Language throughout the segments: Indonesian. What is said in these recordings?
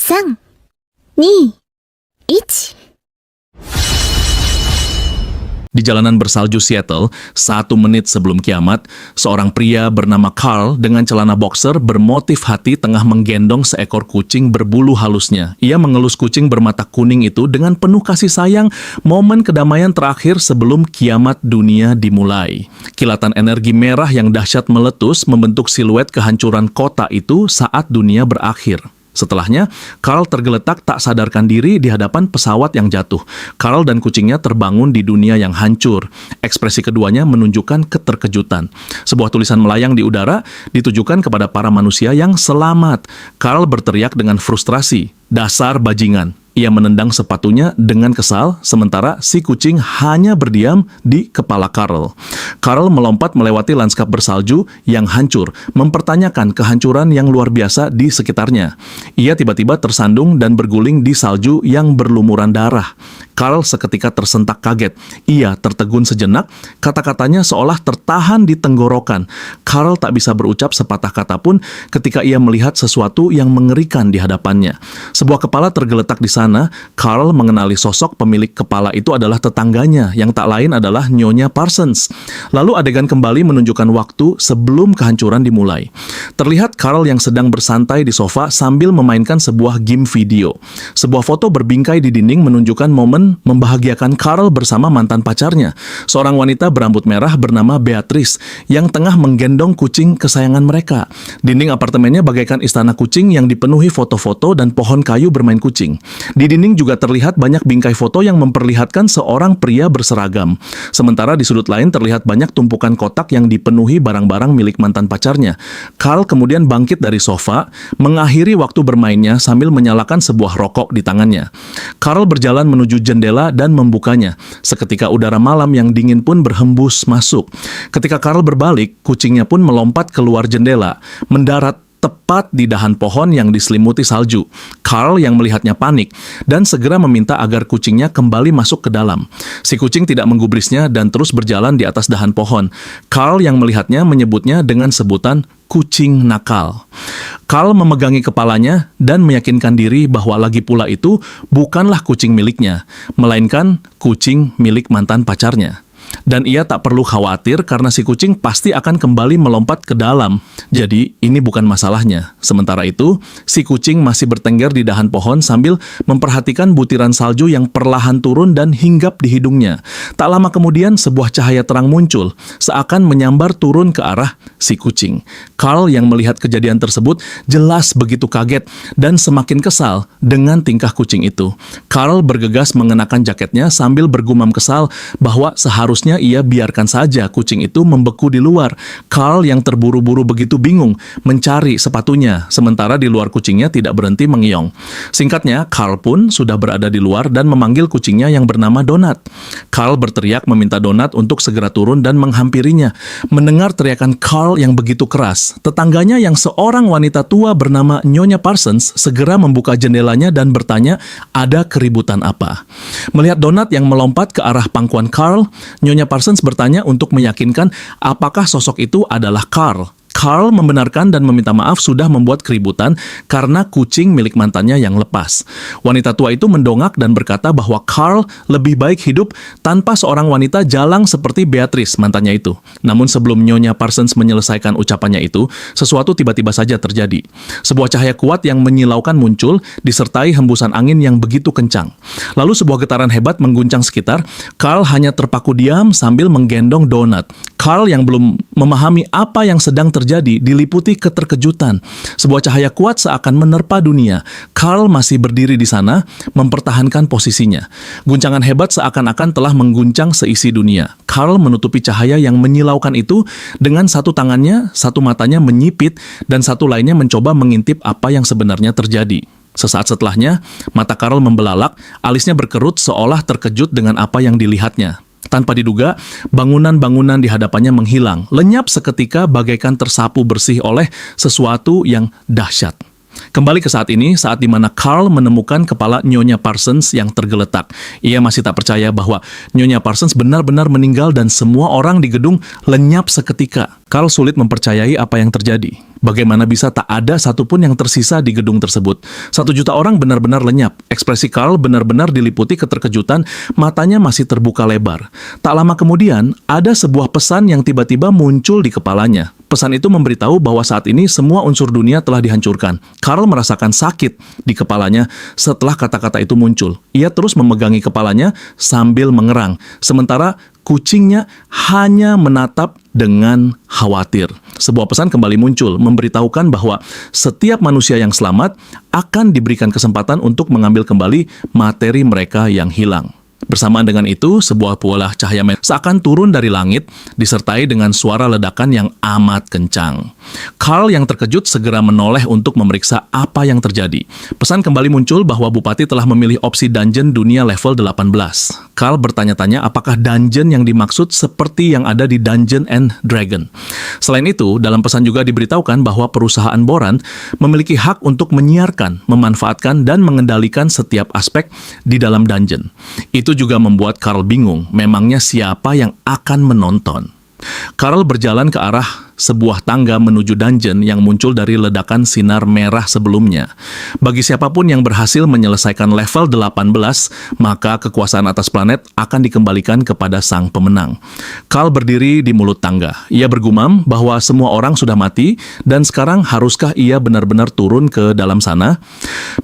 3、2、1。 Di jalanan bersalju Seattle, 1 menit sebelum kiamat, seorang pria bernama Carl dengan celana boxer bermotif hati tengah menggendong seekor kucing berbulu halusnya. Ia mengelus kucing bermata kuning itu dengan penuh kasih sayang, momen kedamaian terakhir sebelum kiamat dunia dimulai. Kilatan energi merah yang dahsyat meletus membentuk siluet kehancuran kota itu saat dunia berakhir. Setelahnya, Carl tergeletak tak sadarkan diri di hadapan pesawat yang jatuh. Carl dan kucingnya terbangun di dunia yang hancur. Ekspresi keduanya menunjukkan keterkejutan. Sebuah tulisan melayang di udara ditujukan kepada para manusia yang selamat. Carl berteriak dengan frustrasi, "Dasar bajingan!" Ia menendang sepatunya dengan kesal, sementara si kucing hanya berdiam di kepala Carl. Carl melompat melewati lanskap bersalju yang hancur, mempertanyakan kehancuran yang luar biasa di sekitarnya. Ia tiba-tiba tersandung dan berguling di salju yang berlumuran darah. Carl seketika tersentak kaget. Ia tertegun sejenak, kata-katanya seolah tertahan di tenggorokan. Carl tak bisa berucap sepatah kata pun ketika ia melihat sesuatu yang mengerikan di hadapannya. Sebuah kepala tergeletak di sana. Carl mengenali sosok pemilik kepala itu adalah tetangganya, yang tak lain adalah Nyonya Parsons. Lalu adegan kembali menunjukkan waktu sebelum kehancuran dimulai. Terlihat Carl yang sedang bersantai di sofa sambil memainkan sebuah game video. Sebuah foto berbingkai di dinding menunjukkan momen membahagiakan Carl bersama mantan pacarnya, seorang wanita berambut merah bernama Beatrice yang tengah menggendong kucing kesayangan mereka. Dinding apartemennya bagaikan istana kucing yang dipenuhi foto-foto dan pohon kayu bermain kucing. Di dinding juga terlihat banyak bingkai foto yang memperlihatkan seorang pria berseragam. Sementara di sudut lain terlihat banyak tumpukan kotak yang dipenuhi barang-barang milik mantan pacarnya. Carl kemudian bangkit dari sofa, mengakhiri waktu bermainnya sambil menyalakan sebuah rokok di tangannya. Carl berjalan menuju jendela dan membukanya. Seketika udara malam yang dingin pun berhembus masuk. Ketika Carl berbalik, kucingnya pun melompat keluar jendela, mendarat tepat di dahan pohon yang diselimuti salju. Carl yang melihatnya panik dan segera meminta agar kucingnya kembali masuk ke dalam. Si kucing tidak menggubrisnya dan terus berjalan di atas dahan pohon. Carl yang melihatnya menyebutnya dengan sebutan kucing nakal. Carl memegangi kepalanya dan meyakinkan diri bahwa lagi pula itu bukanlah kucing miliknya, melainkan kucing milik mantan pacarnya. Dan ia tak perlu khawatir karena si kucing pasti akan kembali melompat ke dalam. Jadi ini bukan masalahnya. Sementara itu, si kucing masih bertengger di dahan pohon sambil memperhatikan butiran salju yang perlahan turun dan hinggap di hidungnya. Tak lama kemudian sebuah cahaya terang muncul, seakan menyambar turun ke arah si kucing. Carl yang melihat kejadian tersebut jelas begitu kaget dan semakin kesal dengan tingkah kucing itu. Carl bergegas mengenakan jaketnya sambil bergumam kesal bahwa seharusnya ia biarkan saja kucing itu membeku di luar. Carl yang terburu-buru begitu bingung mencari sepatunya, sementara di luar kucingnya tidak berhenti mengiong. Singkatnya, Carl pun sudah berada di luar dan memanggil kucingnya yang bernama Donat. Carl berteriak meminta Donat untuk segera turun dan menghampirinya. Mendengar teriakan Carl yang begitu keras, tetangganya yang seorang wanita tua bernama Nyonya Parsons segera membuka jendelanya dan bertanya ada keributan apa. Melihat Donat yang melompat ke arah pangkuan Carl, Nyonya Parsons bertanya untuk meyakinkan apakah sosok itu adalah Carl. Carl membenarkan dan meminta maaf sudah membuat keributan karena kucing milik mantannya yang lepas. Wanita tua itu mendongak dan berkata bahwa Carl lebih baik hidup tanpa seorang wanita jalang seperti Beatrice, mantannya itu. Namun sebelum Nyonya Parsons menyelesaikan ucapannya itu, sesuatu tiba-tiba saja terjadi. Sebuah cahaya kuat yang menyilaukan muncul, disertai hembusan angin yang begitu kencang. Lalu sebuah getaran hebat mengguncang sekitar. Carl hanya terpaku diam sambil menggendong Donat. Carl yang belum memahami apa yang sedang terjadi diliputi keterkejutan. Sebuah cahaya kuat seakan menerpa dunia. Carl masih berdiri di sana, mempertahankan posisinya. Guncangan hebat seakan-akan telah mengguncang seisi dunia. Carl menutupi cahaya yang menyilaukan itu dengan satu tangannya, satu matanya menyipit, dan satu lainnya mencoba mengintip apa yang sebenarnya terjadi. Sesaat setelahnya, mata Carl membelalak, alisnya berkerut seolah terkejut dengan apa yang dilihatnya. Tanpa diduga, bangunan-bangunan di hadapannya menghilang, lenyap seketika bagaikan tersapu bersih oleh sesuatu yang dahsyat. Kembali ke saat ini, saat di mana Carl menemukan kepala Nyonya Parsons yang tergeletak. Ia masih tak percaya bahwa Nyonya Parsons benar-benar meninggal dan semua orang di gedung lenyap seketika. Carl sulit mempercayai apa yang terjadi. Bagaimana bisa tak ada satupun yang tersisa di gedung tersebut? 1 juta orang benar-benar lenyap. Ekspresi Carl benar-benar diliputi keterkejutan, matanya masih terbuka lebar. Tak lama kemudian, ada sebuah pesan yang tiba-tiba muncul di kepalanya. Pesan itu memberitahu bahwa saat ini semua unsur dunia telah dihancurkan. Carl merasakan sakit di kepalanya setelah kata-kata itu muncul. Ia terus memegangi kepalanya sambil mengerang. Sementara kucingnya hanya menatap dengan khawatir. Sebuah pesan kembali muncul, memberitahukan bahwa setiap manusia yang selamat akan diberikan kesempatan untuk mengambil kembali materi mereka yang hilang. Bersamaan dengan itu, sebuah bola cahaya merah seakan turun dari langit, disertai dengan suara ledakan yang amat kencang. Carl yang terkejut segera menoleh untuk memeriksa apa yang terjadi. Pesan kembali muncul bahwa Bupati telah memilih opsi dungeon dunia level 18. Carl bertanya-tanya apakah dungeon yang dimaksud seperti yang ada di Dungeon and Dragon. Selain itu, dalam pesan juga diberitahukan bahwa perusahaan Boran memiliki hak untuk menyiarkan, memanfaatkan, dan mengendalikan setiap aspek di dalam dungeon. Itu juga membuat Carl bingung, memangnya siapa yang akan menonton. Carl berjalan ke arah sebuah tangga menuju dungeon yang muncul dari ledakan sinar merah sebelumnya. Bagi siapapun yang berhasil menyelesaikan level 18, maka kekuasaan atas planet akan dikembalikan kepada sang pemenang. Carl berdiri di mulut tangga. Ia bergumam bahwa semua orang sudah mati dan sekarang haruskah ia benar-benar turun ke dalam sana?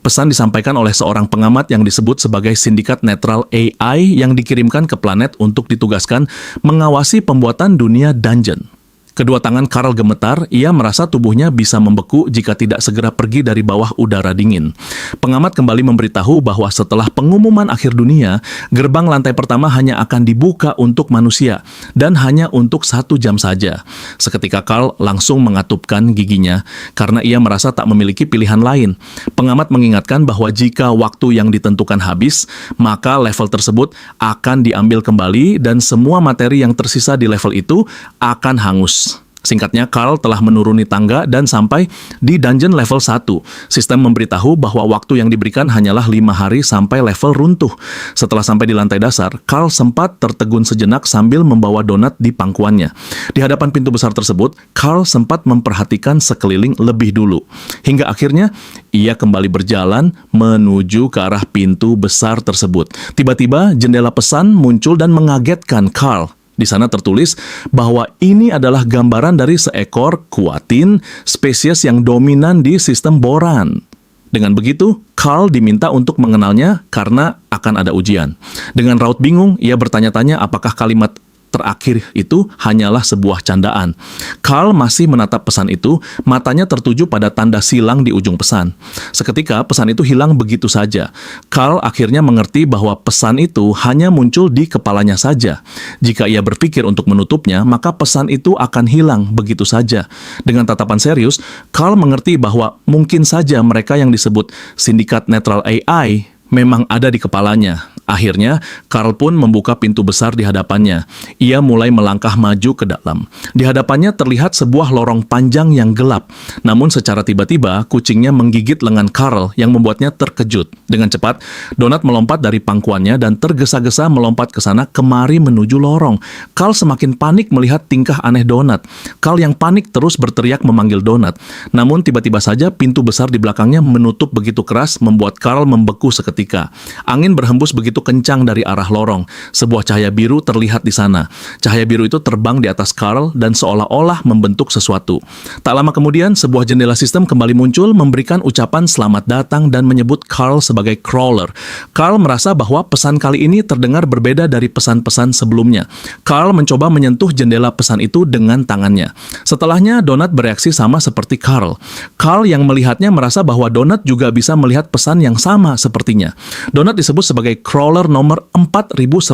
Pesan disampaikan oleh seorang pengamat yang disebut sebagai sindikat netral AI yang dikirimkan ke planet untuk ditugaskan mengawasi pembuatan dunia dungeon. Kedua tangan Carl gemetar, ia merasa tubuhnya bisa membeku jika tidak segera pergi dari bawah udara dingin. Pengamat kembali memberitahu bahwa setelah pengumuman akhir dunia, gerbang lantai pertama hanya akan dibuka untuk manusia, dan hanya untuk 1 jam saja. Seketika Carl langsung mengatupkan giginya, karena ia merasa tak memiliki pilihan lain. Pengamat mengingatkan bahwa jika waktu yang ditentukan habis, maka level tersebut akan diambil kembali, dan semua materi yang tersisa di level itu akan hangus. Singkatnya, Carl telah menuruni tangga dan sampai di dungeon level 1. Sistem memberitahu bahwa waktu yang diberikan hanyalah 5 hari sampai level runtuh. Setelah sampai di lantai dasar, Carl sempat tertegun sejenak sambil membawa donat di pangkuannya. Di hadapan pintu besar tersebut, Carl sempat memperhatikan sekeliling lebih dulu. Hingga akhirnya, ia kembali berjalan menuju ke arah pintu besar tersebut. Tiba-tiba, jendela pesan muncul dan mengagetkan Carl. Di sana tertulis bahwa ini adalah gambaran dari seekor kuatin, spesies yang dominan di sistem Boran. Dengan begitu, Carl diminta untuk mengenalnya karena akan ada ujian. Dengan raut bingung, ia bertanya-tanya apakah kalimat terakhir itu hanyalah sebuah candaan. Carl masih menatap pesan itu, matanya tertuju pada tanda silang di ujung pesan. Seketika pesan itu hilang begitu saja. Carl akhirnya mengerti bahwa pesan itu hanya muncul di kepalanya saja. Jika ia berpikir untuk menutupnya, maka pesan itu akan hilang begitu saja. Dengan tatapan serius, Carl mengerti bahwa mungkin saja mereka yang disebut sindikat netral AI memang ada di kepalanya. Akhirnya, Carl pun membuka pintu besar di hadapannya. Ia mulai melangkah maju ke dalam. Di hadapannya terlihat sebuah lorong panjang yang gelap. Namun secara tiba-tiba, kucingnya menggigit lengan Carl yang membuatnya terkejut. Dengan cepat, Donat melompat dari pangkuannya dan tergesa-gesa melompat ke sana kemari menuju lorong. Carl semakin panik melihat tingkah aneh Donat. Carl yang panik terus berteriak memanggil Donat. Namun tiba-tiba saja pintu besar di belakangnya menutup begitu keras membuat Carl membeku seketika. Angin berhembus begitu kencang dari arah lorong. Sebuah cahaya biru terlihat di sana. Cahaya biru itu terbang di atas Carl dan seolah-olah membentuk sesuatu. Tak lama kemudian, sebuah jendela sistem kembali muncul memberikan ucapan selamat datang dan menyebut Carl sebagai crawler. Carl merasa bahwa pesan kali ini terdengar berbeda dari pesan-pesan sebelumnya. Carl mencoba menyentuh jendela pesan itu dengan tangannya. Setelahnya, Donat bereaksi sama seperti Carl. Carl yang melihatnya merasa bahwa Donat juga bisa melihat pesan yang sama sepertinya. Donat disebut sebagai crawler nomor 4119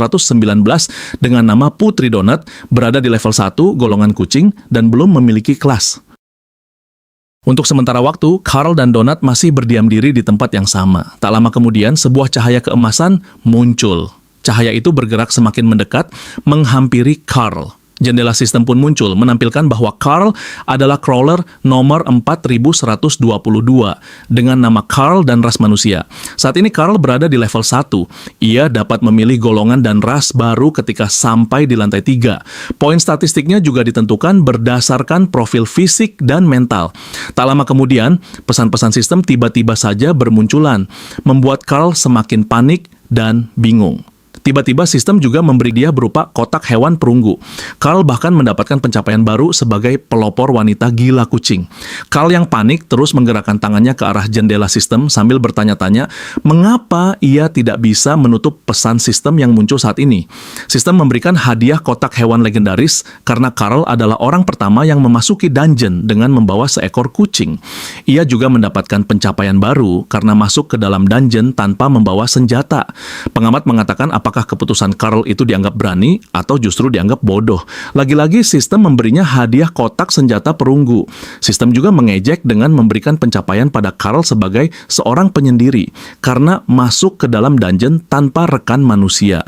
dengan nama Putri Donat, berada di level 1 golongan kucing dan belum memiliki kelas. Untuk sementara waktu, Carl dan Donat masih berdiam diri di tempat yang sama. Tak lama kemudian, sebuah cahaya keemasan muncul. Cahaya itu bergerak semakin mendekat, menghampiri Carl. Jendela sistem pun muncul, menampilkan bahwa Carl adalah crawler nomor 4122 dengan nama Carl dan ras manusia. Saat ini Carl berada di level 1. Ia dapat memilih golongan dan ras baru ketika sampai di lantai 3. Poin statistiknya juga ditentukan berdasarkan profil fisik dan mental. Tak lama kemudian, pesan-pesan sistem tiba-tiba saja bermunculan, membuat Carl semakin panik dan bingung. Tiba-tiba sistem juga memberi dia berupa kotak hewan perunggu. Carl bahkan mendapatkan pencapaian baru sebagai pelopor wanita gila kucing. Carl yang panik terus menggerakkan tangannya ke arah jendela sistem sambil bertanya-tanya mengapa ia tidak bisa menutup pesan sistem yang muncul saat ini. Sistem memberikan hadiah kotak hewan legendaris karena Carl adalah orang pertama yang memasuki dungeon dengan membawa seekor kucing. Ia juga mendapatkan pencapaian baru karena masuk ke dalam dungeon tanpa membawa senjata. Pengamat mengatakan apakah keputusan Carl itu dianggap berani atau justru dianggap bodoh. Lagi-lagi sistem memberinya hadiah kotak senjata perunggu. Sistem juga mengejek dengan memberikan pencapaian pada Carl sebagai seorang penyendiri karena masuk ke dalam dungeon tanpa rekan manusia.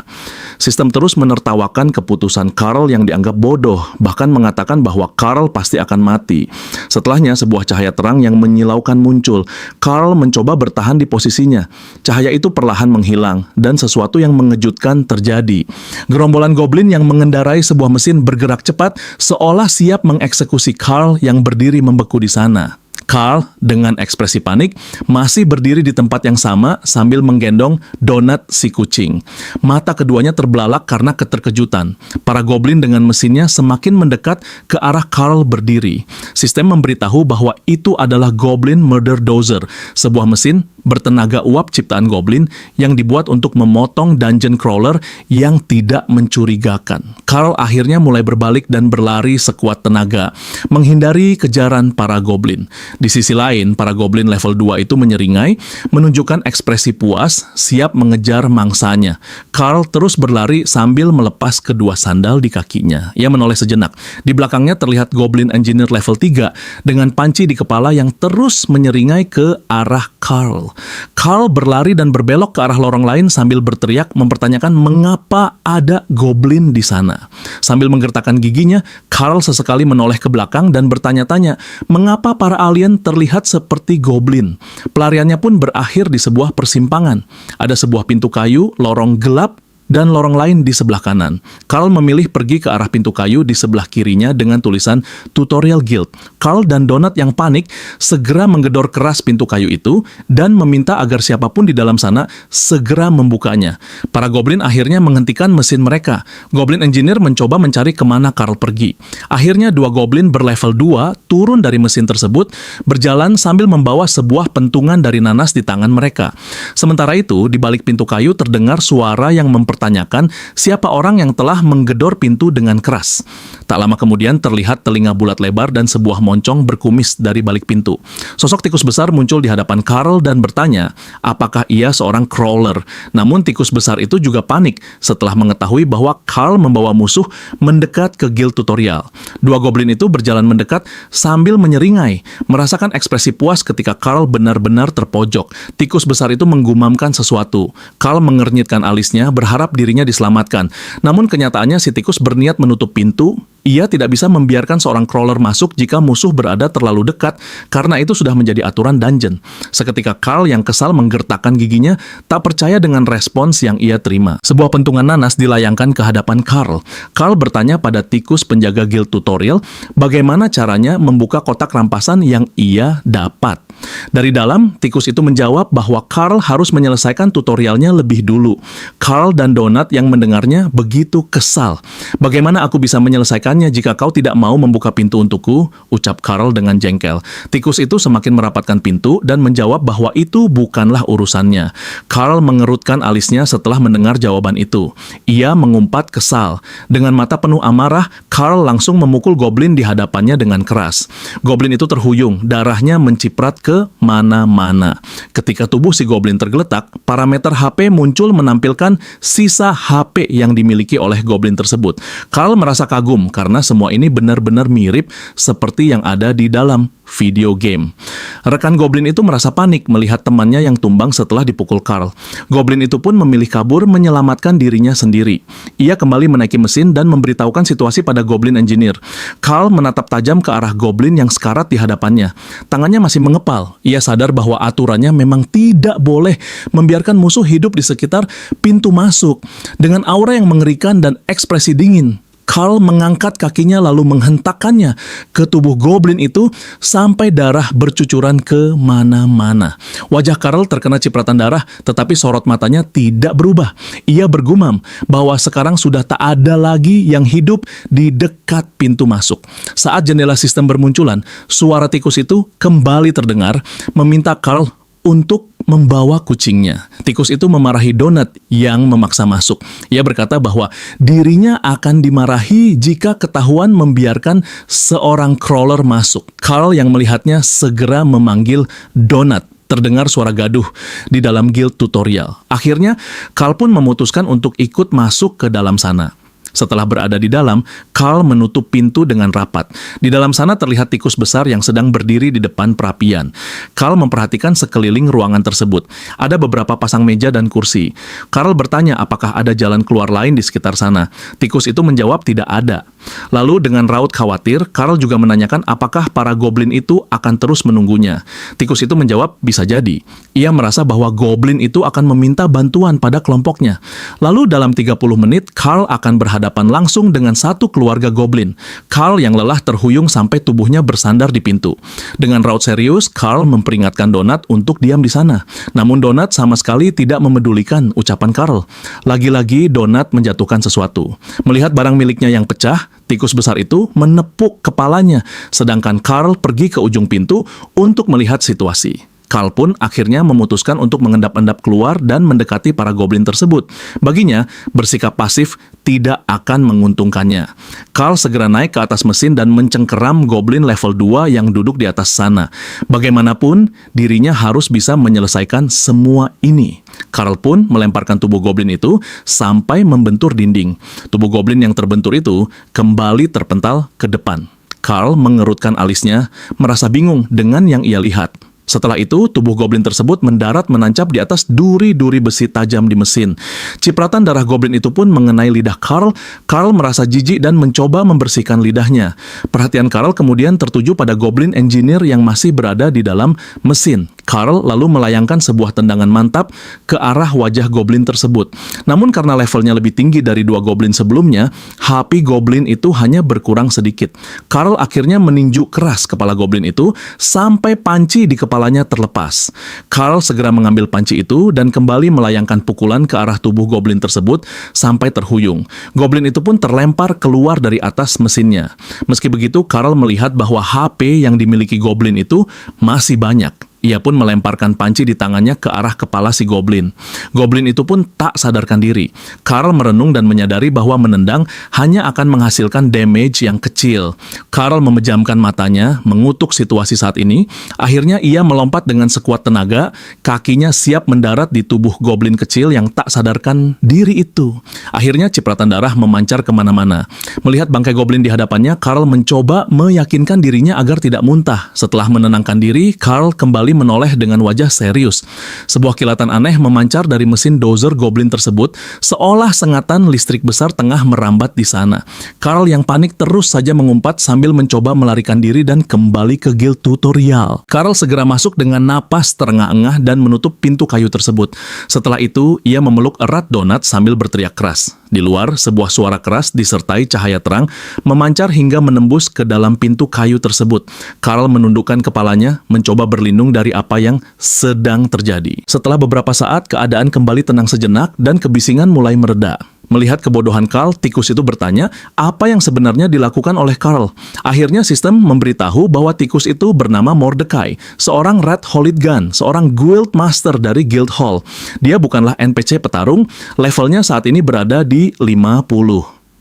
Sistem terus menertawakan keputusan Carl yang dianggap bodoh, bahkan mengatakan bahwa Carl pasti akan mati. Setelahnya sebuah cahaya terang yang menyilaukan muncul. Carl mencoba bertahan di posisinya. Cahaya itu perlahan menghilang dan sesuatu yang mengejutkan terjadi. Gerombolan goblin yang mengendarai sebuah mesin bergerak cepat seolah siap mengeksekusi Carl yang berdiri membeku di sana. Carl dengan ekspresi panik masih berdiri di tempat yang sama sambil menggendong Donat si kucing. Mata keduanya terbelalak karena keterkejutan. Para goblin dengan mesinnya semakin mendekat ke arah Carl berdiri. Sistem memberitahu bahwa itu adalah Goblin Murder Dozer, sebuah mesin bertenaga uap ciptaan goblin yang dibuat untuk memotong dungeon crawler yang tidak mencurigakan. Carl akhirnya mulai berbalik dan berlari sekuat tenaga, menghindari kejaran para goblin. Di sisi lain, para goblin level 2 itu menyeringai, menunjukkan ekspresi puas, siap mengejar mangsanya. Carl terus berlari sambil melepas kedua sandal di kakinya. Ia menoleh sejenak. Di belakangnya terlihat goblin engineer level 3 dengan panci di kepala yang terus menyeringai ke arah Carl. Carl berlari dan berbelok ke arah lorong lain sambil berteriak mempertanyakan mengapa ada goblin di sana. Sambil menggertakkan giginya, Carl sesekali menoleh ke belakang dan bertanya-tanya mengapa para alien terlihat seperti goblin. Pelariannya pun berakhir di sebuah persimpangan. Ada sebuah pintu kayu, lorong gelap, dan lorong lain di sebelah kanan. Carl memilih pergi ke arah pintu kayu di sebelah kirinya dengan tulisan Tutorial Guild. Carl dan Donat yang panik segera menggedor keras pintu kayu itu dan meminta agar siapapun di dalam sana segera membukanya. Para goblin akhirnya menghentikan mesin mereka. Goblin engineer mencoba mencari kemana Carl pergi. Akhirnya dua goblin berlevel 2 turun dari mesin tersebut, berjalan sambil membawa sebuah pentungan dari nanas di tangan mereka. Sementara itu, di balik pintu kayu terdengar suara yang mempertanyakan siapa orang yang telah menggedor pintu dengan keras. Tak lama kemudian terlihat telinga bulat lebar dan sebuah moncong berkumis dari balik pintu. Sosok tikus besar muncul di hadapan Carl dan bertanya, apakah ia seorang crawler? Namun tikus besar itu juga panik setelah mengetahui bahwa Carl membawa musuh mendekat ke guild tutorial. Dua goblin itu berjalan mendekat sambil menyeringai, merasakan ekspresi puas ketika Carl benar-benar terpojok. Tikus besar itu menggumamkan sesuatu. Carl mengernyitkan alisnya, berharap dirinya diselamatkan. Namun kenyataannya si tikus berniat menutup pintu. Ia tidak bisa membiarkan seorang crawler masuk jika musuh berada terlalu dekat, karena itu sudah menjadi aturan dungeon. Seketika Carl yang kesal menggertakkan giginya, tak percaya dengan respons yang ia terima. Sebuah pentungan nanas dilayangkan ke hadapan Carl. Carl bertanya pada tikus penjaga guild tutorial, bagaimana caranya membuka kotak rampasan yang ia dapat. Dari dalam, tikus itu menjawab bahwa Carl harus menyelesaikan tutorialnya lebih dulu. Carl dan Donat yang mendengarnya begitu kesal. Bagaimana aku bisa menyelesaikannya jika kau tidak mau membuka pintu untukku? Ucap Carl dengan jengkel. Tikus itu semakin merapatkan pintu dan menjawab bahwa itu bukanlah urusannya. Carl mengerutkan alisnya setelah mendengar jawaban itu. Ia mengumpat kesal. Dengan mata penuh amarah, Carl langsung memukul goblin di hadapannya dengan keras. Goblin itu terhuyung, darahnya menciprat ke mana-mana. Ketika tubuh si goblin tergeletak, parameter HP muncul menampilkan sisa HP yang dimiliki oleh goblin tersebut. Carl merasa kagum karena semua ini benar-benar mirip seperti yang ada di dalam video game. Rekan Goblin itu merasa panik melihat temannya yang tumbang setelah dipukul Carl. Goblin itu pun memilih kabur menyelamatkan dirinya sendiri. Ia kembali menaiki mesin dan memberitahukan situasi pada Goblin Engineer. Carl menatap tajam ke arah Goblin yang sekarat di hadapannya. Tangannya masih mengepal. Ia sadar bahwa aturannya memang tidak boleh membiarkan musuh hidup di sekitar pintu masuk. Dengan aura yang mengerikan dan ekspresi dingin, Carl mengangkat kakinya lalu menghentakkannya ke tubuh Goblin itu sampai darah bercucuran ke mana-mana. Wajah Carl terkena cipratan darah, tetapi sorot matanya tidak berubah. Ia bergumam bahwa sekarang sudah tak ada lagi yang hidup di dekat pintu masuk. Saat jendela sistem bermunculan, suara tikus itu kembali terdengar meminta Carl untuk membawa kucingnya. Tikus itu memarahi Donut yang memaksa masuk. Ia berkata bahwa dirinya akan dimarahi jika ketahuan membiarkan seorang crawler masuk. Carl yang melihatnya segera memanggil Donut. Terdengar suara gaduh di dalam guild tutorial. Akhirnya, Carl pun memutuskan untuk ikut masuk ke dalam sana. Setelah berada di dalam, Carl menutup pintu dengan rapat. Di dalam sana terlihat tikus besar yang sedang berdiri di depan perapian. Carl memperhatikan sekeliling ruangan tersebut. Ada beberapa pasang meja dan kursi. Carl bertanya apakah ada jalan keluar lain di sekitar sana. Tikus itu menjawab tidak ada. Lalu dengan raut khawatir, Carl juga menanyakan apakah para goblin itu akan terus menunggunya. Tikus itu menjawab bisa jadi. Ia merasa bahwa goblin itu akan meminta bantuan pada kelompoknya. Lalu dalam 30 menit, Carl akan berhadapan langsung dengan satu keluarga goblin. Carl yang lelah terhuyung sampai tubuhnya bersandar di pintu. Dengan raut serius, Carl memperingatkan Donut untuk diam di sana. Namun Donut sama sekali tidak memedulikan ucapan Carl. Lagi-lagi Donut menjatuhkan sesuatu. Melihat barang miliknya yang pecah, tikus besar itu menepuk kepalanya, sedangkan Carl pergi ke ujung pintu untuk melihat situasi. Carl pun akhirnya memutuskan untuk mengendap-endap keluar dan mendekati para goblin tersebut. Baginya, bersikap pasif tidak akan menguntungkannya. Carl segera naik ke atas mesin dan mencengkeram goblin level 2 yang duduk di atas sana. Bagaimanapun, dirinya harus bisa menyelesaikan semua ini. Carl pun melemparkan tubuh goblin itu sampai membentur dinding. Tubuh goblin yang terbentur itu kembali terpental ke depan. Carl mengerutkan alisnya, merasa bingung dengan yang ia lihat. Setelah itu, tubuh goblin tersebut mendarat menancap di atas duri-duri besi tajam di mesin. Cipratan darah goblin itu pun mengenai lidah Carl. Carl merasa jijik dan mencoba membersihkan lidahnya. Perhatian Carl kemudian tertuju pada goblin engineer yang masih berada di dalam mesin. Carl lalu melayangkan sebuah tendangan mantap ke arah wajah goblin tersebut. Namun karena levelnya lebih tinggi dari dua goblin sebelumnya, HP goblin itu hanya berkurang sedikit. Carl akhirnya meninju keras kepala goblin itu sampai panci di kepalanya terlepas. Carl segera mengambil panci itu dan kembali melayangkan pukulan ke arah tubuh goblin tersebut sampai terhuyung. Goblin itu pun terlempar keluar dari atas mesinnya. Meski begitu, Carl melihat bahwa HP yang dimiliki goblin itu masih banyak. Ia pun melemparkan panci di tangannya ke arah kepala si goblin. Goblin itu pun tak sadarkan diri. Carl merenung dan menyadari bahwa menendang hanya akan menghasilkan damage yang kecil. Carl memejamkan matanya, mengutuk situasi saat ini. Akhirnya ia melompat dengan sekuat tenaga, kakinya siap mendarat di tubuh goblin kecil yang tak sadarkan diri itu. Akhirnya cipratan darah memancar kemana-mana. Melihat bangkai goblin di hadapannya, Carl mencoba meyakinkan dirinya agar tidak muntah. Setelah menenangkan diri, Carl kembali menoleh dengan wajah serius. Sebuah kilatan aneh memancar dari mesin dozer goblin tersebut, seolah sengatan listrik besar tengah merambat di sana. Carl yang panik terus saja mengumpat sambil mencoba melarikan diri dan kembali ke guild tutorial. Carl segera masuk dengan napas terengah-engah dan menutup pintu kayu tersebut. Setelah itu, ia memeluk erat Donut sambil berteriak keras. Di luar, sebuah suara keras disertai cahaya terang memancar hingga menembus ke dalam pintu kayu tersebut. Carl menundukkan kepalanya, mencoba berlindung dari apa yang sedang terjadi. Setelah beberapa saat, keadaan kembali tenang sejenak dan kebisingan mulai mereda. Melihat kebodohan Carl, tikus itu bertanya apa yang sebenarnya dilakukan oleh Carl. Akhirnya sistem memberitahu bahwa tikus itu bernama Mordecai, seorang Red Holy Gun, seorang guild master dari Guild Hall. Dia bukanlah NPC petarung, levelnya saat ini berada di 50.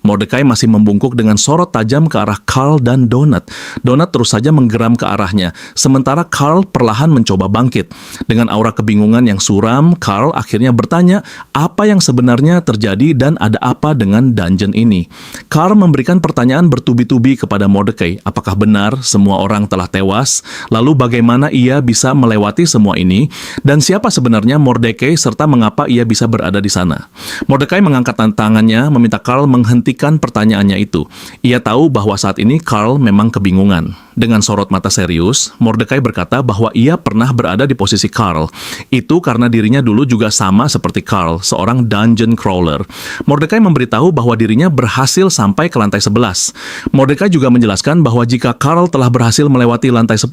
Mordekai masih membungkuk dengan sorot tajam ke arah Carl dan Donut. Donut terus saja menggeram ke arahnya, sementara Carl perlahan mencoba bangkit. Dengan aura kebingungan yang suram, Carl akhirnya bertanya apa yang sebenarnya terjadi dan ada apa dengan dungeon ini. Carl memberikan pertanyaan bertubi-tubi kepada Mordekai. Apakah benar semua orang telah tewas? Lalu bagaimana ia bisa melewati semua ini? Dan siapa sebenarnya Mordekai serta mengapa ia bisa berada di sana? Mordekai mengangkat tangannya meminta Carl menghentikan pertanyaannya itu. Ia tahu bahwa saat ini Carl memang kebingungan. Dengan sorot mata serius, Mordekai berkata bahwa ia pernah berada di posisi Carl. Itu karena dirinya dulu juga sama seperti Carl, seorang dungeon crawler. Mordekai memberitahu bahwa dirinya berhasil sampai ke lantai 11. Mordekai juga menjelaskan bahwa jika Carl telah berhasil melewati lantai 10,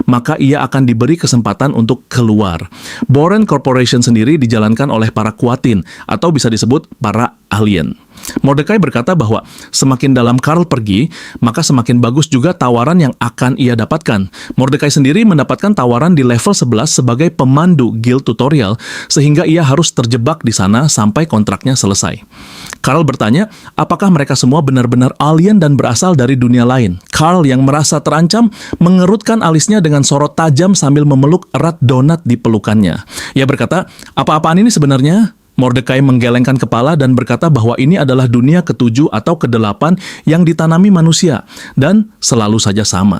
maka ia akan diberi kesempatan untuk keluar. Boren Corporation sendiri dijalankan oleh para Kuatin, atau bisa disebut para alien. Mordekai berkata bahwa semakin dalam Carl pergi, maka semakin bagus juga tawaran yang akan ia dapatkan. Mordekai sendiri mendapatkan tawaran di level 11 sebagai pemandu guild tutorial, sehingga ia harus terjebak di sana sampai kontraknya selesai. Carl bertanya, apakah mereka semua benar-benar alien dan berasal dari dunia lain? Carl yang merasa terancam mengerutkan alisnya dengan sorot tajam sambil memeluk erat Donut di pelukannya. Ia berkata, apa-apaan ini sebenarnya? Mordekai menggelengkan kepala dan berkata bahwa ini adalah dunia ke-7 atau ke-8 yang ditanami manusia, dan selalu saja sama.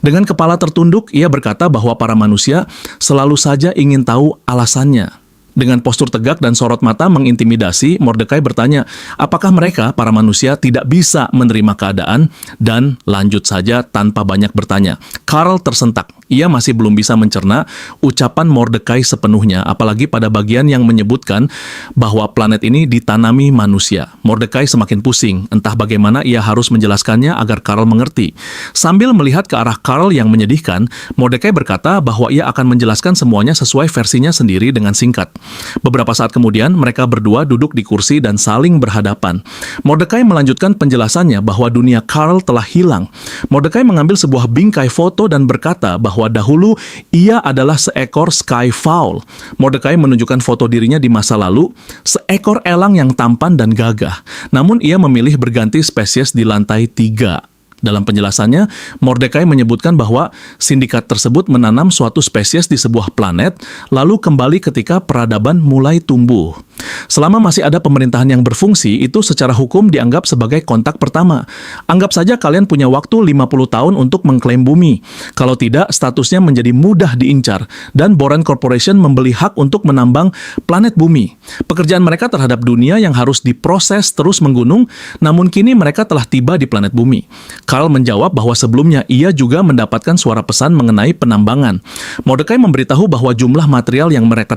Dengan kepala tertunduk, ia berkata bahwa para manusia selalu saja ingin tahu alasannya. Dengan postur tegak dan sorot mata mengintimidasi, Mordekai bertanya, apakah mereka, para manusia, tidak bisa menerima keadaan dan lanjut saja tanpa banyak bertanya. Carl tersentak. Ia masih belum bisa mencerna ucapan Mordekai sepenuhnya, apalagi pada bagian yang menyebutkan bahwa planet ini ditanami manusia. Mordekai semakin pusing, entah bagaimana ia harus menjelaskannya agar Carl mengerti. Sambil melihat ke arah Carl yang menyedihkan, Mordekai berkata bahwa ia akan menjelaskan semuanya sesuai versinya sendiri dengan singkat. Beberapa saat kemudian, mereka berdua duduk di kursi dan saling berhadapan. Mordekai melanjutkan penjelasannya bahwa dunia Carl telah hilang. Mordekai mengambil sebuah bingkai foto dan berkata bahwa dahulu ia adalah seekor skyfowl. Mordekai menunjukkan foto dirinya di masa lalu, seekor elang yang tampan dan gagah. Namun ia memilih berganti spesies di lantai 3. Dalam penjelasannya, Mordekai menyebutkan bahwa sindikat tersebut menanam suatu spesies di sebuah planet, lalu kembali ketika peradaban mulai tumbuh. Selama masih ada pemerintahan yang berfungsi, itu secara hukum dianggap sebagai kontak pertama. Anggap saja kalian punya waktu 50 tahun untuk mengklaim bumi. Kalau tidak, statusnya menjadi mudah diincar, dan Boren Corporation membeli hak untuk menambang planet bumi. Pekerjaan mereka terhadap dunia yang harus diproses terus menggunung, namun kini mereka telah tiba di planet bumi. Carl menjawab bahwa sebelumnya ia juga mendapatkan suara pesan mengenai penambangan. Mordekai memberitahu bahwa jumlah material yang mereka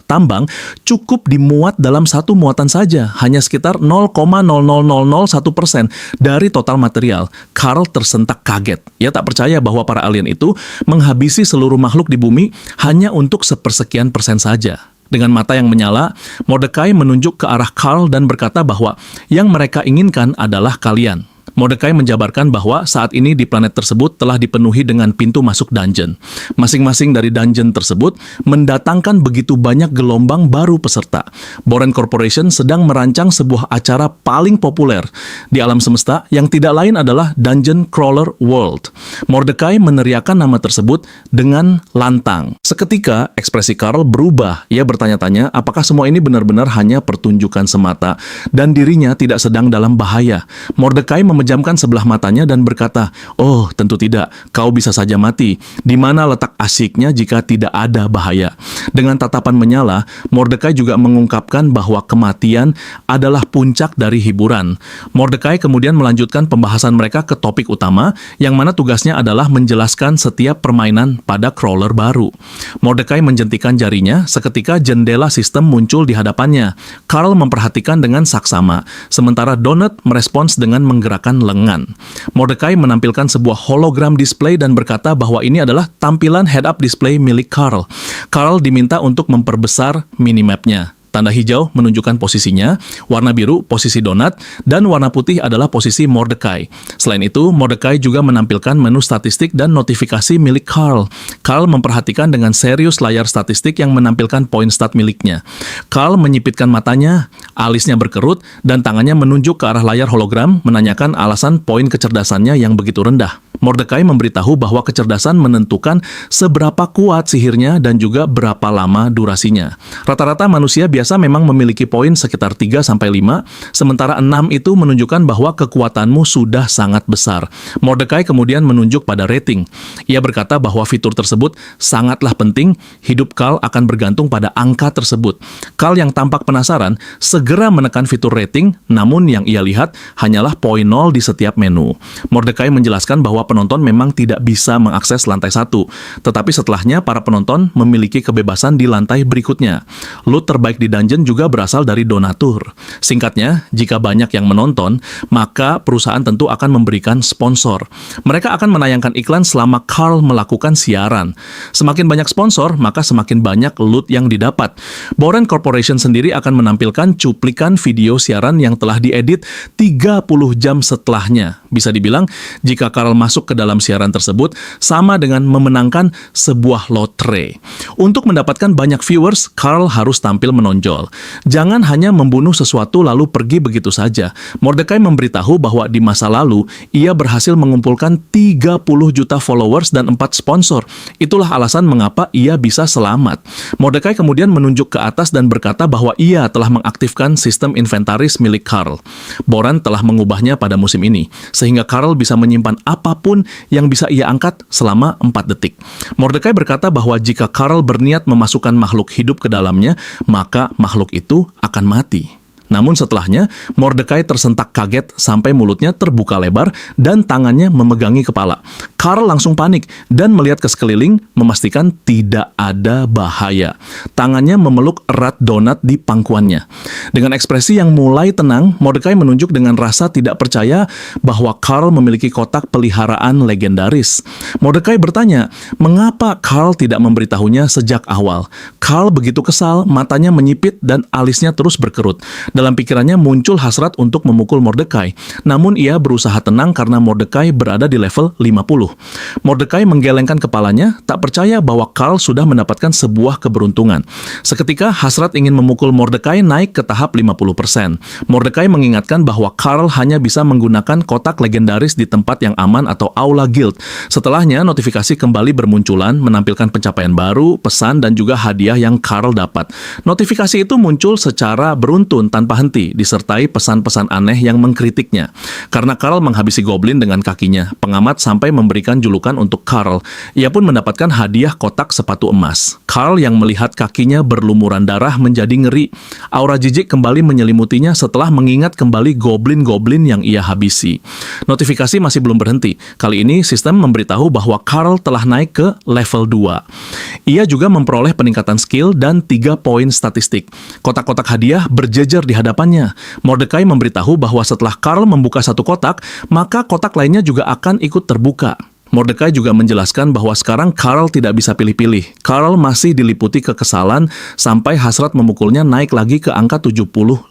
tambang cukup dimuat dalam satu muatan saja, hanya sekitar 0,00001% dari total material. Carl tersentak kaget. Ia tak percaya bahwa para alien itu menghabisi seluruh makhluk di bumi hanya untuk sepersekian persen saja. Dengan mata yang menyala, Mordekai menunjuk ke arah Carl dan berkata bahwa yang mereka inginkan adalah kalian. Mordekai menjabarkan bahwa saat ini di planet tersebut telah dipenuhi dengan pintu masuk dungeon. Masing-masing dari dungeon tersebut mendatangkan begitu banyak gelombang baru peserta. Boren Corporation sedang merancang sebuah acara paling populer di alam semesta yang tidak lain adalah Dungeon Crawler World. Mordekai meneriakkan nama tersebut dengan lantang. Seketika, ekspresi Carl berubah. Ia bertanya-tanya apakah semua ini benar-benar hanya pertunjukan semata dan dirinya tidak sedang dalam bahaya. Mordekai memejamkan sebelah matanya dan berkata, "Oh, tentu tidak. Kau bisa saja mati. Di mana letak asyiknya jika tidak ada bahaya?" Dengan tatapan menyala, Mordekai juga mengungkapkan bahwa kematian adalah puncak dari hiburan. Mordekai kemudian melanjutkan pembahasan mereka ke topik utama, yang mana tugasnya adalah menjelaskan setiap permainan pada crawler baru. Mordekai menjentikan jarinya, seketika jendela sistem muncul di hadapannya. Carl memperhatikan dengan saksama, sementara Donut merespons dengan menggerakkan lengan. Mordekai menampilkan sebuah hologram display dan berkata bahwa ini adalah tampilan head-up display milik Carl. Carl diminta untuk memperbesar minimapnya. Tanda hijau menunjukkan posisinya, warna biru posisi donat, dan warna putih adalah posisi Mordecai. Selain itu, Mordecai juga menampilkan menu statistik dan notifikasi milik Carl. Carl memperhatikan dengan serius layar statistik yang menampilkan poin stat miliknya. Carl menyipitkan matanya, alisnya berkerut, dan tangannya menunjuk ke arah layar hologram menanyakan alasan poin kecerdasannya yang begitu rendah. Mordecai memberitahu bahwa kecerdasan menentukan seberapa kuat sihirnya dan juga berapa lama durasinya. Rata-rata manusia biasa memang memiliki poin sekitar 3-5, sementara 6 itu menunjukkan bahwa kekuatanmu sudah sangat besar. Mordecai kemudian menunjuk pada rating. Ia berkata bahwa fitur tersebut sangatlah penting, hidup Carl akan bergantung pada angka tersebut. Carl yang tampak penasaran segera menekan fitur rating, namun yang ia lihat hanyalah poin 0 di setiap menu. Mordecai menjelaskan bahwa penonton memang tidak bisa mengakses lantai 1, tetapi setelahnya para penonton memiliki kebebasan di lantai berikutnya. Loot terbaik di dungeon juga berasal dari donatur. Singkatnya, jika banyak yang menonton, maka perusahaan tentu akan memberikan sponsor. Mereka akan menayangkan iklan selama Carl melakukan siaran. Semakin banyak sponsor, maka semakin banyak loot yang didapat. Boren Corporation sendiri akan menampilkan cuplikan video siaran yang telah diedit 30 jam setelahnya. Bisa dibilang, jika Carl masuk ke dalam siaran tersebut, sama dengan memenangkan sebuah lotre. Untuk mendapatkan banyak viewers, Carl harus tampil menonjol. Jangan hanya membunuh sesuatu lalu pergi begitu saja. Mordecai memberitahu bahwa di masa lalu, ia berhasil mengumpulkan 30 juta followers dan 4 sponsor. Itulah alasan mengapa ia bisa selamat. Mordecai kemudian menunjuk ke atas dan berkata bahwa ia telah mengaktifkan sistem inventaris milik Carl. Boran telah mengubahnya pada musim ini, sehingga Carl bisa menyimpan apapun yang bisa ia angkat selama 4 detik. Mordecai berkata bahwa jika Carl berniat memasukkan makhluk hidup ke dalamnya, maka makhluk itu akan mati. Namun setelahnya, Mordecai tersentak kaget sampai mulutnya terbuka lebar dan tangannya memegangi kepala. Carl langsung panik dan melihat ke sekeliling, memastikan tidak ada bahaya. Tangannya memeluk erat donat di pangkuannya. Dengan ekspresi yang mulai tenang, Mordecai menunjuk dengan rasa tidak percaya bahwa Carl memiliki kotak peliharaan legendaris. Mordecai bertanya, mengapa Carl tidak memberitahunya sejak awal? Carl begitu kesal, matanya menyipit dan alisnya terus berkerut. Dalam pikirannya muncul hasrat untuk memukul Mordecai, namun ia berusaha tenang karena Mordecai berada di level 50. Mordecai menggelengkan kepalanya, tak percaya bahwa Carl sudah mendapatkan sebuah keberuntungan. Seketika hasrat ingin memukul Mordecai naik ke tahap 50%. Mordecai mengingatkan bahwa Carl hanya bisa menggunakan kotak legendaris di tempat yang aman atau aula guild. Setelahnya, notifikasi kembali bermunculan, menampilkan pencapaian baru, pesan, dan juga hadiah yang Carl dapat. Notifikasi itu muncul secara beruntun tanpa henti, disertai pesan-pesan aneh yang mengkritiknya. Karena Carl menghabisi goblin dengan kakinya, pengamat sampai memberikan julukan untuk Carl. Ia pun mendapatkan hadiah kotak sepatu emas. Carl yang melihat kakinya berlumuran darah menjadi ngeri. Aura jijik kembali menyelimutinya setelah mengingat kembali goblin-goblin yang ia habisi. Notifikasi masih belum berhenti. Kali ini sistem memberitahu bahwa Carl telah naik ke level 2. Ia juga memperoleh peningkatan skill dan 3 poin statistik. Kotak-kotak hadiah berjejer di hadapannya. Mordecai memberitahu bahwa setelah Carl membuka satu kotak, maka kotak lainnya juga akan ikut terbuka. Mordecai juga menjelaskan bahwa sekarang Carl tidak bisa pilih-pilih. Carl masih diliputi kekesalan sampai hasrat memukulnya naik lagi ke angka 75%.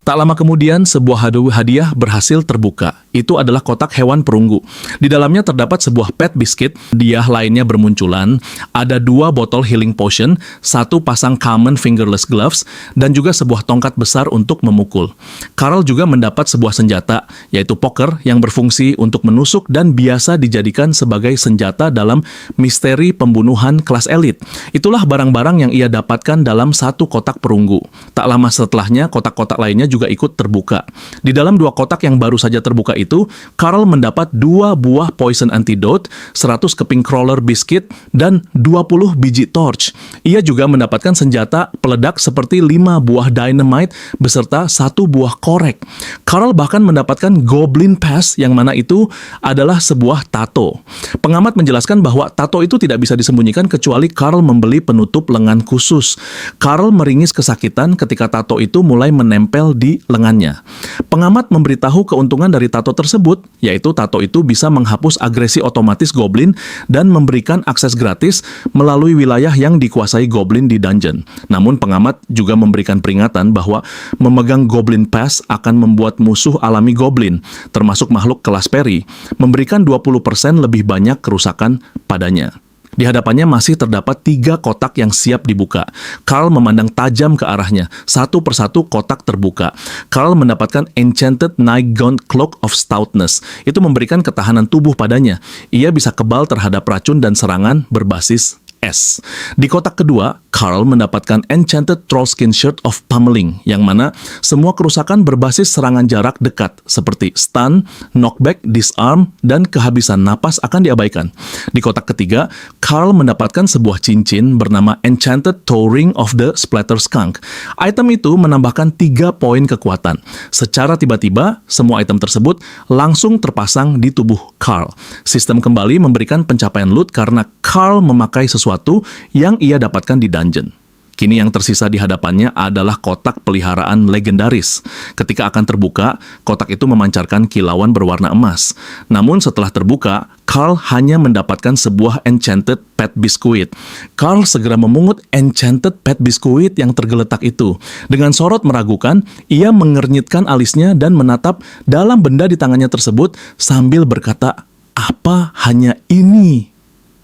Tak lama kemudian, sebuah hadiah berhasil terbuka. Itu adalah kotak hewan perunggu. Di dalamnya terdapat sebuah pet biscuit, hadiah lainnya bermunculan, ada 2 botol healing potion, 1 pasang common fingerless gloves, dan juga sebuah tongkat besar untuk memukul. Carl juga mendapat sebuah senjata, yaitu poker yang berfungsi untuk menusuk dan biasa dijadikan sebagai senjata dalam misteri pembunuhan kelas elit. Itulah barang-barang yang ia dapatkan dalam 1 kotak perunggu. Tak lama setelahnya, kotak-kotak lainnya juga ikut terbuka. Di dalam 2 kotak yang baru saja terbuka itu, Carl mendapat 2 buah poison antidote, 100 keping crawler biscuit, dan 20 biji torch. Ia juga mendapatkan senjata peledak seperti 5 buah dynamite beserta 1 buah korek. Carl bahkan mendapatkan goblin pass yang mana itu adalah sebuah tato tato. Pengamat menjelaskan bahwa tato itu tidak bisa disembunyikan kecuali Carl membeli penutup lengan khusus. Carl meringis kesakitan ketika tato itu mulai menempel di lengannya. Pengamat memberitahu keuntungan dari tato tersebut, yaitu tato itu bisa menghapus agresi otomatis goblin dan memberikan akses gratis melalui wilayah yang dikuasai goblin di dungeon. Namun pengamat juga memberikan peringatan bahwa memegang Goblin Pass akan membuat musuh alami goblin, termasuk makhluk kelas peri, memberikan 20% lebih banyak kerusakan padanya. Di hadapannya masih terdapat 3 kotak yang siap dibuka. Carl memandang tajam ke arahnya. Satu persatu kotak terbuka. Carl mendapatkan Enchanted Nightgaunt Cloak of Stoutness. Itu memberikan ketahanan tubuh padanya. Ia bisa kebal terhadap racun dan serangan berbasis S. Di kotak kedua, Carl mendapatkan Enchanted Trollskin Shirt of Pummeling, yang mana semua kerusakan berbasis serangan jarak dekat, seperti stun, knockback, disarm, dan kehabisan napas akan diabaikan. Di kotak ketiga, Carl mendapatkan sebuah cincin bernama Enchanted Toe Ring of the Splatter Skunk. Item itu menambahkan 3 poin kekuatan. Secara tiba-tiba, semua item tersebut langsung terpasang di tubuh Carl. Sistem kembali memberikan pencapaian loot karena Carl memakai sesuatu yang ia dapatkan di dungeon. Kini yang tersisa di hadapannya adalah kotak peliharaan legendaris. Ketika akan terbuka, kotak itu memancarkan kilauan berwarna emas. Namun setelah terbuka, Carl hanya mendapatkan sebuah Enchanted Pet Biscuit. Carl segera memungut Enchanted Pet Biscuit yang tergeletak itu. Dengan sorot meragukan, ia mengernyitkan alisnya dan menatap dalam benda di tangannya tersebut sambil berkata, "Apa hanya ini?"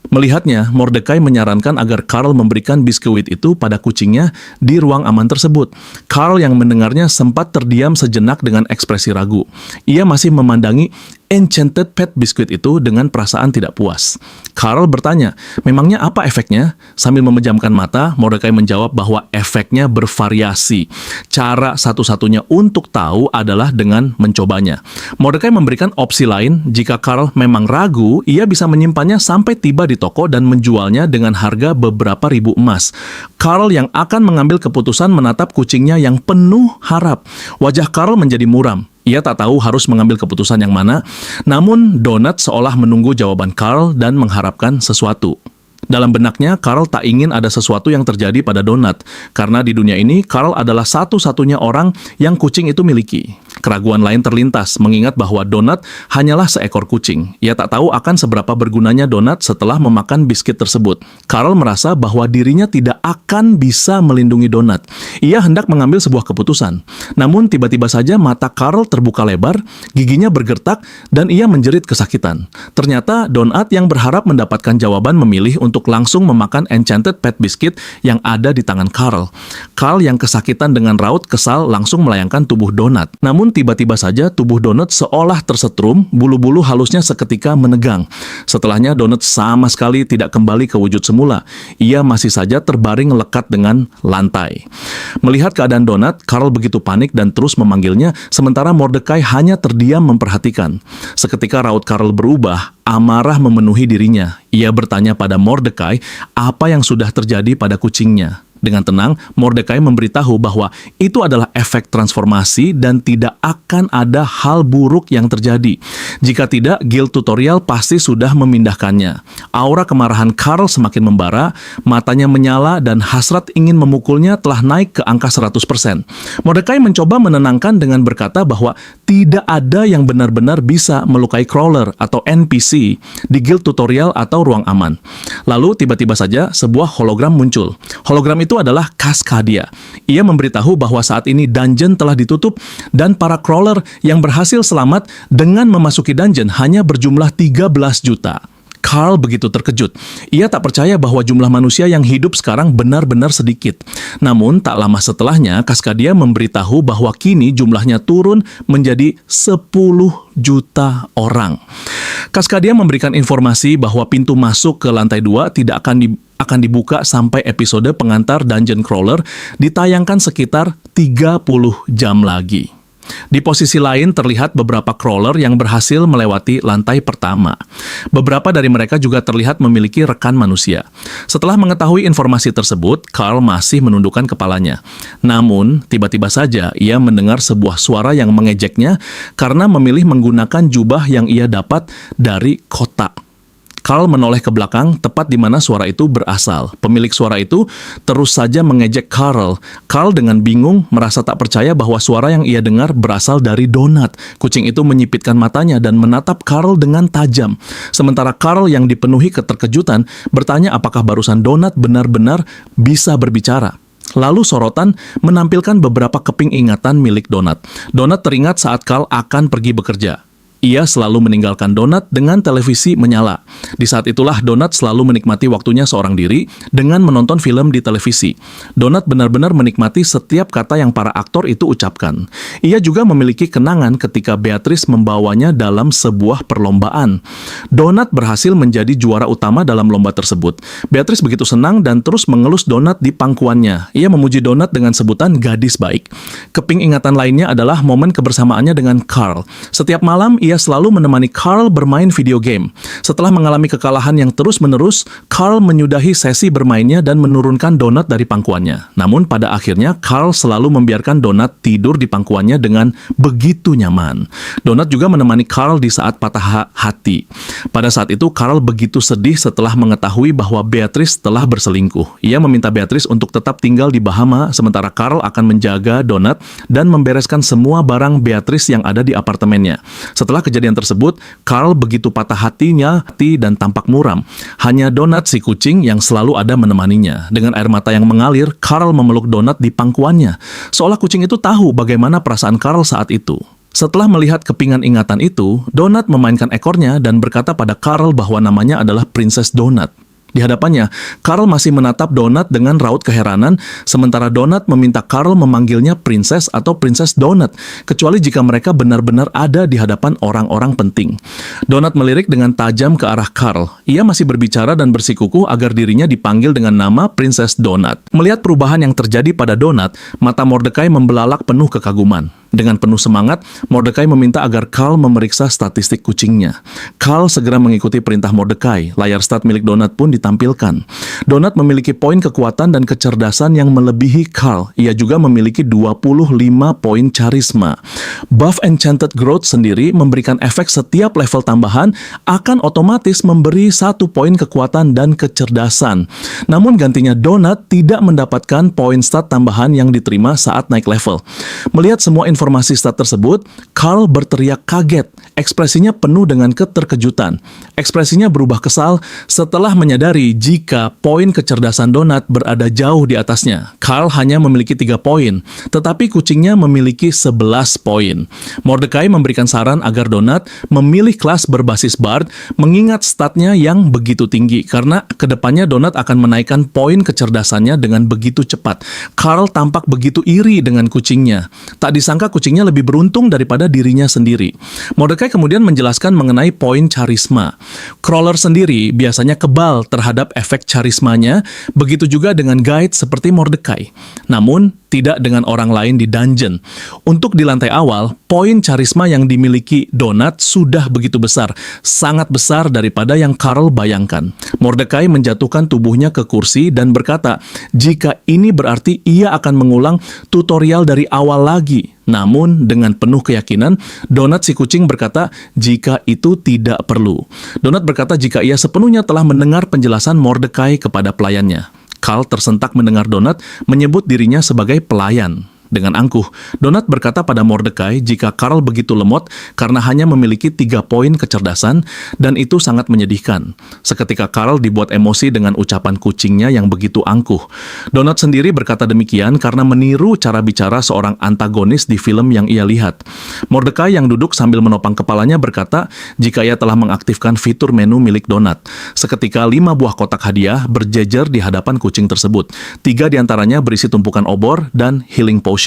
Melihatnya, Mordecai menyarankan agar Carl memberikan biskuit itu pada kucingnya di ruang aman tersebut. Carl yang mendengarnya sempat terdiam sejenak dengan ekspresi ragu. Ia masih memandangi Enchanted Pet Biscuit itu dengan perasaan tidak puas. Carl bertanya, memangnya apa efeknya? Sambil memejamkan mata, Mordecai menjawab bahwa efeknya bervariasi. Cara satu-satunya untuk tahu adalah dengan mencobanya. Mordecai memberikan opsi lain, jika Carl memang ragu, ia bisa menyimpannya sampai tiba di toko dan menjualnya dengan harga beberapa ribu emas. Carl yang akan mengambil keputusan menatap kucingnya yang penuh harap. Wajah Carl menjadi muram. Ia tak tahu harus mengambil keputusan yang mana, namun Donut seolah menunggu jawaban Carl dan mengharapkan sesuatu. Dalam benaknya, Carl tak ingin ada sesuatu yang terjadi pada Donut, karena di dunia ini, Carl adalah satu-satunya orang yang kucing itu miliki. Keraguan lain terlintas, mengingat bahwa Donut hanyalah seekor kucing. Ia tak tahu akan seberapa bergunanya Donut setelah memakan biskuit tersebut. Carl merasa bahwa dirinya tidak akan bisa melindungi Donut. Ia hendak mengambil sebuah keputusan. Namun tiba-tiba saja mata Carl terbuka lebar, giginya bergertak, dan ia menjerit kesakitan. Ternyata Donut yang berharap mendapatkan jawaban memilih untuk langsung memakan Enchanted Pet Biscuit yang ada di tangan Carl. Carl yang kesakitan dengan raut kesal langsung melayangkan tubuh Donut. Namun tiba-tiba saja tubuh Donut seolah tersetrum, bulu-bulu halusnya seketika menegang. Setelahnya Donut sama sekali tidak kembali ke wujud semula. Ia masih saja terbaring lekat dengan lantai. Melihat keadaan Donut, Carl begitu panik dan terus memanggilnya, sementara Mordecai hanya terdiam memperhatikan. Seketika raut Carl berubah, amarah memenuhi dirinya. Ia bertanya pada Mordecai apa yang sudah terjadi pada kucingnya. Dengan tenang, Mordecai memberitahu bahwa itu adalah efek transformasi dan tidak akan ada hal buruk yang terjadi. Jika tidak, guild tutorial pasti sudah memindahkannya. Aura kemarahan Carl semakin membara, matanya menyala dan hasrat ingin memukulnya telah naik ke angka 100%. Mordecai mencoba menenangkan dengan berkata bahwa tidak ada yang benar-benar bisa melukai crawler atau NPC di guild tutorial atau ruang aman. Lalu tiba-tiba saja sebuah hologram muncul. Hologram itu adalah Cascadia. Ia memberitahu bahwa saat ini dungeon telah ditutup dan para crawler yang berhasil selamat dengan memasuki dungeon hanya berjumlah 13 juta. Carl begitu terkejut. Ia tak percaya bahwa jumlah manusia yang hidup sekarang benar-benar sedikit. Namun tak lama setelahnya, Cascadia memberitahu bahwa kini jumlahnya turun menjadi 10 juta orang. Cascadia memberikan informasi bahwa pintu masuk ke lantai 2 tidak akan dibuka sampai episode pengantar Dungeon Crawler ditayangkan sekitar 30 jam lagi. Di posisi lain terlihat beberapa crawler yang berhasil melewati lantai pertama. Beberapa dari mereka juga terlihat memiliki rekan manusia. Setelah mengetahui informasi tersebut, Carl masih menundukkan kepalanya. Namun, tiba-tiba saja ia mendengar sebuah suara yang mengejeknya karena memilih menggunakan jubah yang ia dapat dari kotak. Carl menoleh ke belakang, tepat di mana suara itu berasal. Pemilik suara itu terus saja mengejek Carl. Carl dengan bingung merasa tak percaya bahwa suara yang ia dengar berasal dari donat. Kucing itu menyipitkan matanya dan menatap Carl dengan tajam. Sementara Carl yang dipenuhi keterkejutan bertanya apakah barusan donat benar-benar bisa berbicara. Lalu sorotan menampilkan beberapa keping ingatan milik Donat. Donat teringat saat Carl akan pergi bekerja. Ia selalu meninggalkan Donat dengan televisi menyala. Di saat itulah Donat selalu menikmati waktunya seorang diri dengan menonton film di televisi. Donat benar-benar menikmati setiap kata yang para aktor itu ucapkan. Ia juga memiliki kenangan ketika Beatrice membawanya dalam sebuah perlombaan. Donat berhasil menjadi juara utama dalam lomba tersebut. Beatrice begitu senang dan terus mengelus Donat di pangkuannya. Ia memuji Donat dengan sebutan gadis baik. Keping ingatan lainnya adalah momen kebersamaannya dengan Carl. Setiap malam ia selalu menemani Carl bermain video game. Setelah mengalami kekalahan yang terus-menerus, Carl menyudahi sesi bermainnya dan menurunkan Donat dari pangkuannya. Namun pada akhirnya, Carl selalu membiarkan Donat tidur di pangkuannya dengan begitu nyaman. Donat juga menemani Carl di saat patah hati. Pada saat itu, Carl begitu sedih setelah mengetahui bahwa Beatrice telah berselingkuh. Ia meminta Beatrice untuk tetap tinggal di Bahama, sementara Carl akan menjaga Donat dan membereskan semua barang Beatrice yang ada di apartemennya. Setelah kejadian tersebut, Carl begitu patah hatinya dan tampak muram. Hanya Donat si kucing yang selalu ada menemaninya. Dengan air mata yang mengalir, Carl memeluk Donat di pangkuannya. Seolah kucing itu tahu bagaimana perasaan Carl saat itu. Setelah melihat kepingan ingatan itu, Donat memainkan ekornya dan berkata pada Carl bahwa namanya adalah Princess Donat. Di hadapannya, Carl masih menatap Donat dengan raut keheranan, sementara Donat meminta Carl memanggilnya Princess atau Princess Donat, kecuali jika mereka benar-benar ada di hadapan orang-orang penting. Donat melirik dengan tajam ke arah Carl. Ia masih berbicara dan bersikukuh agar dirinya dipanggil dengan nama Princess Donat. Melihat perubahan yang terjadi pada Donat, mata Mordecai membelalak penuh kekaguman. Dengan penuh semangat, Mordecai meminta agar Carl memeriksa statistik kucingnya. Carl segera mengikuti perintah Mordecai. Layar stat milik Donat pun ditampilkan. Donat memiliki poin kekuatan dan kecerdasan yang melebihi Carl. Ia juga memiliki 25 poin charisma. Buff Enchanted Growth sendiri memberikan efek setiap level tambahan akan otomatis memberi 1 poin kekuatan dan kecerdasan. Namun gantinya Donat tidak mendapatkan poin stat tambahan yang diterima saat naik level. Melihat semua informasi stat tersebut, Carl berteriak kaget. Ekspresinya penuh dengan keterkejutan. Ekspresinya berubah kesal setelah menyadari jika poin kecerdasan Donat berada jauh di atasnya. Carl hanya memiliki 3 poin, tetapi kucingnya memiliki 11 poin. Mordecai memberikan saran agar Donat memilih kelas berbasis Bard mengingat statnya yang begitu tinggi, karena kedepannya Donat akan menaikkan poin kecerdasannya dengan begitu cepat. Carl tampak begitu iri dengan kucingnya. Tak disangka kucingnya lebih beruntung daripada dirinya sendiri. Mordecai kemudian menjelaskan mengenai poin charisma. Crawler sendiri biasanya kebal terhadap efek charismanya, begitu juga dengan guide seperti Mordecai. Namun, tidak dengan orang lain di dungeon. Untuk di lantai awal, poin charisma yang dimiliki Donat sudah begitu besar, sangat besar daripada yang Carl bayangkan. Mordecai menjatuhkan tubuhnya ke kursi dan berkata, jika ini berarti ia akan mengulang tutorial dari awal lagi. Namun, dengan penuh keyakinan, Donat si kucing berkata jika itu tidak perlu. Donat berkata jika ia sepenuhnya telah mendengar penjelasan Mordecai kepada pelayannya. Carl tersentak mendengar Donat menyebut dirinya sebagai pelayan. Dengan angkuh, Donat berkata pada Mordecai jika Carl begitu lemot karena hanya memiliki 3 poin kecerdasan, dan itu sangat menyedihkan. Seketika Carl dibuat emosi dengan ucapan kucingnya yang begitu angkuh. Donat sendiri berkata demikian karena meniru cara bicara seorang antagonis di film yang ia lihat. Mordecai yang duduk sambil menopang kepalanya berkata jika ia telah mengaktifkan fitur menu milik Donat. Seketika 5 buah kotak hadiah berjejer di hadapan kucing tersebut. 3 diantaranya berisi tumpukan obor dan healing potion.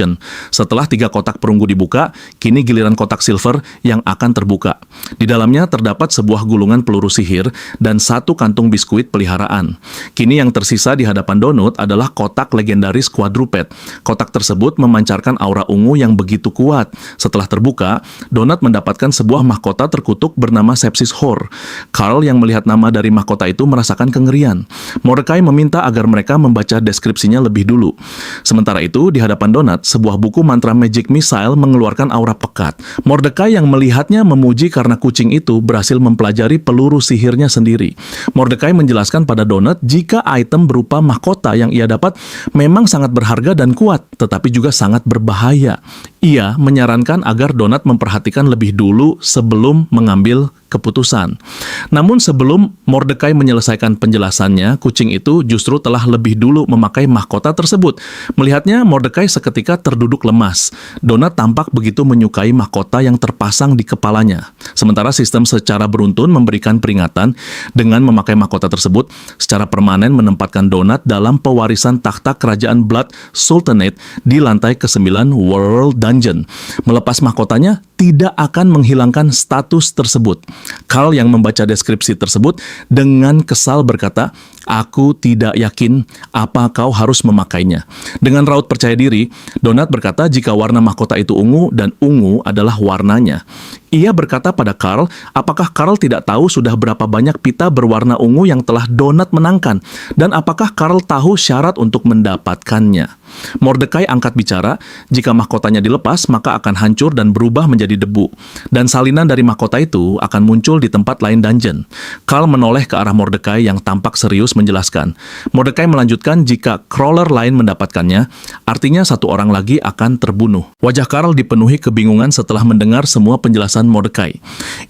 Setelah 3 kotak perunggu dibuka, kini giliran kotak silver yang akan terbuka. Di dalamnya terdapat sebuah gulungan peluru sihir dan 1 kantung biskuit peliharaan. Kini yang tersisa di hadapan Donut adalah kotak legendaris quadruped. Kotak tersebut memancarkan aura ungu yang begitu kuat. Setelah terbuka, Donut mendapatkan sebuah mahkota terkutuk bernama Sepsis Hor. Carl yang melihat nama dari mahkota itu merasakan kengerian. Mordecai meminta agar mereka membaca deskripsinya lebih dulu. Sementara itu, di hadapan Donut, Donut, sebuah buku mantra Magic Missile mengeluarkan aura pekat. Mordecai yang melihatnya memuji karena kucing itu berhasil mempelajari peluru sihirnya sendiri. Mordecai menjelaskan pada Donut jika item berupa mahkota yang ia dapat memang sangat berharga dan kuat, tetapi juga sangat berbahaya. Ia menyarankan agar Donut memperhatikan lebih dulu sebelum mengambil keputusan. Namun sebelum Mordecai menyelesaikan penjelasannya, kucing itu justru telah lebih dulu memakai mahkota tersebut. Melihatnya, Mordecai seketika terduduk lemas. Donut tampak begitu menyukai mahkota yang terpasang di kepalanya. Sementara sistem secara beruntun memberikan peringatan dengan memakai mahkota tersebut secara permanen menempatkan Donut dalam pewarisan takhta kerajaan Blood Sultanate di lantai ke-9 World Dungeon. Melepas mahkotanya tidak akan menghilangkan status tersebut. Carl yang membaca deskripsi tersebut dengan kesal berkata, "Aku tidak yakin apa kau harus memakainya." Dengan raut percaya diri, Donut berkata jika warna mahkota itu ungu dan ungu adalah warnanya. Ia berkata pada Carl, apakah Carl tidak tahu sudah berapa banyak pita berwarna ungu yang telah Donut menangkan? Dan apakah Carl tahu syarat untuk mendapatkannya? Mordecai angkat bicara, jika mahkotanya dilepas, maka akan hancur dan berubah menjadi debu. Dan salinan dari mahkota itu akan muncul di tempat lain dungeon. Carl menoleh ke arah Mordecai yang tampak serius menjelaskan. Mordecai melanjutkan jika crawler lain mendapatkannya, artinya satu orang lagi akan terbunuh. Wajah Carl dipenuhi kebingungan setelah mendengar semua penjelasan Mordecai.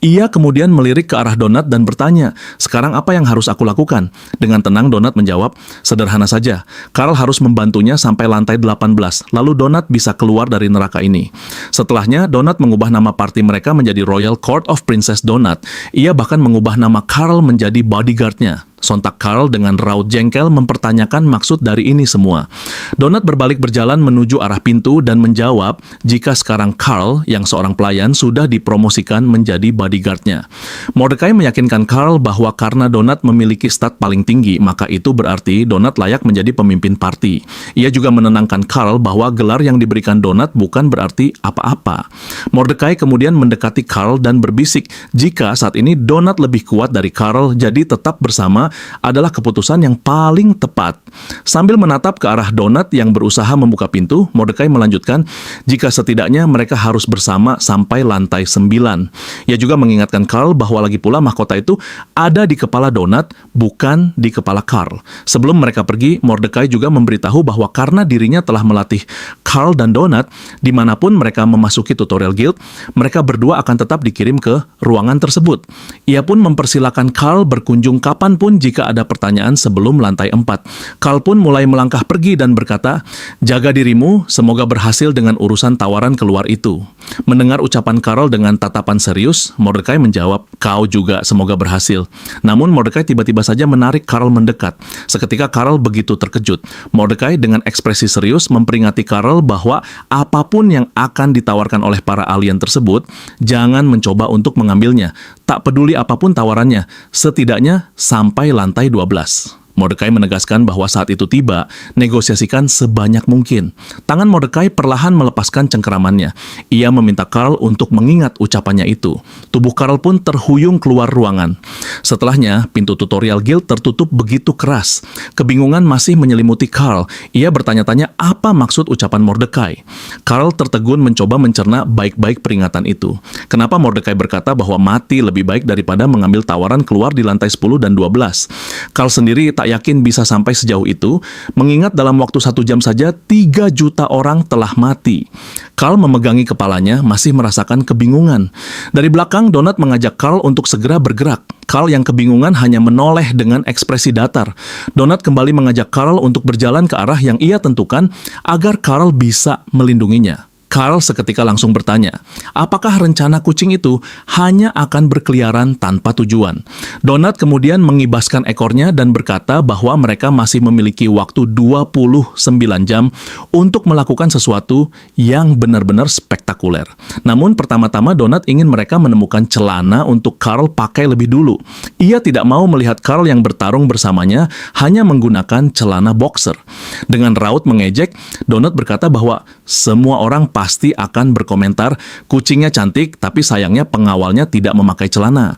Ia kemudian melirik ke arah Donut dan bertanya, "Sekarang apa yang harus aku lakukan?" Dengan tenang Donut menjawab, "Sederhana saja. Carl harus membantunya sampai lantai 18, lalu Donut bisa keluar dari neraka ini." Setelahnya, Donut mengubah nama party mereka menjadi Royal Court of Princess Donut. Ia bahkan mengubah nama Carl menjadi bodyguard-nya. Sontak Carl dengan raut jengkel mempertanyakan maksud dari ini semua. Donut berbalik berjalan menuju arah pintu dan menjawab jika sekarang Carl yang seorang pelayan sudah dipromosikan menjadi bodyguard-nya. Mordecai meyakinkan Carl bahwa karena Donut memiliki stat paling tinggi, maka itu berarti Donut layak menjadi pemimpin party. Ia juga menenangkan Carl bahwa gelar yang diberikan Donut bukan berarti apa-apa. Mordecai kemudian mendekati Carl dan berbisik jika saat ini Donut lebih kuat dari Carl, jadi tetap bersama adalah keputusan yang paling tepat. Sambil menatap ke arah Donut yang berusaha membuka pintu, Mordecai melanjutkan jika setidaknya mereka harus bersama sampai lantai 9. Ia juga mengingatkan Carl bahwa lagi pula mahkota itu ada di kepala Donut, bukan di kepala Carl. Sebelum mereka pergi, Mordecai juga memberitahu bahwa karena dirinya telah melatih Carl dan Donut, dimanapun mereka memasuki tutorial guild, mereka berdua akan tetap dikirim ke ruangan tersebut. Ia pun mempersilakan Carl berkunjung kapanpun jika ada pertanyaan sebelum lantai 4. Carl pun mulai melangkah pergi dan berkata, "Jaga dirimu, semoga berhasil dengan urusan tawaran keluar itu." Mendengar ucapan Carl dengan tatapan serius, Mordecai menjawab, "Kau juga semoga berhasil." Namun Mordecai tiba-tiba saja menarik Carl mendekat. Seketika Carl begitu terkejut. Mordecai dengan ekspresi serius memperingati Carl bahwa apapun yang akan ditawarkan oleh para alien tersebut, jangan mencoba untuk mengambilnya. Tak peduli apapun tawarannya, setidaknya sampai lantai 12. Mordecai menegaskan bahwa saat itu tiba, negosiasikan sebanyak mungkin. Tangan Mordecai perlahan melepaskan cengkeramannya. Ia meminta Carl untuk mengingat ucapannya itu. Tubuh Carl pun terhuyung keluar ruangan. Setelahnya, pintu tutorial guild tertutup begitu keras. Kebingungan masih menyelimuti Carl. Ia bertanya-tanya apa maksud ucapan Mordecai. Carl tertegun mencoba mencerna baik-baik peringatan itu. Kenapa Mordecai berkata bahwa mati lebih baik daripada mengambil tawaran keluar di lantai 10 dan 12? Carl sendiri tak yakin bisa sampai sejauh itu, mengingat dalam waktu 1 jam saja 3 juta orang telah mati. Carl memegangi kepalanya, masih merasakan kebingungan. Dari belakang, Donut mengajak Carl untuk segera bergerak. Carl yang kebingungan hanya menoleh dengan ekspresi datar. Donut kembali mengajak Carl untuk berjalan ke arah yang ia tentukan agar Carl bisa melindunginya. Carl seketika langsung bertanya, apakah rencana kucing itu hanya akan berkeliaran tanpa tujuan? Donut kemudian mengibaskan ekornya dan berkata bahwa mereka masih memiliki waktu 29 jam untuk melakukan sesuatu yang benar-benar spektakuler. Namun pertama-tama Donut ingin mereka menemukan celana untuk Carl pakai lebih dulu. Ia tidak mau melihat Carl yang bertarung bersamanya hanya menggunakan celana boxer. Dengan raut mengejek, Donut berkata bahwa semua orang pasti akan berkomentar, kucingnya cantik, tapi sayangnya pengawalnya tidak memakai celana.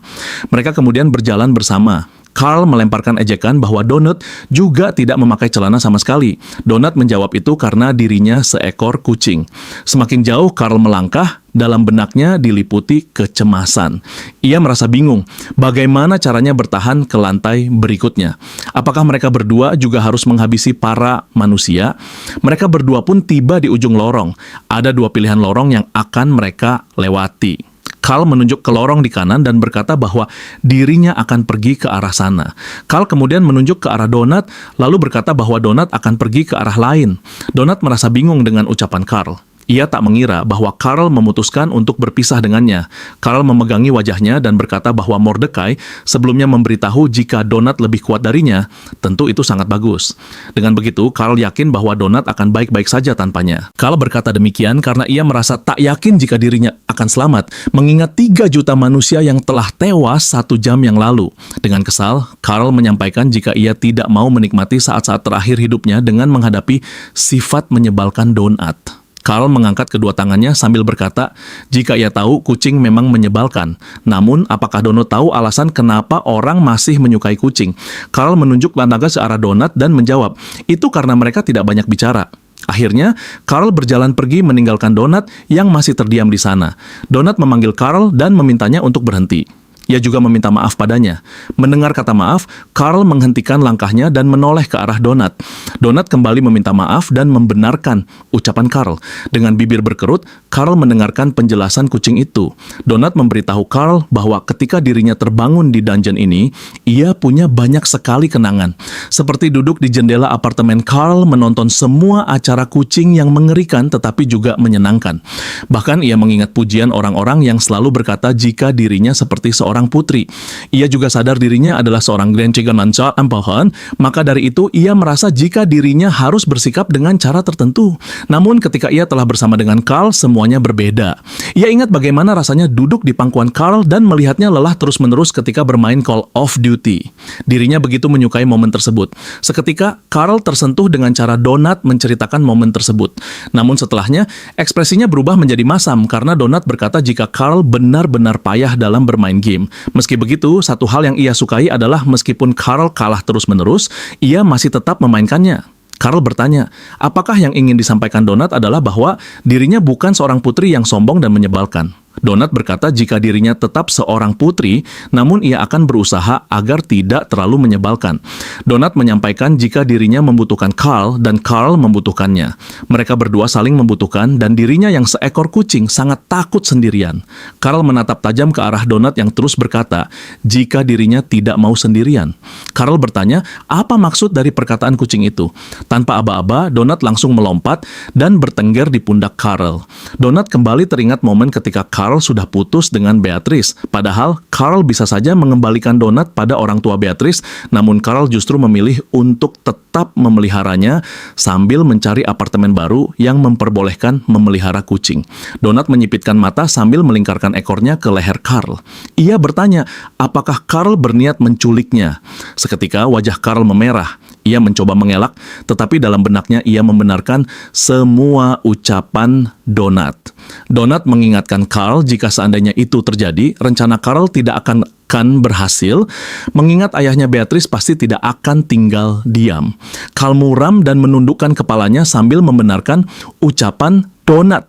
Mereka kemudian berjalan bersama. Carl melemparkan ejekan bahwa Donut juga tidak memakai celana sama sekali. Donut menjawab itu karena dirinya seekor kucing. Semakin jauh Carl melangkah, dalam benaknya diliputi kecemasan. Ia merasa bingung bagaimana caranya bertahan ke lantai berikutnya. Apakah mereka berdua juga harus menghabisi para manusia? Mereka berdua pun tiba di ujung lorong. Ada dua pilihan lorong yang akan mereka lewati. Carl menunjuk ke lorong di kanan dan berkata bahwa dirinya akan pergi ke arah sana. Carl kemudian menunjuk ke arah Donut, lalu berkata bahwa Donut akan pergi ke arah lain. Donut merasa bingung dengan ucapan Carl. Ia tak mengira bahwa Carl memutuskan untuk berpisah dengannya. Carl memegangi wajahnya dan berkata bahwa Mordecai sebelumnya memberitahu jika Donut lebih kuat darinya. Tentu itu sangat bagus. Dengan begitu, Carl yakin bahwa Donut akan baik-baik saja tanpanya. Carl berkata demikian karena ia merasa tak yakin jika dirinya akan selamat, mengingat 3 juta manusia yang telah tewas 1 jam yang lalu. Dengan kesal, Carl menyampaikan jika ia tidak mau menikmati saat-saat terakhir hidupnya dengan menghadapi sifat menyebalkan Donut. Carl mengangkat kedua tangannya sambil berkata, jika ia tahu kucing memang menyebalkan. Namun, apakah Donut tahu alasan kenapa orang masih menyukai kucing? Carl menunjuk naga ke arah Donut dan menjawab, itu karena mereka tidak banyak bicara. Akhirnya, Carl berjalan pergi meninggalkan Donut yang masih terdiam di sana. Donut memanggil Carl dan memintanya untuk berhenti. Ia juga meminta maaf padanya. Mendengar kata maaf, Carl menghentikan langkahnya dan menoleh ke arah Donut. Donut kembali meminta maaf dan membenarkan ucapan Carl. Dengan bibir berkerut, Carl mendengarkan penjelasan kucing itu. Donut memberitahu Carl bahwa ketika dirinya terbangun di dungeon ini, ia punya banyak sekali kenangan. Seperti duduk di jendela apartemen Carl menonton semua acara kucing yang mengerikan tetapi juga menyenangkan. Bahkan ia mengingat pujian orang-orang yang selalu berkata jika dirinya seperti seorang putri. Ia juga sadar dirinya adalah seorang Glenchigananca Ampahan, maka dari itu ia merasa jika dirinya harus bersikap dengan cara tertentu. Namun ketika ia telah bersama dengan Carl, semuanya berbeda. Ia ingat bagaimana rasanya duduk di pangkuan Carl dan melihatnya lelah terus-menerus ketika bermain Call of Duty. Dirinya begitu menyukai momen tersebut. Seketika, Carl tersentuh dengan cara Donut menceritakan momen tersebut. Namun setelahnya, ekspresinya berubah menjadi masam karena Donut berkata jika Carl benar-benar payah dalam bermain game. Meski begitu, satu hal yang ia sukai adalah meskipun Carl kalah terus-menerus, ia masih tetap memainkannya. Carl bertanya, apakah yang ingin disampaikan Donut adalah bahwa dirinya bukan seorang putri yang sombong dan menyebalkan. Donut berkata jika dirinya tetap seorang putri, namun ia akan berusaha agar tidak terlalu menyebalkan. Donut menyampaikan jika dirinya membutuhkan Carl dan Carl membutuhkannya. Mereka berdua saling membutuhkan dan dirinya yang seekor kucing sangat takut sendirian. Carl menatap tajam ke arah Donut yang terus berkata jika dirinya tidak mau sendirian. Carl bertanya, apa maksud dari perkataan kucing itu? Tanpa aba-aba, Donut langsung melompat dan bertengger di pundak Carl. Donut kembali teringat momen ketika Carl sudah putus dengan Beatrice. Padahal Carl bisa saja mengembalikan Donut pada orang tua Beatrice, namun Carl justru memilih untuk tetap memeliharanya sambil mencari apartemen baru yang memperbolehkan memelihara kucing. Donut menyipitkan mata sambil melingkarkan ekornya ke leher Carl. Ia bertanya, apakah Carl berniat menculiknya? Seketika wajah Carl memerah. Ia mencoba mengelak, tetapi dalam benaknya ia membenarkan semua ucapan Donut. Donut mengingatkan Carl jika seandainya itu terjadi, rencana Carl tidak akan berhasil, mengingat ayahnya Beatrice pasti tidak akan tinggal diam. Carl muram dan menundukkan kepalanya sambil membenarkan ucapan Donut.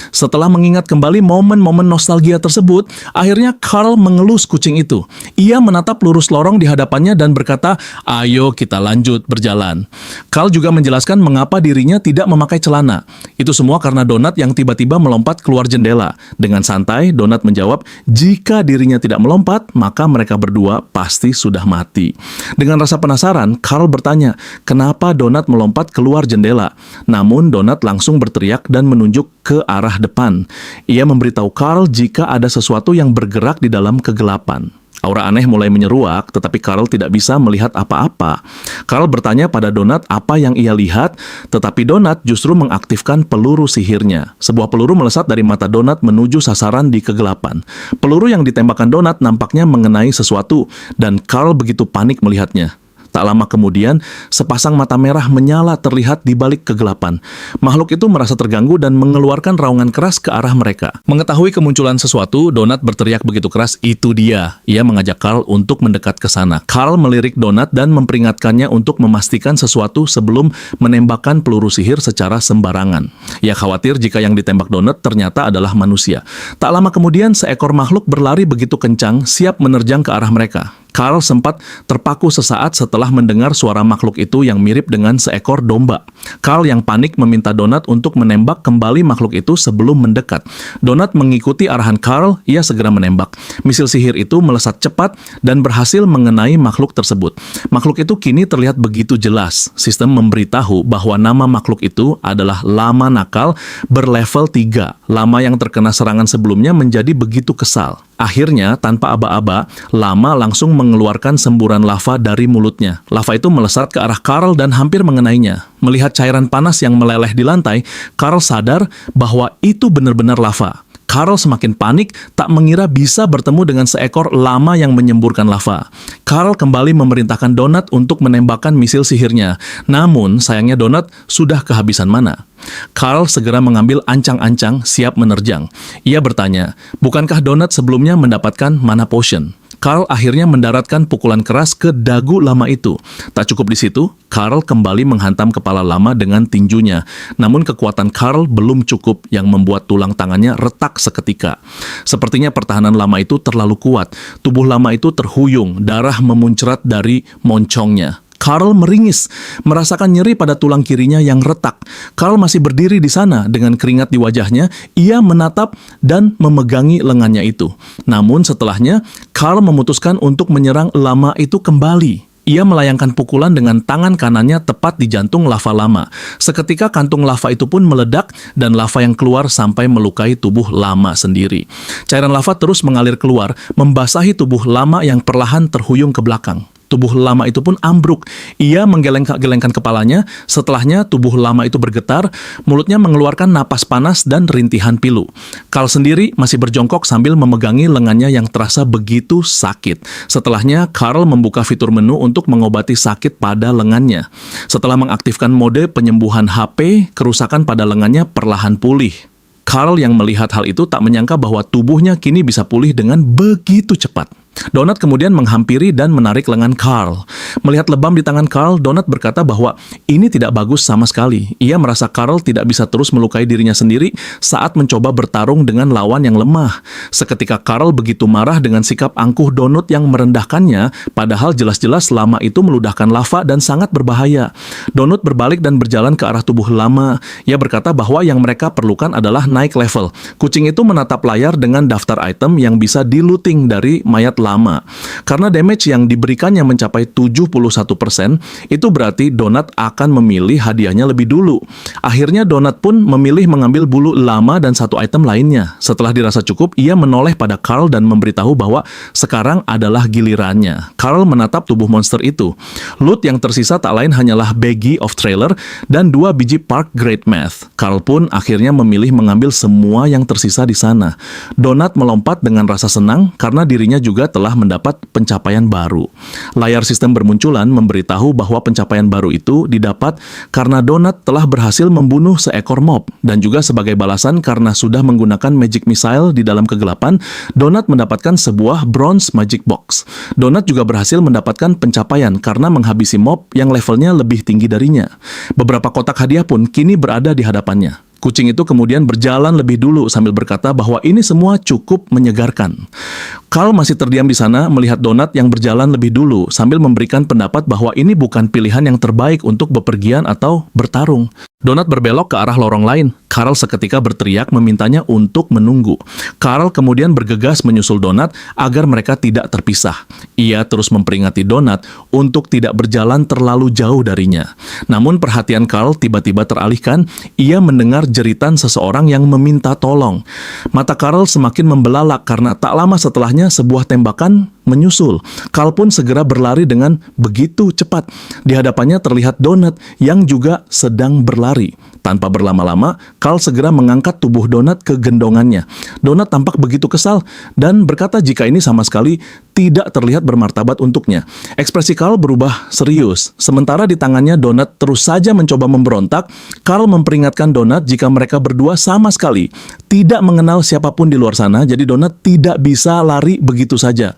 Setelah mengingat kembali momen-momen nostalgia tersebut, akhirnya Carl mengelus kucing itu. Ia menatap lurus lorong di hadapannya dan berkata, ayo kita lanjut berjalan. Carl juga menjelaskan mengapa dirinya tidak memakai celana. Itu semua karena Donut yang tiba-tiba melompat keluar jendela. Dengan santai, Donut menjawab, jika dirinya tidak melompat, maka mereka berdua pasti sudah mati. Dengan rasa penasaran, Carl bertanya, kenapa Donut melompat keluar jendela? Namun Donut langsung berteriak dan menunjuk ke arah depan. Ia memberitahu Carl jika ada sesuatu yang bergerak di dalam kegelapan. Aura aneh mulai menyeruak, tetapi Carl tidak bisa melihat apa-apa. Carl bertanya pada Donut apa yang ia lihat, tetapi Donut justru mengaktifkan peluru sihirnya. Sebuah peluru melesat dari mata Donut menuju sasaran di kegelapan. Peluru yang ditembakkan Donut nampaknya mengenai sesuatu, dan Carl begitu panik melihatnya. Tak lama kemudian, sepasang mata merah menyala terlihat di balik kegelapan. Makhluk itu merasa terganggu dan mengeluarkan raungan keras ke arah mereka. Mengetahui kemunculan sesuatu, Donat berteriak begitu keras, "Itu dia!" Ia mengajak Carl untuk mendekat ke sana. Carl melirik Donat dan memperingatkannya untuk memastikan sesuatu sebelum menembakkan peluru sihir secara sembarangan. Ia khawatir jika yang ditembak Donat ternyata adalah manusia. Tak lama kemudian, seekor makhluk berlari begitu kencang, siap menerjang ke arah mereka. Carl sempat terpaku sesaat setelah mendengar suara makhluk itu yang mirip dengan seekor domba. Carl yang panik meminta Donat untuk menembak kembali makhluk itu sebelum mendekat. Donat mengikuti arahan Carl, ia segera menembak. Misil sihir itu melesat cepat dan berhasil mengenai makhluk tersebut. Makhluk itu kini terlihat begitu jelas. Sistem memberitahu bahwa nama makhluk itu adalah lama nakal berlevel 3. Lama yang terkena serangan sebelumnya menjadi begitu kesal. Akhirnya, tanpa aba-aba, Lama langsung mengeluarkan semburan lava dari mulutnya. Lava itu melesat ke arah Carl dan hampir mengenainya. Melihat cairan panas yang meleleh di lantai, Carl sadar bahwa itu benar-benar lava. Carl semakin panik, tak mengira bisa bertemu dengan seekor lama yang menyemburkan lava. Carl kembali memerintahkan Donat untuk menembakkan misil sihirnya. Namun, sayangnya Donat sudah kehabisan mana. Carl segera mengambil ancang-ancang siap menerjang. Ia bertanya, bukankah Donat sebelumnya mendapatkan mana potion? Carl akhirnya mendaratkan pukulan keras ke dagu lama itu. Tak cukup di situ, Carl kembali menghantam kepala lama dengan tinjunya. Namun kekuatan Carl belum cukup yang membuat tulang tangannya retak seketika. Sepertinya pertahanan lama itu terlalu kuat. Tubuh lama itu terhuyung, darah memuncrat dari moncongnya. Carl meringis, merasakan nyeri pada tulang kirinya yang retak. Carl masih berdiri di sana dengan keringat di wajahnya. Ia menatap dan memegangi lengannya itu. Namun setelahnya, Carl memutuskan untuk menyerang lama itu kembali. Ia melayangkan pukulan dengan tangan kanannya tepat di jantung lava lama. Seketika kantung lava itu pun meledak dan lava yang keluar sampai melukai tubuh lama sendiri. Cairan lava terus mengalir keluar, membasahi tubuh lama yang perlahan terhuyung ke belakang. Tubuh lama itu pun ambruk. Ia menggelengkan kepalanya. Setelahnya tubuh lama itu bergetar, mulutnya mengeluarkan napas panas dan rintihan pilu. Carl sendiri masih berjongkok sambil memegangi lengannya yang terasa begitu sakit. Setelahnya, Carl membuka fitur menu untuk mengobati sakit pada lengannya. Setelah mengaktifkan mode penyembuhan HP, kerusakan pada lengannya perlahan pulih. Carl yang melihat hal itu tak menyangka bahwa tubuhnya kini bisa pulih dengan begitu cepat. Donat kemudian menghampiri dan menarik lengan Carl. Melihat lebam di tangan Carl, Donat berkata bahwa ini tidak bagus sama sekali. Ia merasa Carl tidak bisa terus melukai dirinya sendiri saat mencoba bertarung dengan lawan yang lemah. Seketika Carl begitu marah dengan sikap angkuh Donut yang merendahkannya, padahal jelas-jelas lama itu meludahkan lava dan sangat berbahaya. Donut berbalik dan berjalan ke arah tubuh lama. Ia berkata bahwa yang mereka perlukan adalah naik level. Kucing itu menatap layar dengan daftar item yang bisa diluting dari mayat lama. Karena damage yang diberikannya mencapai 71%, itu berarti Donat akan memilih hadiahnya lebih dulu. Akhirnya Donat pun memilih mengambil bulu lama dan satu item lainnya. Setelah dirasa cukup, ia menoleh pada Carl dan memberitahu bahwa sekarang adalah gilirannya. Carl menatap tubuh monster itu. Loot yang tersisa tak lain hanyalah baggie of trailer dan 2 biji Park Great Math. Carl pun akhirnya memilih mengambil semua yang tersisa di sana. Donat melompat dengan rasa senang karena dirinya juga telah mendapat pencapaian baru. Layar sistem bermunculan memberitahu bahwa pencapaian baru itu didapat karena Donat telah berhasil membunuh seekor mob, dan juga sebagai balasan karena sudah menggunakan magic missile di dalam kegelapan, Donat mendapatkan sebuah bronze magic box. Donat juga berhasil mendapatkan pencapaian karena menghabisi mob yang levelnya lebih tinggi darinya. Beberapa kotak hadiah pun kini berada di hadapannya. Kucing itu kemudian berjalan lebih dulu sambil berkata bahwa ini semua cukup menyegarkan. Carl masih terdiam di sana melihat Donat yang berjalan lebih dulu sambil memberikan pendapat bahwa ini bukan pilihan yang terbaik untuk bepergian atau bertarung. Donat berbelok ke arah lorong lain. Carl seketika berteriak memintanya untuk menunggu. Carl kemudian bergegas menyusul Donat agar mereka tidak terpisah. Ia terus memperingati Donat untuk tidak berjalan terlalu jauh darinya. Namun perhatian Carl tiba-tiba teralihkan. Ia mendengar jeritan seseorang yang meminta tolong. Mata Carl semakin membelalak karena tak lama setelahnya sebuah tembakan menyusul. Carl pun segera berlari dengan begitu cepat. Di hadapannya terlihat Donat yang juga sedang berlari. Tanpa berlama-lama, Carl segera mengangkat tubuh Donat ke gendongannya. Donat tampak begitu kesal dan berkata jika ini sama sekali tidak terlihat bermartabat untuknya. Ekspresi Carl berubah serius. Sementara di tangannya Donut terus saja mencoba memberontak, Carl memperingatkan Donut jika mereka berdua sama sekali tidak mengenal siapapun di luar sana, jadi Donut tidak bisa lari begitu saja.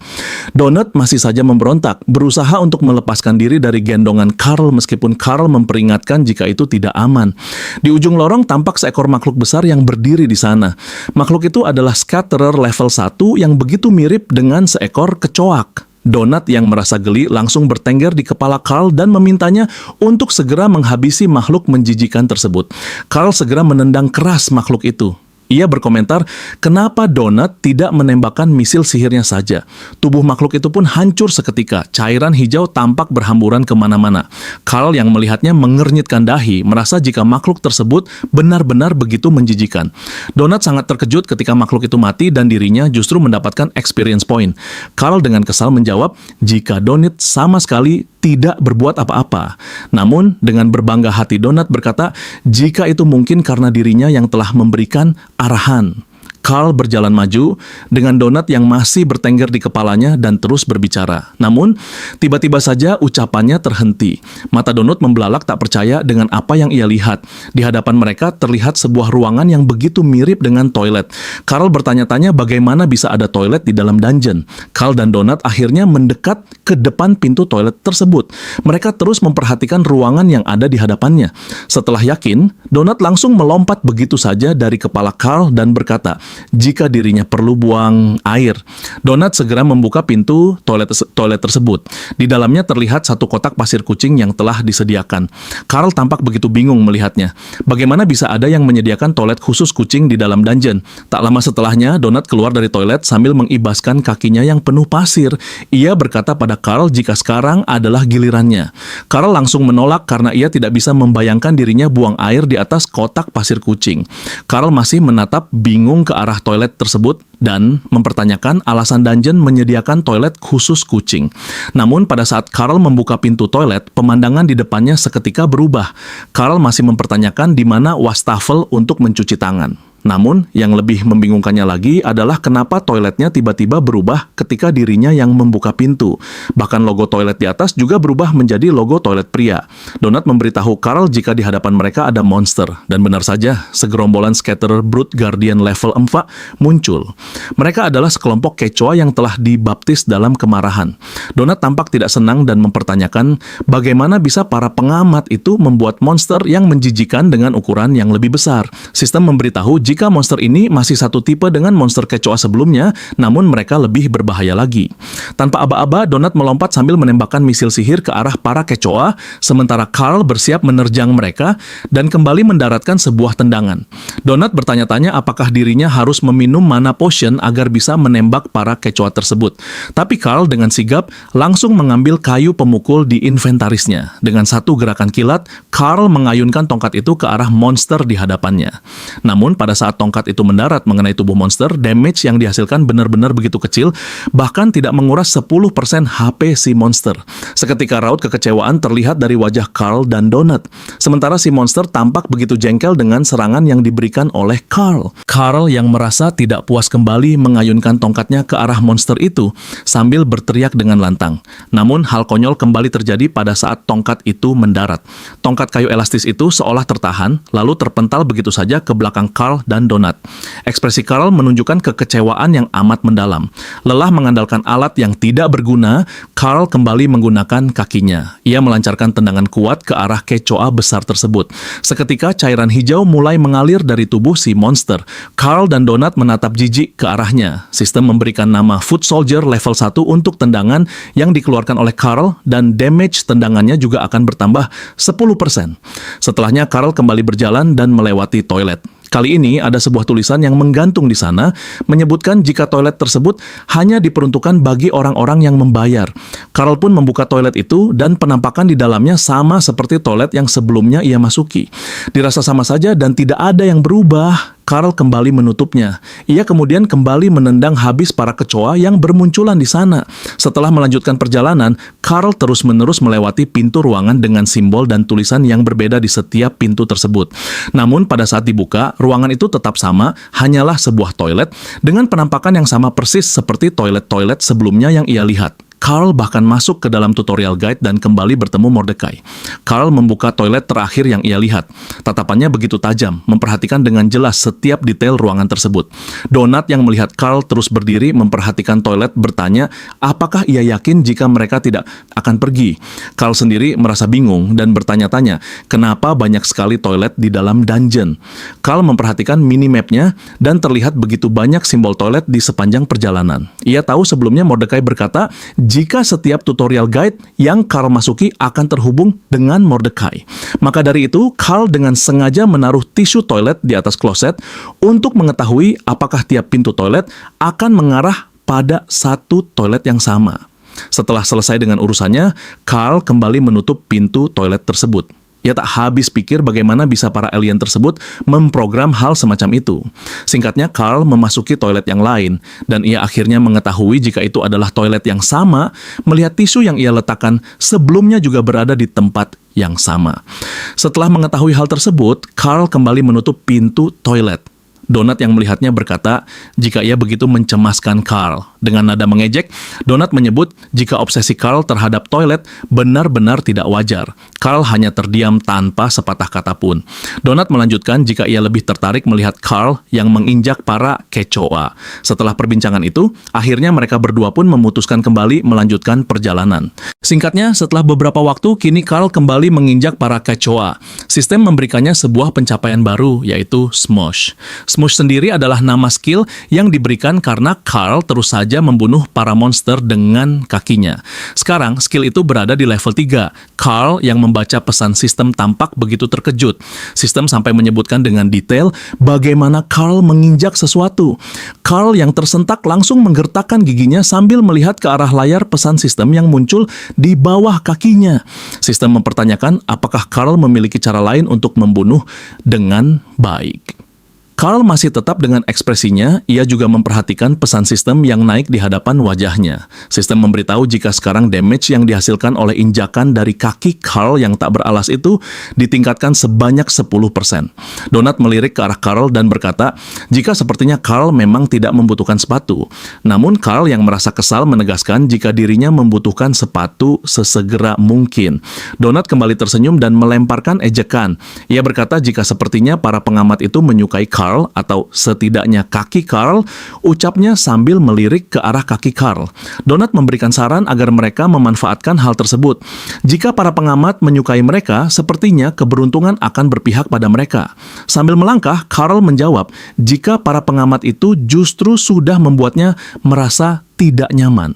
Donut masih saja memberontak, berusaha untuk melepaskan diri dari gendongan Carl meskipun Carl memperingatkan jika itu tidak aman. Di ujung lorong tampak seekor makhluk besar yang berdiri di sana. Makhluk itu adalah Scatterer level 1 yang begitu mirip dengan seekor kecoak. Donut yang merasa geli langsung bertengger di kepala Carl dan memintanya untuk segera menghabisi makhluk menjijikan tersebut. Carl segera menendang keras makhluk itu. Ia berkomentar, kenapa Donut tidak menembakkan misil sihirnya saja. Tubuh makhluk itu pun hancur seketika. Cairan hijau tampak berhamburan kemana-mana. Carl yang melihatnya mengernyitkan dahi, merasa jika makhluk tersebut benar-benar begitu menjijikan. Donut sangat terkejut ketika makhluk itu mati dan dirinya justru mendapatkan experience point. Carl dengan kesal menjawab, jika Donut sama sekali tidak berbuat apa-apa. Namun, dengan berbangga hati Donut berkata, jika itu mungkin karena dirinya yang telah memberikan arahan. Carl berjalan maju dengan Donut yang masih bertengger di kepalanya dan terus berbicara. Namun, tiba-tiba saja ucapannya terhenti. Mata Donut membelalak tak percaya dengan apa yang ia lihat. Di hadapan mereka terlihat sebuah ruangan yang begitu mirip dengan toilet. Carl bertanya-tanya bagaimana bisa ada toilet di dalam dungeon. Carl dan Donut akhirnya mendekat ke depan pintu toilet tersebut. Mereka terus memperhatikan ruangan yang ada di hadapannya. Setelah yakin, Donut langsung melompat begitu saja dari kepala Carl dan berkata, jika dirinya perlu buang air. Donut segera membuka pintu toilet tersebut. Di dalamnya terlihat satu kotak pasir kucing yang telah disediakan. Carl tampak begitu bingung melihatnya. Bagaimana bisa ada yang menyediakan toilet khusus kucing di dalam dungeon? Tak lama setelahnya, Donut keluar dari toilet sambil mengibaskan kakinya yang penuh pasir. Ia berkata pada Carl jika sekarang adalah gilirannya. Carl langsung menolak karena ia tidak bisa membayangkan dirinya buang air di atas kotak pasir kucing. Carl masih menatap bingung ke arah toilet tersebut dan mempertanyakan alasan dungeon menyediakan toilet khusus kucing. Namun pada saat Carl membuka pintu toilet, pemandangan di depannya seketika berubah. Carl masih mempertanyakan di mana wastafel untuk mencuci tangan. Namun, yang lebih membingungkannya lagi adalah kenapa toiletnya tiba-tiba berubah ketika dirinya yang membuka pintu. Bahkan logo toilet di atas juga berubah menjadi logo toilet pria. Donut memberitahu Carl jika di hadapan mereka ada monster. Dan benar saja, segerombolan Scatterer Brute Guardian level 4 muncul. Mereka adalah sekelompok kecoa yang telah dibaptis dalam kemarahan. Donut tampak tidak senang dan mempertanyakan bagaimana bisa para pengamat itu membuat monster yang menjijikan dengan ukuran yang lebih besar. Sistem memberitahu jika monster ini masih satu tipe dengan monster kecoa sebelumnya, namun mereka lebih berbahaya lagi. Tanpa aba-aba, Donut melompat sambil menembakkan misil sihir ke arah para kecoa, sementara Carl bersiap menerjang mereka dan kembali mendaratkan sebuah tendangan. Donut bertanya-tanya apakah dirinya harus meminum mana potion agar bisa menembak para kecoa tersebut. Tapi Carl dengan sigap langsung mengambil kayu pemukul di inventarisnya. Dengan satu gerakan kilat, Carl mengayunkan tongkat itu ke arah monster di hadapannya. Namun pada saat tongkat itu mendarat mengenai tubuh monster, damage yang dihasilkan benar-benar begitu kecil, bahkan tidak menguras 10% HP si monster. Seketika raut kekecewaan terlihat dari wajah Carl dan Donut. Sementara si monster tampak begitu jengkel dengan serangan yang diberikan oleh Carl. Carl yang merasa tidak puas kembali mengayunkan tongkatnya ke arah monster itu sambil berteriak dengan lantang. Namun hal konyol kembali terjadi pada saat tongkat itu mendarat. Tongkat kayu elastis itu seolah tertahan, lalu terpental begitu saja ke belakang Carl dan Donut. Ekspresi Carl menunjukkan kekecewaan yang amat mendalam. Lelah mengandalkan alat yang tidak berguna, Carl kembali menggunakan kakinya. Ia melancarkan tendangan kuat ke arah kecoa besar tersebut. Seketika cairan hijau mulai mengalir dari tubuh si monster. Carl dan Donut menatap jijik ke arahnya. Sistem memberikan nama Foot Soldier level 1 untuk tendangan yang dikeluarkan oleh Carl dan damage tendangannya juga akan bertambah 10%. Setelahnya Carl kembali berjalan dan melewati toilet. Kali ini ada sebuah tulisan yang menggantung di sana menyebutkan jika toilet tersebut hanya diperuntukkan bagi orang-orang yang membayar. Carl pun membuka toilet itu dan penampakan di dalamnya sama seperti toilet yang sebelumnya ia masuki. Dirasa sama saja dan tidak ada yang berubah. Carl kembali menutupnya. Ia kemudian kembali menendang habis para kecoa yang bermunculan di sana. Setelah melanjutkan perjalanan, Carl terus-menerus melewati pintu ruangan dengan simbol dan tulisan yang berbeda di setiap pintu tersebut. Namun pada saat dibuka, ruangan itu tetap sama, hanyalah sebuah toilet dengan penampakan yang sama persis seperti toilet-toilet sebelumnya yang ia lihat. Carl bahkan masuk ke dalam tutorial guide dan kembali bertemu Mordecai. Carl membuka toilet terakhir yang ia lihat. Tatapannya begitu tajam, memperhatikan dengan jelas setiap detail ruangan tersebut. Donat yang melihat Carl terus berdiri memperhatikan toilet bertanya apakah ia yakin jika mereka tidak akan pergi. Carl sendiri merasa bingung dan bertanya-tanya kenapa banyak sekali toilet di dalam dungeon. Carl memperhatikan minimapnya dan terlihat begitu banyak simbol toilet di sepanjang perjalanan. Ia tahu sebelumnya Mordecai berkata jika setiap tutorial guide yang Carl masuki akan terhubung dengan Mordecai. Maka dari itu, Carl dengan sengaja menaruh tisu toilet di atas kloset untuk mengetahui apakah tiap pintu toilet akan mengarah pada satu toilet yang sama. Setelah selesai dengan urusannya, Carl kembali menutup pintu toilet tersebut. Ia tak habis pikir bagaimana bisa para alien tersebut memprogram hal semacam itu. Singkatnya, Carl memasuki toilet yang lain, dan ia akhirnya mengetahui jika itu adalah toilet yang sama, melihat tisu yang ia letakkan sebelumnya juga berada di tempat yang sama. Setelah mengetahui hal tersebut, Carl kembali menutup pintu toilet. Donat yang melihatnya berkata jika ia begitu mencemaskan Carl. Dengan nada mengejek, Donat menyebut jika obsesi Carl terhadap toilet benar-benar tidak wajar. Carl hanya terdiam tanpa sepatah kata pun. Donat melanjutkan jika ia lebih tertarik melihat Carl yang menginjak para kecoa. Setelah perbincangan itu, akhirnya mereka berdua pun memutuskan kembali melanjutkan perjalanan. Singkatnya, setelah beberapa waktu, kini Carl kembali menginjak para kecoa. Sistem memberikannya sebuah pencapaian baru, yaitu Smosh. Smosh sendiri adalah nama skill yang diberikan karena Carl terus saja membunuh para monster dengan kakinya. Sekarang, skill itu berada di level 3. Carl yang membaca pesan sistem tampak begitu terkejut. Sistem sampai menyebutkan dengan detail bagaimana Carl menginjak sesuatu. Carl yang tersentak langsung menggertakkan giginya sambil melihat ke arah layar pesan sistem yang muncul di bawah kakinya. Sistem mempertanyakan apakah Carl memiliki cara lain untuk membunuh dengan baik. Carl masih tetap dengan ekspresinya, ia juga memperhatikan pesan sistem yang naik di hadapan wajahnya. Sistem memberitahu jika sekarang damage yang dihasilkan oleh injakan dari kaki Carl yang tak beralas itu ditingkatkan sebanyak 10%. Donat melirik ke arah Carl dan berkata, jika sepertinya Carl memang tidak membutuhkan sepatu. Namun Carl yang merasa kesal menegaskan jika dirinya membutuhkan sepatu sesegera mungkin. Donat kembali tersenyum dan melemparkan ejekan. Ia berkata jika sepertinya para pengamat itu menyukai Carl atau setidaknya kaki Carl, ucapnya sambil melirik ke arah kaki Carl. Donat memberikan saran agar mereka memanfaatkan hal tersebut. Jika para pengamat menyukai mereka, sepertinya keberuntungan akan berpihak pada mereka. Sambil melangkah, Carl menjawab, jika para pengamat itu justru sudah membuatnya merasa tidak nyaman.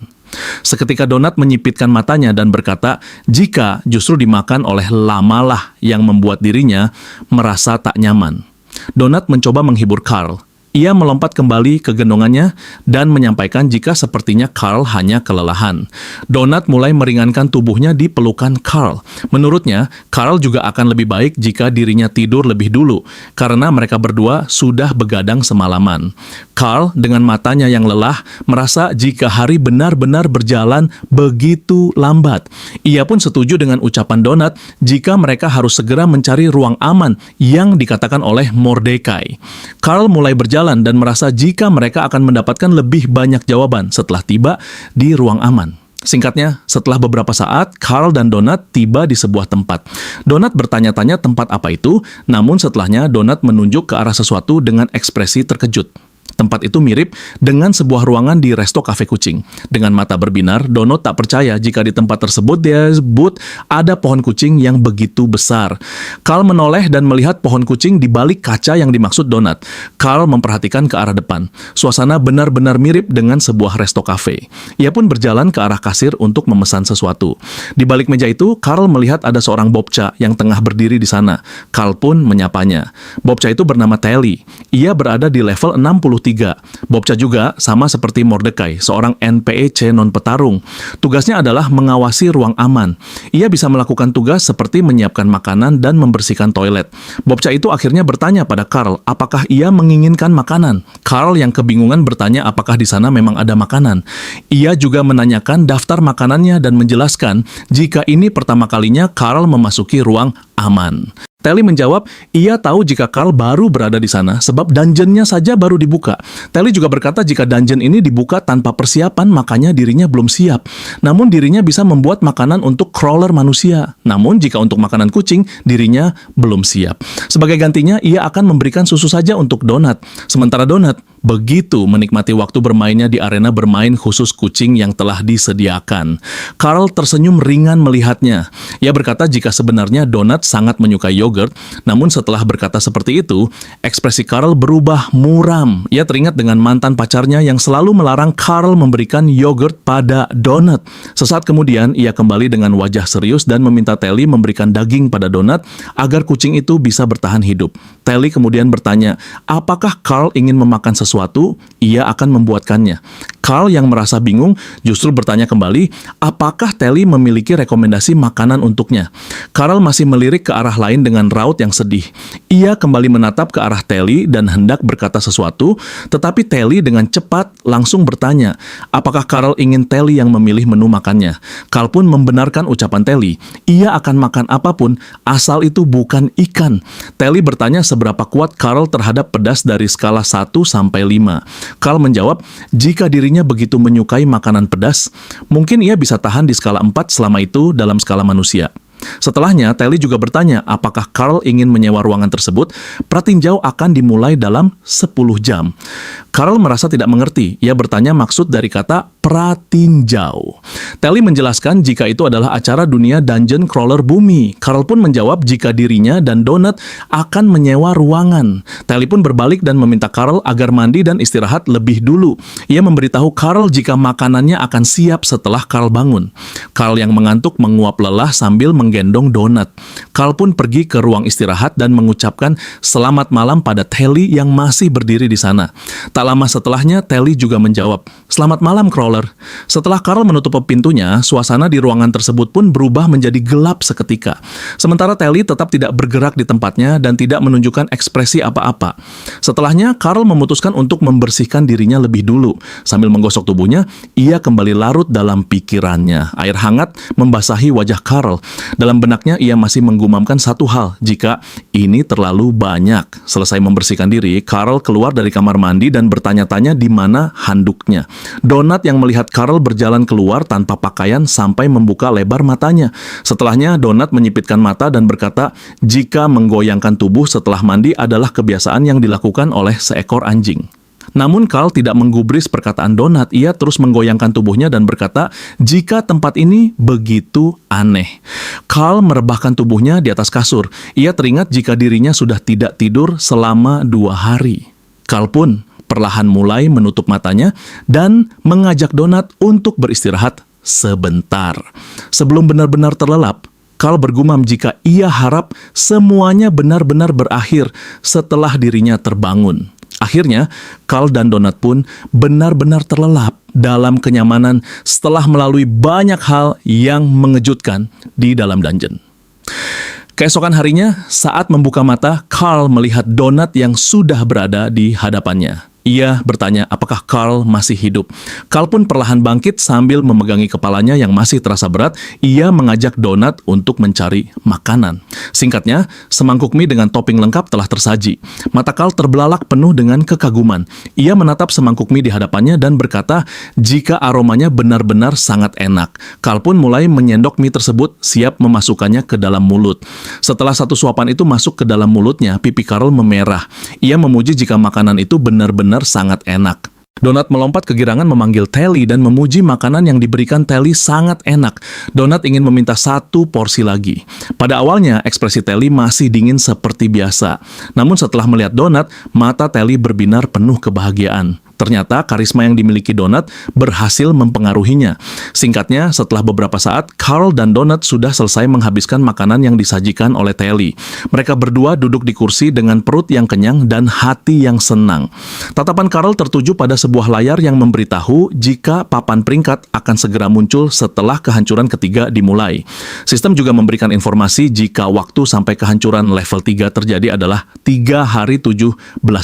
Seketika Donat menyipitkan matanya dan berkata, jika justru dimakan oleh lamalah yang membuat dirinya merasa tak nyaman. Donat mencoba menghibur Carl. Ia melompat kembali ke gendongannya dan menyampaikan jika sepertinya Carl hanya kelelahan. Donat mulai meringankan tubuhnya di pelukan Carl. Menurutnya, Carl juga akan lebih baik jika dirinya tidur lebih dulu, karena mereka berdua sudah begadang semalaman. Carl dengan matanya yang lelah merasa jika hari benar-benar berjalan begitu lambat. Ia pun setuju dengan ucapan Donat jika mereka harus segera mencari ruang aman yang dikatakan oleh Mordecai. Carl mulai berjalan dan merasa jika mereka akan mendapatkan lebih banyak jawaban setelah tiba di ruang aman. Singkatnya, setelah beberapa saat, Carl dan Donat tiba di sebuah tempat. Donat bertanya-tanya tempat apa itu, namun setelahnya Donat menunjuk ke arah sesuatu dengan ekspresi terkejut. Tempat itu mirip dengan sebuah ruangan di resto kafe kucing. Dengan mata berbinar, Donat tak percaya jika di tempat tersebut ada pohon kucing yang begitu besar. Carl menoleh dan melihat pohon kucing di balik kaca yang dimaksud Donat. Carl memperhatikan ke arah depan. Suasana benar-benar mirip dengan sebuah resto kafe. Ia pun berjalan ke arah kasir untuk memesan sesuatu. Di balik meja itu, Carl melihat ada seorang bobca yang tengah berdiri di sana. Carl pun menyapanya. Bobca itu bernama Telly. Ia berada di level 60 33. Bobca juga sama seperti Mordecai, seorang NPEC non-petarung. Tugasnya adalah mengawasi ruang aman. Ia bisa melakukan tugas seperti menyiapkan makanan dan membersihkan toilet. Bobca itu akhirnya bertanya pada Carl, apakah ia menginginkan makanan. Carl yang kebingungan bertanya apakah di sana memang ada makanan. Ia juga menanyakan daftar makanannya dan menjelaskan jika ini pertama kalinya Carl memasuki ruang aman. Telly menjawab, ia tahu jika Carl baru berada di sana sebab dungeon-nya saja baru dibuka. Telly juga berkata jika dungeon ini dibuka tanpa persiapan, makanya dirinya belum siap. Namun dirinya bisa membuat makanan untuk crawler manusia. Namun jika untuk makanan kucing, dirinya belum siap. Sebagai gantinya, ia akan memberikan susu saja untuk Donat. Sementara Donat begitu menikmati waktu bermainnya di arena bermain khusus kucing yang telah disediakan. Carl tersenyum ringan melihatnya. Ia berkata jika sebenarnya Donat sangat menyukai yogurt, namun setelah berkata seperti itu, ekspresi Carl berubah muram. Ia teringat dengan mantan pacarnya yang selalu melarang Carl memberikan yogurt pada Donat. Sesaat kemudian, ia kembali dengan wajah serius dan meminta Telly memberikan daging pada Donat agar kucing itu bisa bertahan hidup. Telly kemudian bertanya, apakah Carl ingin memakan sesuatu? Ia akan membuatkannya. Carl yang merasa bingung justru bertanya kembali, apakah Telly memiliki rekomendasi makanan untuknya? Carl masih melirik ke arah lain dengan raut yang sedih. Ia kembali menatap ke arah Telly dan hendak berkata sesuatu, tetapi Telly dengan cepat langsung bertanya, apakah Carl ingin Telly yang memilih menu makannya? Carl pun membenarkan ucapan Telly. Ia akan makan apapun, asal itu bukan ikan. Telly bertanya seberapa kuat Carl terhadap pedas dari skala 1 sampai 5. Carl menjawab, jika dirinya begitu menyukai makanan pedas, mungkin ia bisa tahan di skala 4 selama itu dalam skala manusia. Setelahnya, Telly juga bertanya apakah Carl ingin menyewa ruangan tersebut. Pratinjau akan dimulai dalam 10 jam. Carl merasa tidak mengerti. Ia bertanya maksud dari kata pratinjau. Telly menjelaskan jika itu adalah acara dunia dungeon crawler bumi. Carl pun menjawab jika dirinya dan Donat akan menyewa ruangan. Telly pun berbalik dan meminta Carl agar mandi dan istirahat lebih dulu. Ia memberitahu Carl jika makanannya akan siap setelah Carl bangun. Carl yang mengantuk menguap lelah sambil menggendong Donat. Carl pun pergi ke ruang istirahat dan mengucapkan selamat malam pada Telly yang masih berdiri di sana. Tak lama setelahnya, Telly juga menjawab, selamat malam crawler. Setelah Carl menutup pintunya, suasana di ruangan tersebut pun berubah menjadi gelap seketika. Sementara Telly tetap tidak bergerak di tempatnya dan tidak menunjukkan ekspresi apa-apa. Setelahnya, Carl memutuskan untuk membersihkan dirinya lebih dulu. Sambil menggosok tubuhnya, ia kembali larut dalam pikirannya. Air hangat membasahi wajah Carl. Dalam benaknya, ia masih menggumamkan satu hal, jika ini terlalu banyak. Selesai membersihkan diri, Carl keluar dari kamar mandi dan bertanya-tanya di mana handuknya. Donat yang melihat Carl berjalan keluar tanpa pakaian sampai membuka lebar matanya. Setelahnya, Donat menyipitkan mata dan berkata, jika menggoyangkan tubuh setelah mandi adalah kebiasaan yang dilakukan oleh seekor anjing. Namun Carl tidak menggubris perkataan Donat. Ia terus menggoyangkan tubuhnya dan berkata, jika tempat ini begitu aneh. Carl merebahkan tubuhnya di atas kasur. Ia teringat jika dirinya sudah tidak tidur selama 2 hari. Carl pun perlahan mulai menutup matanya dan mengajak Donat untuk beristirahat sebentar. Sebelum benar-benar terlelap, Carl bergumam jika ia harap semuanya benar-benar berakhir setelah dirinya terbangun. Akhirnya, Carl dan Donat pun benar-benar terlelap dalam kenyamanan setelah melalui banyak hal yang mengejutkan di dalam dungeon. Keesokan harinya, saat membuka mata, Carl melihat Donat yang sudah berada di hadapannya. Ia bertanya apakah Carl masih hidup. Carl pun perlahan bangkit sambil memegangi kepalanya yang masih terasa berat. Ia mengajak Donat untuk mencari makanan. Singkatnya, semangkuk mie dengan topping lengkap telah tersaji. Mata Carl terbelalak penuh dengan kekaguman. Ia menatap semangkuk mie di hadapannya dan berkata jika aromanya benar-benar sangat enak. Carl pun mulai menyendok mie tersebut, siap memasukkannya ke dalam mulut. Setelah satu suapan itu masuk ke dalam mulutnya, pipi Carl memerah. Ia memuji jika makanan itu benar-benar sangat enak. Donat melompat kegirangan memanggil Telly dan memuji makanan yang diberikan Telly sangat enak. Donat ingin meminta 1 porsi lagi. Pada awalnya, ekspresi Telly masih dingin seperti biasa. Namun setelah melihat Donat, mata Telly berbinar penuh kebahagiaan. Ternyata karisma yang dimiliki Donut berhasil mempengaruhinya. Singkatnya, setelah beberapa saat, Carl dan Donut sudah selesai menghabiskan makanan yang disajikan oleh Telly. Mereka berdua duduk di kursi dengan perut yang kenyang dan hati yang senang. Tatapan Carl tertuju pada sebuah layar yang memberitahu jika papan peringkat akan segera muncul setelah kehancuran ketiga dimulai. Sistem juga memberikan informasi jika waktu sampai kehancuran level 3 terjadi adalah 3 hari 17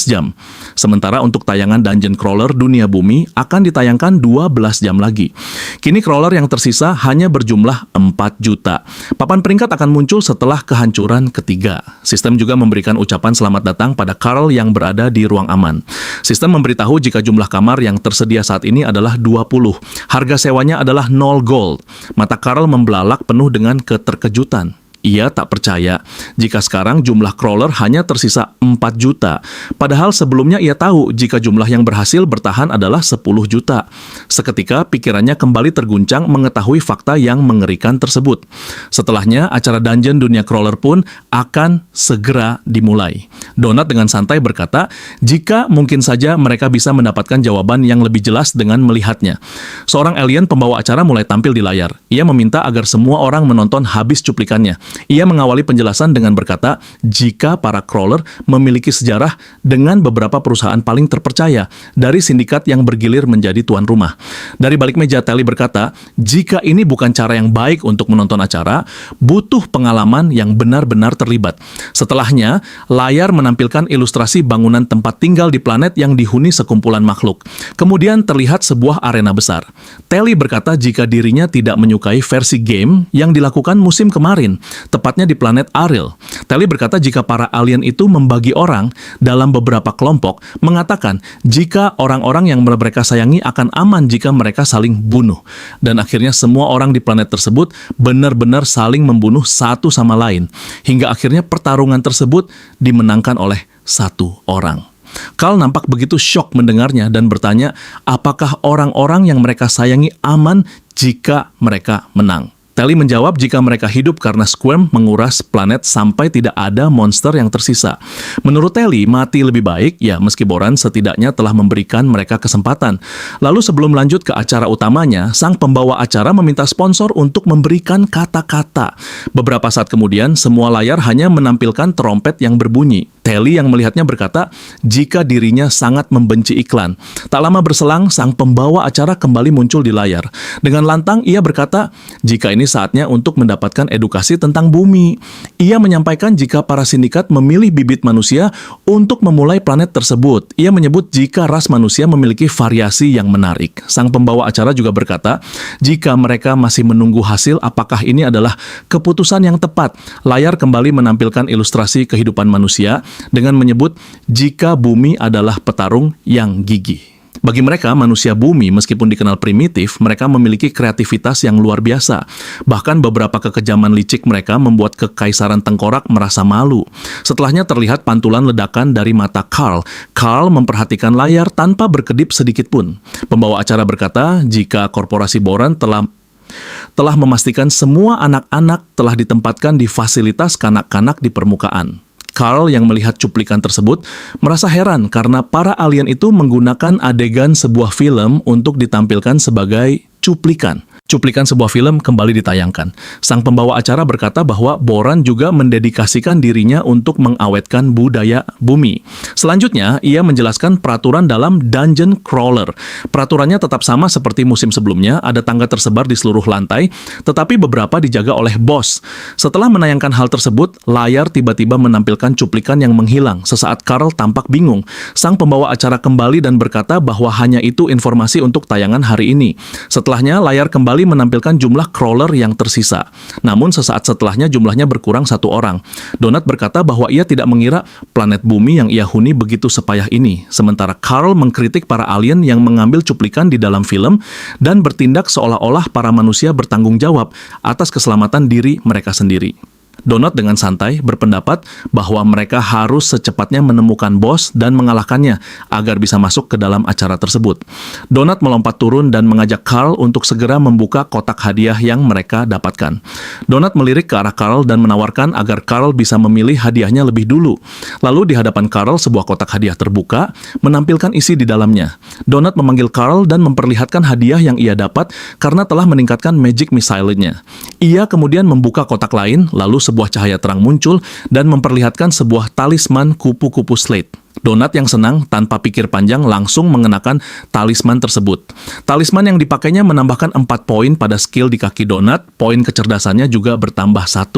jam. Sementara untuk tayangan Dungeon Crawler Dunia Bumi akan ditayangkan 12 jam lagi. Kini crawler yang tersisa hanya berjumlah 4 juta. Papan peringkat akan muncul setelah kehancuran ketiga. Sistem juga memberikan ucapan selamat datang pada Carl yang berada di ruang aman. Sistem memberitahu jika jumlah kamar yang tersedia saat ini adalah 20. Harga sewanya adalah 0 gold. Mata Carl membelalak penuh dengan keterkejutan. Ia tak percaya jika sekarang jumlah crawler hanya tersisa 4 juta. Padahal sebelumnya ia tahu jika jumlah yang berhasil bertahan adalah 10 juta. Seketika pikirannya kembali terguncang mengetahui fakta yang mengerikan tersebut. Setelahnya acara Dungeon Dunia Crawler pun akan segera dimulai. Donut dengan santai berkata, jika mungkin saja mereka bisa mendapatkan jawaban yang lebih jelas dengan melihatnya. Seorang alien pembawa acara mulai tampil di layar. Ia meminta agar semua orang menonton habis cuplikannya. Ia mengawali penjelasan dengan berkata, jika para crawler memiliki sejarah dengan beberapa perusahaan paling terpercaya dari sindikat yang bergilir menjadi tuan rumah. Dari balik meja, Telly berkata, jika ini bukan cara yang baik untuk menonton acara, butuh pengalaman yang benar-benar terlibat. Setelahnya, layar menampilkan ilustrasi bangunan tempat tinggal di planet yang dihuni sekumpulan makhluk. Kemudian terlihat sebuah arena besar. Telly berkata jika dirinya tidak menyukai versi game yang dilakukan musim kemarin, tepatnya di planet Ariel. Telly berkata jika para alien itu membagi orang dalam beberapa kelompok, mengatakan jika orang-orang yang mereka sayangi akan aman jika mereka saling bunuh. Dan akhirnya semua orang di planet tersebut benar-benar saling membunuh satu sama lain. Hingga akhirnya pertarungan tersebut dimenangkan oleh satu orang. Carl nampak begitu syok mendengarnya dan bertanya, apakah orang-orang yang mereka sayangi aman jika mereka menang? Telly menjawab jika mereka hidup karena Squirm menguras planet sampai tidak ada monster yang tersisa. Menurut Telly, mati lebih baik, ya meski Boran setidaknya telah memberikan mereka kesempatan. Lalu sebelum lanjut ke acara utamanya, sang pembawa acara meminta sponsor untuk memberikan kata-kata. Beberapa saat kemudian, semua layar hanya menampilkan trompet yang berbunyi. Telly yang melihatnya berkata, jika dirinya sangat membenci iklan. Tak lama berselang, sang pembawa acara kembali muncul di layar. Dengan lantang, ia berkata, jika ini saatnya untuk mendapatkan edukasi tentang bumi. Ia menyampaikan jika para sindikat memilih bibit manusia untuk memulai planet tersebut. Ia menyebut jika ras manusia memiliki variasi yang menarik. Sang pembawa acara juga berkata, jika mereka masih menunggu hasil apakah ini adalah keputusan yang tepat. Layar kembali menampilkan ilustrasi kehidupan manusia dengan menyebut jika bumi adalah petarung yang gigih. Bagi mereka, manusia bumi meskipun dikenal primitif, mereka memiliki kreativitas yang luar biasa. Bahkan beberapa kekejaman licik mereka membuat kekaisaran tengkorak merasa malu. Setelahnya terlihat pantulan ledakan dari mata Carl. Carl memperhatikan layar tanpa berkedip sedikit pun. Pembawa acara berkata, jika korporasi Boran telah memastikan semua anak-anak telah ditempatkan di fasilitas kanak-kanak di permukaan. Carl yang melihat cuplikan tersebut merasa heran karena para alien itu menggunakan adegan sebuah film untuk ditampilkan sebagai cuplikan. Cuplikan sebuah film kembali ditayangkan. Sang pembawa acara berkata bahwa Boran juga mendedikasikan dirinya untuk mengawetkan budaya bumi. Selanjutnya, ia menjelaskan peraturan dalam Dungeon Crawler. Peraturannya tetap sama seperti musim sebelumnya, ada tangga tersebar di seluruh lantai, tetapi beberapa dijaga oleh bos. Setelah menayangkan hal tersebut, layar tiba-tiba menampilkan cuplikan yang menghilang. Sesaat Carl tampak bingung. Sang pembawa acara kembali dan berkata bahwa hanya itu informasi untuk tayangan hari ini. Setelahnya, layar kembali menampilkan jumlah crawler yang tersisa. Namun sesaat setelahnya jumlahnya berkurang satu orang. Donut berkata bahwa ia tidak mengira planet bumi yang ia huni begitu sepayah ini. Sementara Carl mengkritik para alien yang mengambil cuplikan di dalam film dan bertindak seolah-olah para manusia bertanggung jawab atas keselamatan diri mereka sendiri. Donut dengan santai berpendapat bahwa mereka harus secepatnya menemukan bos dan mengalahkannya agar bisa masuk ke dalam acara tersebut. Donut melompat turun dan mengajak Carl untuk segera membuka kotak hadiah yang mereka dapatkan. Donut melirik ke arah Carl dan menawarkan agar Carl bisa memilih hadiahnya lebih dulu. Lalu di hadapan Carl sebuah kotak hadiah terbuka, menampilkan isi di dalamnya. Donut memanggil Carl dan memperlihatkan hadiah yang ia dapat karena telah meningkatkan magic missile-nya. Ia kemudian membuka kotak lain, lalu sebuah cahaya terang muncul dan memperlihatkan sebuah talisman kupu-kupu slate. Donut yang senang tanpa pikir panjang langsung mengenakan talisman tersebut. Talisman yang dipakainya menambahkan 4 poin pada skill di kaki Donut, poin kecerdasannya juga bertambah 1.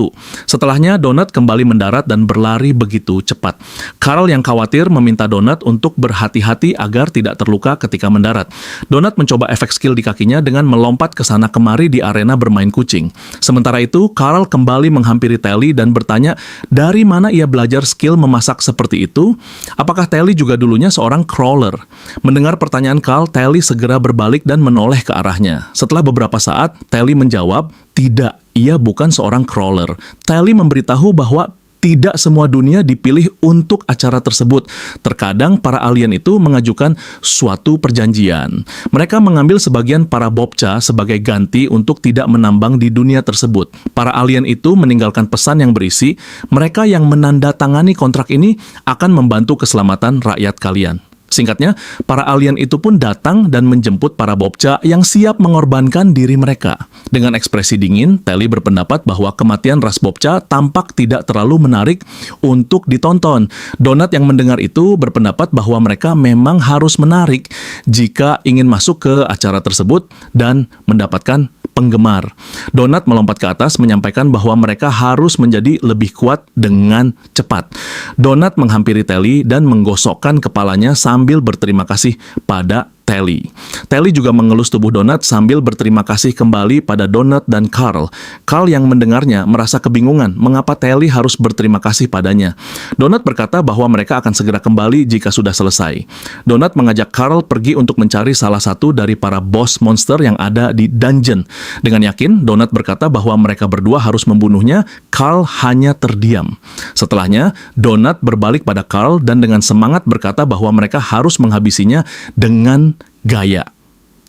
Setelahnya, Donut kembali mendarat dan berlari begitu cepat. Carl yang khawatir meminta Donut untuk berhati-hati agar tidak terluka ketika mendarat. Donut mencoba efek skill di kakinya dengan melompat ke sana kemari di arena bermain kucing. Sementara itu, Carl kembali menghampiri Telly dan bertanya dari mana ia belajar skill memasak seperti itu. Apakah Telly juga dulunya seorang crawler? Mendengar pertanyaan Carl, Telly segera berbalik dan menoleh ke arahnya. Setelah beberapa saat, Telly menjawab, tidak, ia bukan seorang crawler. Telly memberitahu bahwa tidak semua dunia dipilih untuk acara tersebut. Terkadang para alien itu mengajukan suatu perjanjian. Mereka mengambil sebagian para bobca sebagai ganti untuk tidak menambang di dunia tersebut. Para alien itu meninggalkan pesan yang berisi, mereka yang menandatangani kontrak ini akan membantu keselamatan rakyat kalian. Singkatnya, para alien itu pun datang dan menjemput para bobca yang siap mengorbankan diri mereka. Dengan ekspresi dingin, Telly berpendapat bahwa kematian ras bobca tampak tidak terlalu menarik untuk ditonton. Donut yang mendengar itu berpendapat bahwa mereka memang harus menarik jika ingin masuk ke acara tersebut dan mendapatkan penggemar. Donut melompat ke atas menyampaikan bahwa mereka harus menjadi lebih kuat dengan cepat. Donut menghampiri Telly dan menggosokkan kepalanya sambil berterima kasih pada Telly. Telly juga mengelus tubuh Donut sambil berterima kasih kembali pada Donut dan Carl. Carl yang mendengarnya merasa kebingungan mengapa Telly harus berterima kasih padanya. Donut berkata bahwa mereka akan segera kembali jika sudah selesai. Donut mengajak Carl pergi untuk mencari salah satu dari para boss monster yang ada di dungeon. Dengan yakin, Donut berkata bahwa mereka berdua harus membunuhnya. Carl hanya terdiam. Setelahnya, Donut berbalik pada Carl dan dengan semangat berkata bahwa mereka harus menghabisinya dengan gaya.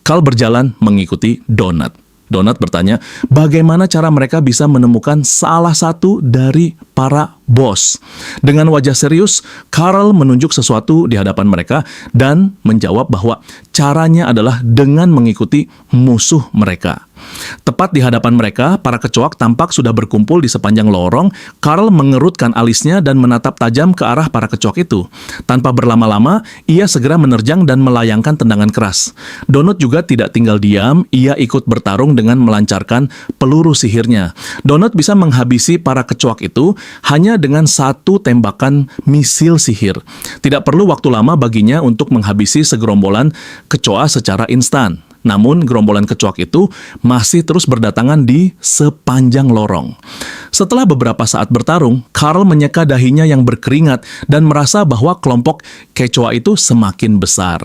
Carl berjalan mengikuti Donut. Donut bertanya, bagaimana cara mereka bisa menemukan salah satu dari para bos? Dengan wajah serius, Carl menunjuk sesuatu di hadapan mereka dan menjawab bahwa caranya adalah dengan mengikuti musuh mereka. Tepat di hadapan mereka, para kecoak tampak sudah berkumpul di sepanjang lorong. Carl mengerutkan alisnya dan menatap tajam ke arah para kecoak itu. Tanpa berlama-lama, ia segera menerjang dan melayangkan tendangan keras. Donut juga tidak tinggal diam, ia ikut bertarung dengan melancarkan peluru sihirnya. Donut bisa menghabisi para kecoak itu hanya dengan satu tembakan misil sihir. Tidak perlu waktu lama baginya untuk menghabisi segerombolan kecoa secara instan. Namun, gerombolan kecoak itu masih terus berdatangan di sepanjang lorong. Setelah beberapa saat bertarung, Carl menyeka dahinya yang berkeringat dan merasa bahwa kelompok kecoa itu semakin besar.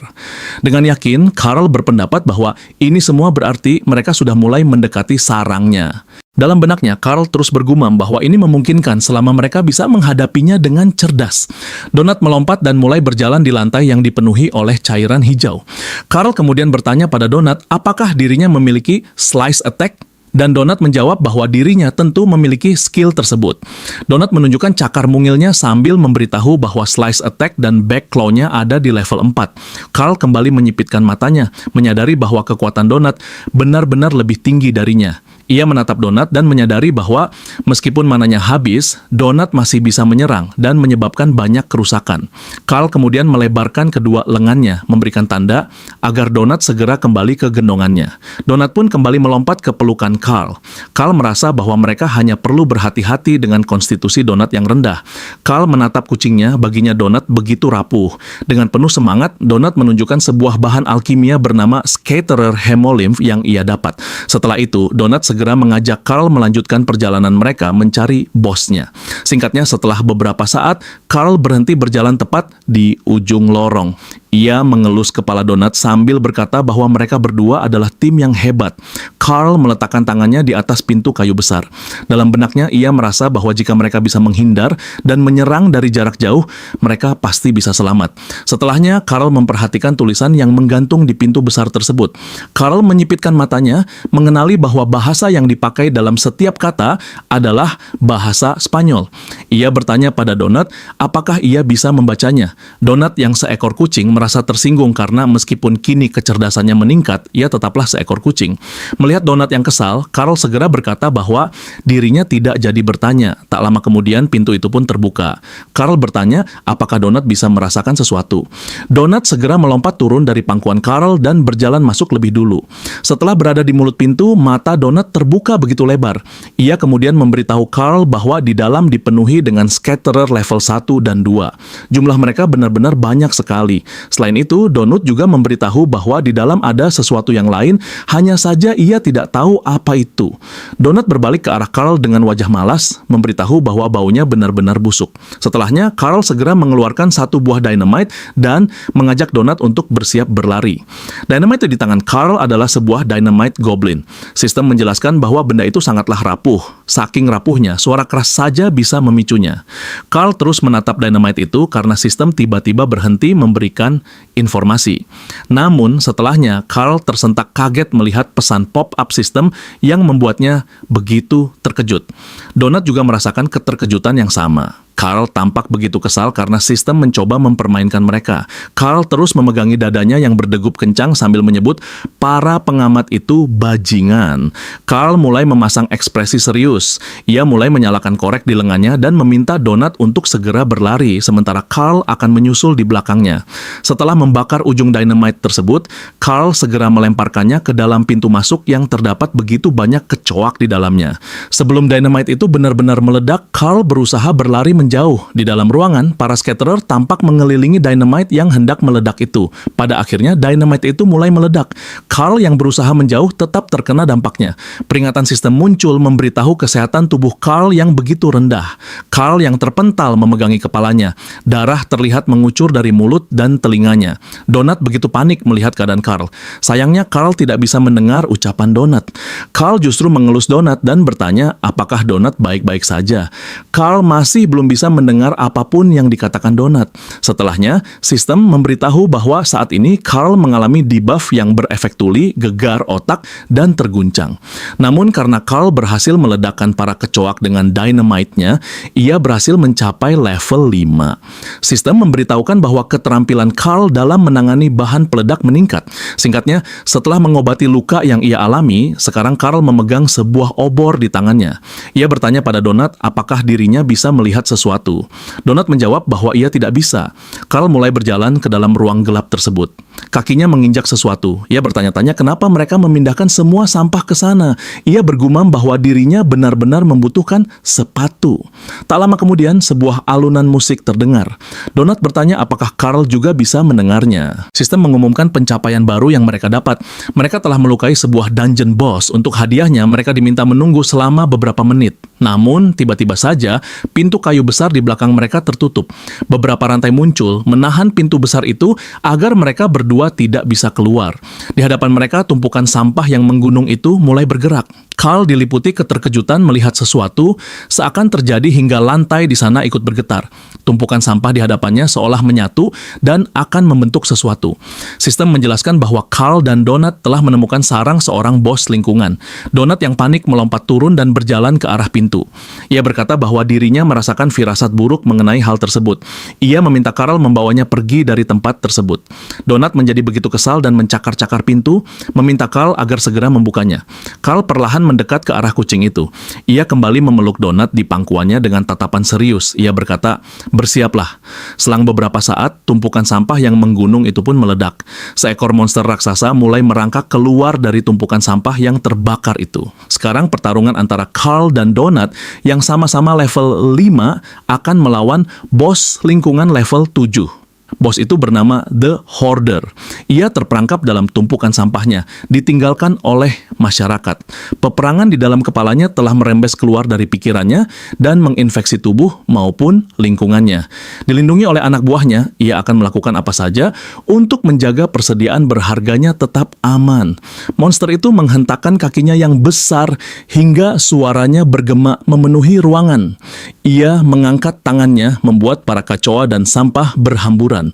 Dengan yakin, Carl berpendapat bahwa ini semua berarti mereka sudah mulai mendekati sarangnya. Dalam benaknya, Carl terus bergumam bahwa ini memungkinkan selama mereka bisa menghadapinya dengan cerdas. Donut melompat dan mulai berjalan di lantai yang dipenuhi oleh cairan hijau. Carl kemudian bertanya pada Donut apakah dirinya memiliki slice attack? Dan Donut menjawab bahwa dirinya tentu memiliki skill tersebut. Donut menunjukkan cakar mungilnya sambil memberitahu bahwa slice attack dan back claw-nya ada di level 4. Carl kembali menyipitkan matanya, menyadari bahwa kekuatan Donut benar-benar lebih tinggi darinya. Ia menatap Donut dan menyadari bahwa meskipun mananya habis, Donut masih bisa menyerang dan menyebabkan banyak kerusakan. Carl kemudian melebarkan kedua lengannya, memberikan tanda agar Donut segera kembali ke gendongannya. Donut pun kembali melompat ke pelukan Carl. Carl merasa bahwa mereka hanya perlu berhati-hati dengan konstitusi Donut yang rendah. Carl menatap kucingnya, baginya Donut begitu rapuh. Dengan penuh semangat, Donut menunjukkan sebuah bahan alkimia bernama Scatterer Hemolymph yang ia dapat. Setelah itu, Donut segera mengajak Carl melanjutkan perjalanan mereka mencari bosnya. Singkatnya, setelah beberapa saat, Carl berhenti berjalan tepat di ujung lorong. Ia mengelus kepala Donat sambil berkata bahwa mereka berdua adalah tim yang hebat. Carl meletakkan tangannya di atas pintu kayu besar. Dalam benaknya, ia merasa bahwa jika mereka bisa menghindar dan menyerang dari jarak jauh, mereka pasti bisa selamat. Setelahnya, Carl memperhatikan tulisan yang menggantung di pintu besar tersebut. Carl menyipitkan matanya, mengenali bahwa bahasa yang dipakai dalam setiap kata adalah bahasa Spanyol. Ia bertanya pada Donat, apakah ia bisa membacanya. Donat yang seekor kucing merasa tersinggung karena meskipun kini kecerdasannya meningkat, ia tetaplah seekor kucing. Melihat Donat yang kesal, Carl segera berkata bahwa dirinya tidak jadi bertanya. Tak lama kemudian pintu itu pun terbuka. Carl bertanya apakah Donat bisa merasakan sesuatu. Donat segera melompat turun dari pangkuan Carl dan berjalan masuk lebih dulu. Setelah berada di mulut pintu, mata Donat terbuka begitu lebar. Ia kemudian memberitahu Carl bahwa di dalam dipenuhi dengan scatterer level 1 dan 2. Jumlah mereka benar-benar banyak sekali. Selain itu, Donut juga memberitahu bahwa di dalam ada sesuatu yang lain, hanya saja ia tidak tahu apa itu. Donut berbalik ke arah Carl dengan wajah malas, memberitahu bahwa baunya benar-benar busuk. Setelahnya, Carl segera mengeluarkan satu buah dynamite dan mengajak Donut untuk bersiap berlari. Dynamite di tangan Carl adalah sebuah dynamite goblin. Sistem menjelaskan bahwa benda itu sangatlah rapuh. Saking rapuhnya, suara keras saja bisa memicunya. Carl terus menatap dynamite itu karena sistem tiba-tiba berhenti memberikan informasi. Namun, setelahnya, Carl tersentak kaget melihat pesan pop-up sistem yang membuatnya begitu terkejut. Donat juga merasakan keterkejutan yang sama. Carl tampak begitu kesal karena sistem mencoba mempermainkan mereka. Carl terus memegangi dadanya yang berdegup kencang sambil menyebut, para pengamat itu bajingan. Carl mulai memasang ekspresi serius. Ia mulai menyalakan korek di lengannya dan meminta Donat untuk segera berlari, sementara Carl akan menyusul di belakangnya. Setelah membakar ujung dynamite tersebut, Carl segera melemparkannya ke dalam pintu masuk yang terdapat begitu banyak kecoak di dalamnya. Sebelum dynamite itu benar-benar meledak, Carl berusaha berlari menjauh. Di dalam ruangan, para scatterer tampak mengelilingi dynamite yang hendak meledak itu. Pada akhirnya, dynamite itu mulai meledak. Carl yang berusaha menjauh tetap terkena dampaknya. Peringatan sistem muncul memberitahu kesehatan tubuh Carl yang begitu rendah. Carl yang terpental memegangi kepalanya. Darah terlihat mengucur dari mulut dan telinganya. Donat begitu panik melihat keadaan Carl. Sayangnya, Carl tidak bisa mendengar ucapan Donat. Carl justru mengelus Donat dan bertanya apakah Donat baik-baik saja. Carl masih belum bisa mendengar apapun yang dikatakan Donat. Setelahnya, sistem memberitahu bahwa saat ini Carl mengalami debuff yang berefek tuli, gegar otak, dan terguncang. Namun karena Carl berhasil meledakkan para kecoak dengan dynamite-nya, ia berhasil mencapai level 5. Sistem memberitahukan bahwa keterampilan Carl dalam menangani bahan peledak meningkat. Singkatnya, setelah mengobati luka yang ia alami, sekarang Carl memegang sebuah obor di tangannya. Ia bertanya pada Donat apakah dirinya bisa melihat sesuatu. Donat menjawab bahwa ia tidak bisa. Carl mulai berjalan ke dalam ruang gelap tersebut. Kakinya menginjak sesuatu. Ia bertanya-tanya kenapa mereka memindahkan semua sampah ke sana. Ia bergumam bahwa dirinya benar-benar membutuhkan sepatu. Tak lama kemudian, sebuah alunan musik terdengar. Donat bertanya apakah Carl juga bisa mendengarnya. Sistem mengumumkan pencapaian baru yang mereka dapat. Mereka telah melukai sebuah dungeon boss. Untuk hadiahnya, mereka diminta menunggu selama beberapa menit. Namun, tiba-tiba saja, pintu kayu besar di belakang mereka tertutup. Beberapa rantai muncul, menahan pintu besar itu agar mereka berdua tidak bisa keluar. Di hadapan mereka, tumpukan sampah yang menggunung itu mulai bergerak. Carl diliputi keterkejutan melihat sesuatu seakan terjadi hingga lantai di sana ikut bergetar. Tumpukan sampah di hadapannya seolah menyatu dan akan membentuk sesuatu. Sistem menjelaskan bahwa Carl dan Donat telah menemukan sarang seorang bos lingkungan. Donat yang panik melompat turun dan berjalan ke arah pintu. Ia berkata bahwa dirinya merasakan firasat buruk mengenai hal tersebut. Ia meminta Carl membawanya pergi dari tempat tersebut. Donat menjadi begitu kesal dan mencakar-cakar pintu, meminta Carl agar segera membukanya. Carl perlahan mendekat ke arah kucing itu. Ia kembali memeluk Donat di pangkuannya dengan tatapan serius. Ia berkata, "Bersiaplah." Selang beberapa saat, tumpukan sampah yang menggunung itu pun meledak. Seekor monster raksasa mulai merangkak keluar dari tumpukan sampah yang terbakar itu. Sekarang pertarungan antara Carl dan Donat yang sama-sama level 5 akan melawan bos lingkungan level 7. Bos itu bernama The Hoarder. Ia terperangkap dalam tumpukan sampahnya, ditinggalkan oleh masyarakat. Peperangan di dalam kepalanya telah merembes keluar dari pikirannya dan menginfeksi tubuh maupun lingkungannya. Dilindungi oleh anak buahnya, ia akan melakukan apa saja untuk menjaga persediaan berharganya tetap aman. Monster itu menghentakkan kakinya yang besar hingga suaranya bergema memenuhi ruangan. Ia mengangkat tangannya, membuat para kecoa dan sampah berhamburan.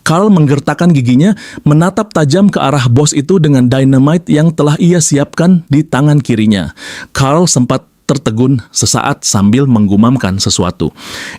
Carl menggertakkan giginya, menatap tajam ke arah bos itu dengan dynamite yang telah ia siapkan di tangan kirinya. Carl sempat tertegun sesaat sambil menggumamkan sesuatu.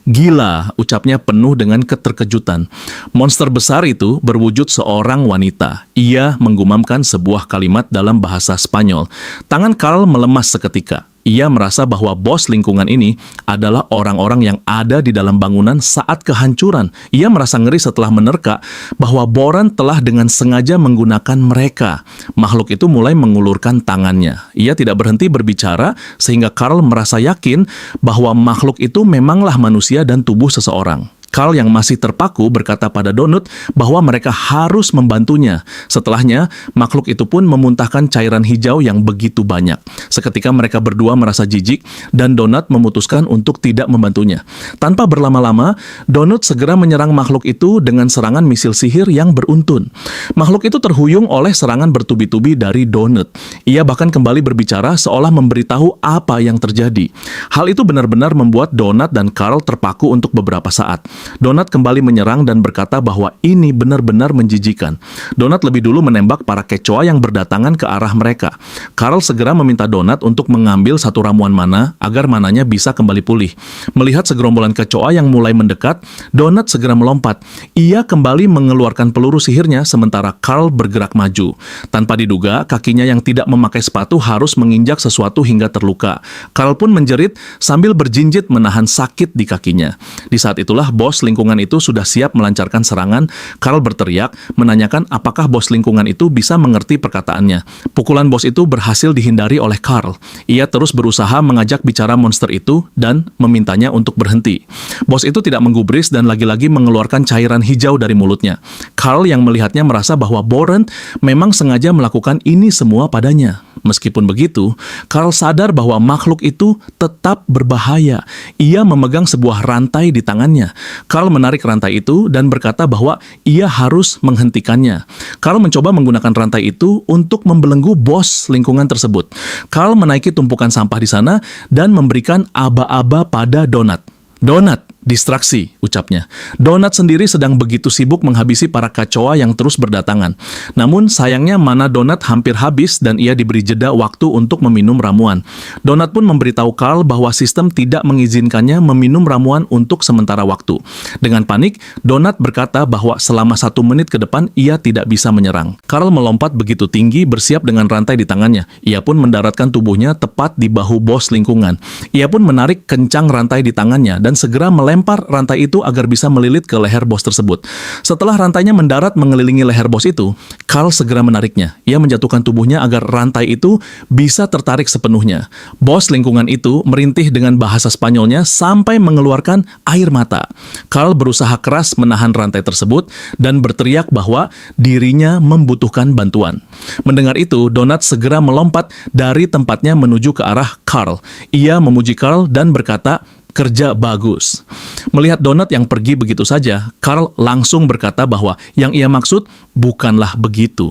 "Gila," ucapnya penuh dengan keterkejutan. Monster besar itu berwujud seorang wanita. Ia menggumamkan sebuah kalimat dalam bahasa Spanyol. Tangan Carl melemas seketika. Ia merasa bahwa bos lingkungan ini adalah orang-orang yang ada di dalam bangunan saat kehancuran. Ia merasa ngeri setelah menerka bahwa Boran telah dengan sengaja menggunakan mereka. Makhluk itu mulai mengulurkan tangannya. Ia tidak berhenti berbicara sehingga Carl merasa yakin bahwa makhluk itu memanglah manusia dan tubuh seseorang. Carl yang masih terpaku berkata pada Donut bahwa mereka harus membantunya. Setelahnya, makhluk itu pun memuntahkan cairan hijau yang begitu banyak. Seketika mereka berdua merasa jijik dan Donut memutuskan untuk tidak membantunya. Tanpa berlama-lama, Donut segera menyerang makhluk itu dengan serangan misil sihir yang beruntun. Makhluk itu terhuyung oleh serangan bertubi-tubi dari Donut. Ia bahkan kembali berbicara seolah memberitahu apa yang terjadi. Hal itu benar-benar membuat Donut dan Carl terpaku untuk beberapa saat. Donut kembali menyerang dan berkata bahwa ini benar-benar menjijikan. Donut lebih dulu menembak para kecoa yang berdatangan ke arah mereka. Carl segera meminta Donut untuk mengambil satu ramuan mana agar mananya bisa kembali pulih. Melihat segerombolan kecoa yang mulai mendekat, Donut segera melompat. Ia kembali mengeluarkan peluru sihirnya sementara Carl bergerak maju. Tanpa diduga, kakinya yang tidak memakai sepatu harus menginjak sesuatu hingga terluka. Carl pun menjerit sambil berjinjit menahan sakit di kakinya. Di saat itulah bos lingkungan itu sudah siap melancarkan serangan. Carl berteriak, menanyakan apakah bos lingkungan itu bisa mengerti perkataannya. Pukulan bos itu berhasil dihindari oleh Carl. Ia terus berusaha mengajak bicara monster itu dan memintanya untuk berhenti. Bos itu tidak menggubris dan lagi-lagi mengeluarkan cairan hijau dari mulutnya. Carl yang melihatnya merasa bahwa Boran memang sengaja melakukan ini semua padanya. Meskipun begitu, Carl sadar bahwa makhluk itu tetap berbahaya. Ia memegang sebuah rantai di tangannya. Carl menarik rantai itu dan berkata bahwa ia harus menghentikannya. Carl mencoba menggunakan rantai itu untuk membelenggu bos lingkungan tersebut. Carl menaiki tumpukan sampah di sana dan memberikan aba-aba pada Donut. "Donut, distraksi," ucapnya. Donut sendiri sedang begitu sibuk menghabisi para kecoa yang terus berdatangan. Namun sayangnya mana Donut hampir habis dan ia diberi jeda waktu untuk meminum ramuan. Donut pun memberitahu Carl bahwa sistem tidak mengizinkannya meminum ramuan untuk sementara waktu. Dengan panik, Donut berkata bahwa selama 1 menit ke depan ia tidak bisa menyerang. Carl melompat begitu tinggi bersiap dengan rantai di tangannya. Ia pun mendaratkan tubuhnya tepat di bahu bos lingkungan. Ia pun menarik kencang rantai di tangannya dan segera melempar rantai itu agar bisa melilit ke leher bos tersebut. Setelah rantainya mendarat mengelilingi leher bos itu, Carl segera menariknya. Ia menjatuhkan tubuhnya agar rantai itu bisa tertarik sepenuhnya. Bos lingkungan itu merintih dengan bahasa Spanyolnya sampai mengeluarkan air mata. Carl berusaha keras menahan rantai tersebut dan berteriak bahwa dirinya membutuhkan bantuan. Mendengar itu, Donut segera melompat dari tempatnya menuju ke arah Carl. Ia memuji Carl dan berkata, "Kerja bagus." Melihat Donut yang pergi begitu saja, Carl langsung berkata bahwa yang ia maksud bukanlah begitu.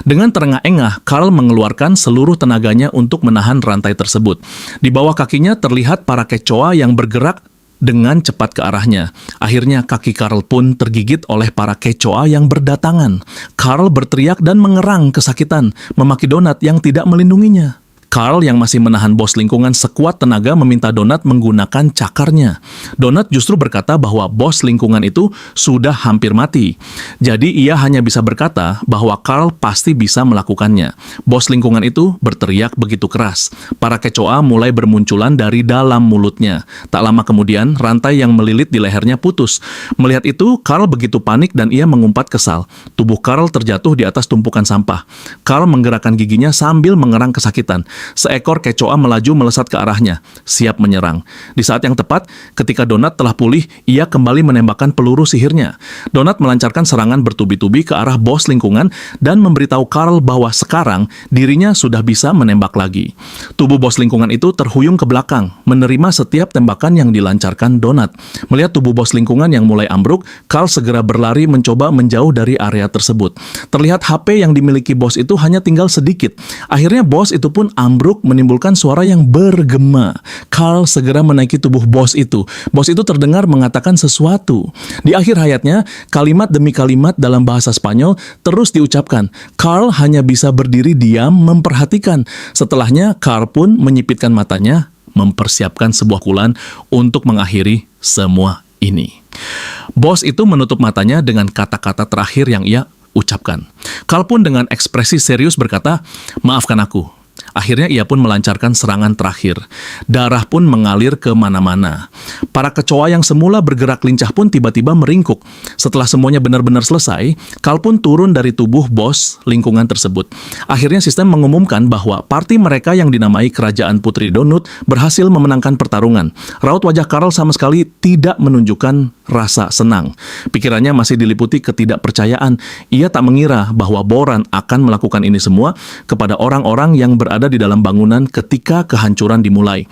Dengan terengah-engah, Carl mengeluarkan seluruh tenaganya untuk menahan rantai tersebut. Di bawah kakinya terlihat para kecoa yang bergerak dengan cepat ke arahnya. Akhirnya kaki Carl pun tergigit oleh para kecoa yang berdatangan. Carl berteriak dan mengerang kesakitan, memaki Donut yang tidak melindunginya. Carl yang masih menahan bos lingkungan sekuat tenaga meminta Donut menggunakan cakarnya. Donut justru berkata bahwa bos lingkungan itu sudah hampir mati. Jadi ia hanya bisa berkata bahwa Carl pasti bisa melakukannya. Bos lingkungan itu berteriak begitu keras. Para kecoa mulai bermunculan dari dalam mulutnya. Tak lama kemudian, rantai yang melilit di lehernya putus. Melihat itu, Carl begitu panik dan ia mengumpat kesal. Tubuh Carl terjatuh di atas tumpukan sampah. Carl menggerakkan giginya sambil mengerang kesakitan. Seekor kecoa melaju melesat ke arahnya, siap menyerang. Di saat yang tepat, ketika Donat telah pulih, ia kembali menembakkan peluru sihirnya. Donat melancarkan serangan bertubi-tubi ke arah bos lingkungan dan memberitahu Carl bahwa sekarang dirinya sudah bisa menembak lagi. Tubuh bos lingkungan itu terhuyung ke belakang, menerima setiap tembakan yang dilancarkan Donat. Melihat tubuh bos lingkungan yang mulai ambruk, Carl segera berlari mencoba menjauh dari area tersebut. Terlihat HP yang dimiliki bos itu hanya tinggal sedikit. Akhirnya bos itu pun ambruk menimbulkan suara yang bergema. Carl segera menaiki tubuh bos itu. Bos itu terdengar mengatakan sesuatu. Di akhir hayatnya, kalimat demi kalimat dalam bahasa Spanyol terus diucapkan. Carl hanya bisa berdiri diam memperhatikan. Setelahnya, Carl pun menyipitkan matanya, mempersiapkan sebuah kulan untuk mengakhiri semua ini. Bos itu menutup matanya dengan kata-kata terakhir yang ia ucapkan. Carl pun dengan ekspresi serius berkata, "Maafkan aku." Akhirnya ia pun melancarkan serangan terakhir. Darah pun mengalir ke mana-mana. Para kecoa yang semula bergerak lincah pun tiba-tiba meringkuk. Setelah semuanya benar-benar selesai, Carl pun turun dari tubuh bos lingkungan tersebut. Akhirnya sistem mengumumkan bahwa parti mereka yang dinamai Kerajaan Putri Donut berhasil memenangkan pertarungan. Raut wajah Carl sama sekali tidak menunjukkan rasa senang. Pikirannya masih diliputi ketidakpercayaan. Ia tak mengira bahwa Boran akan melakukan ini semua kepada orang-orang yang berada di dalam bangunan ketika kehancuran dimulai.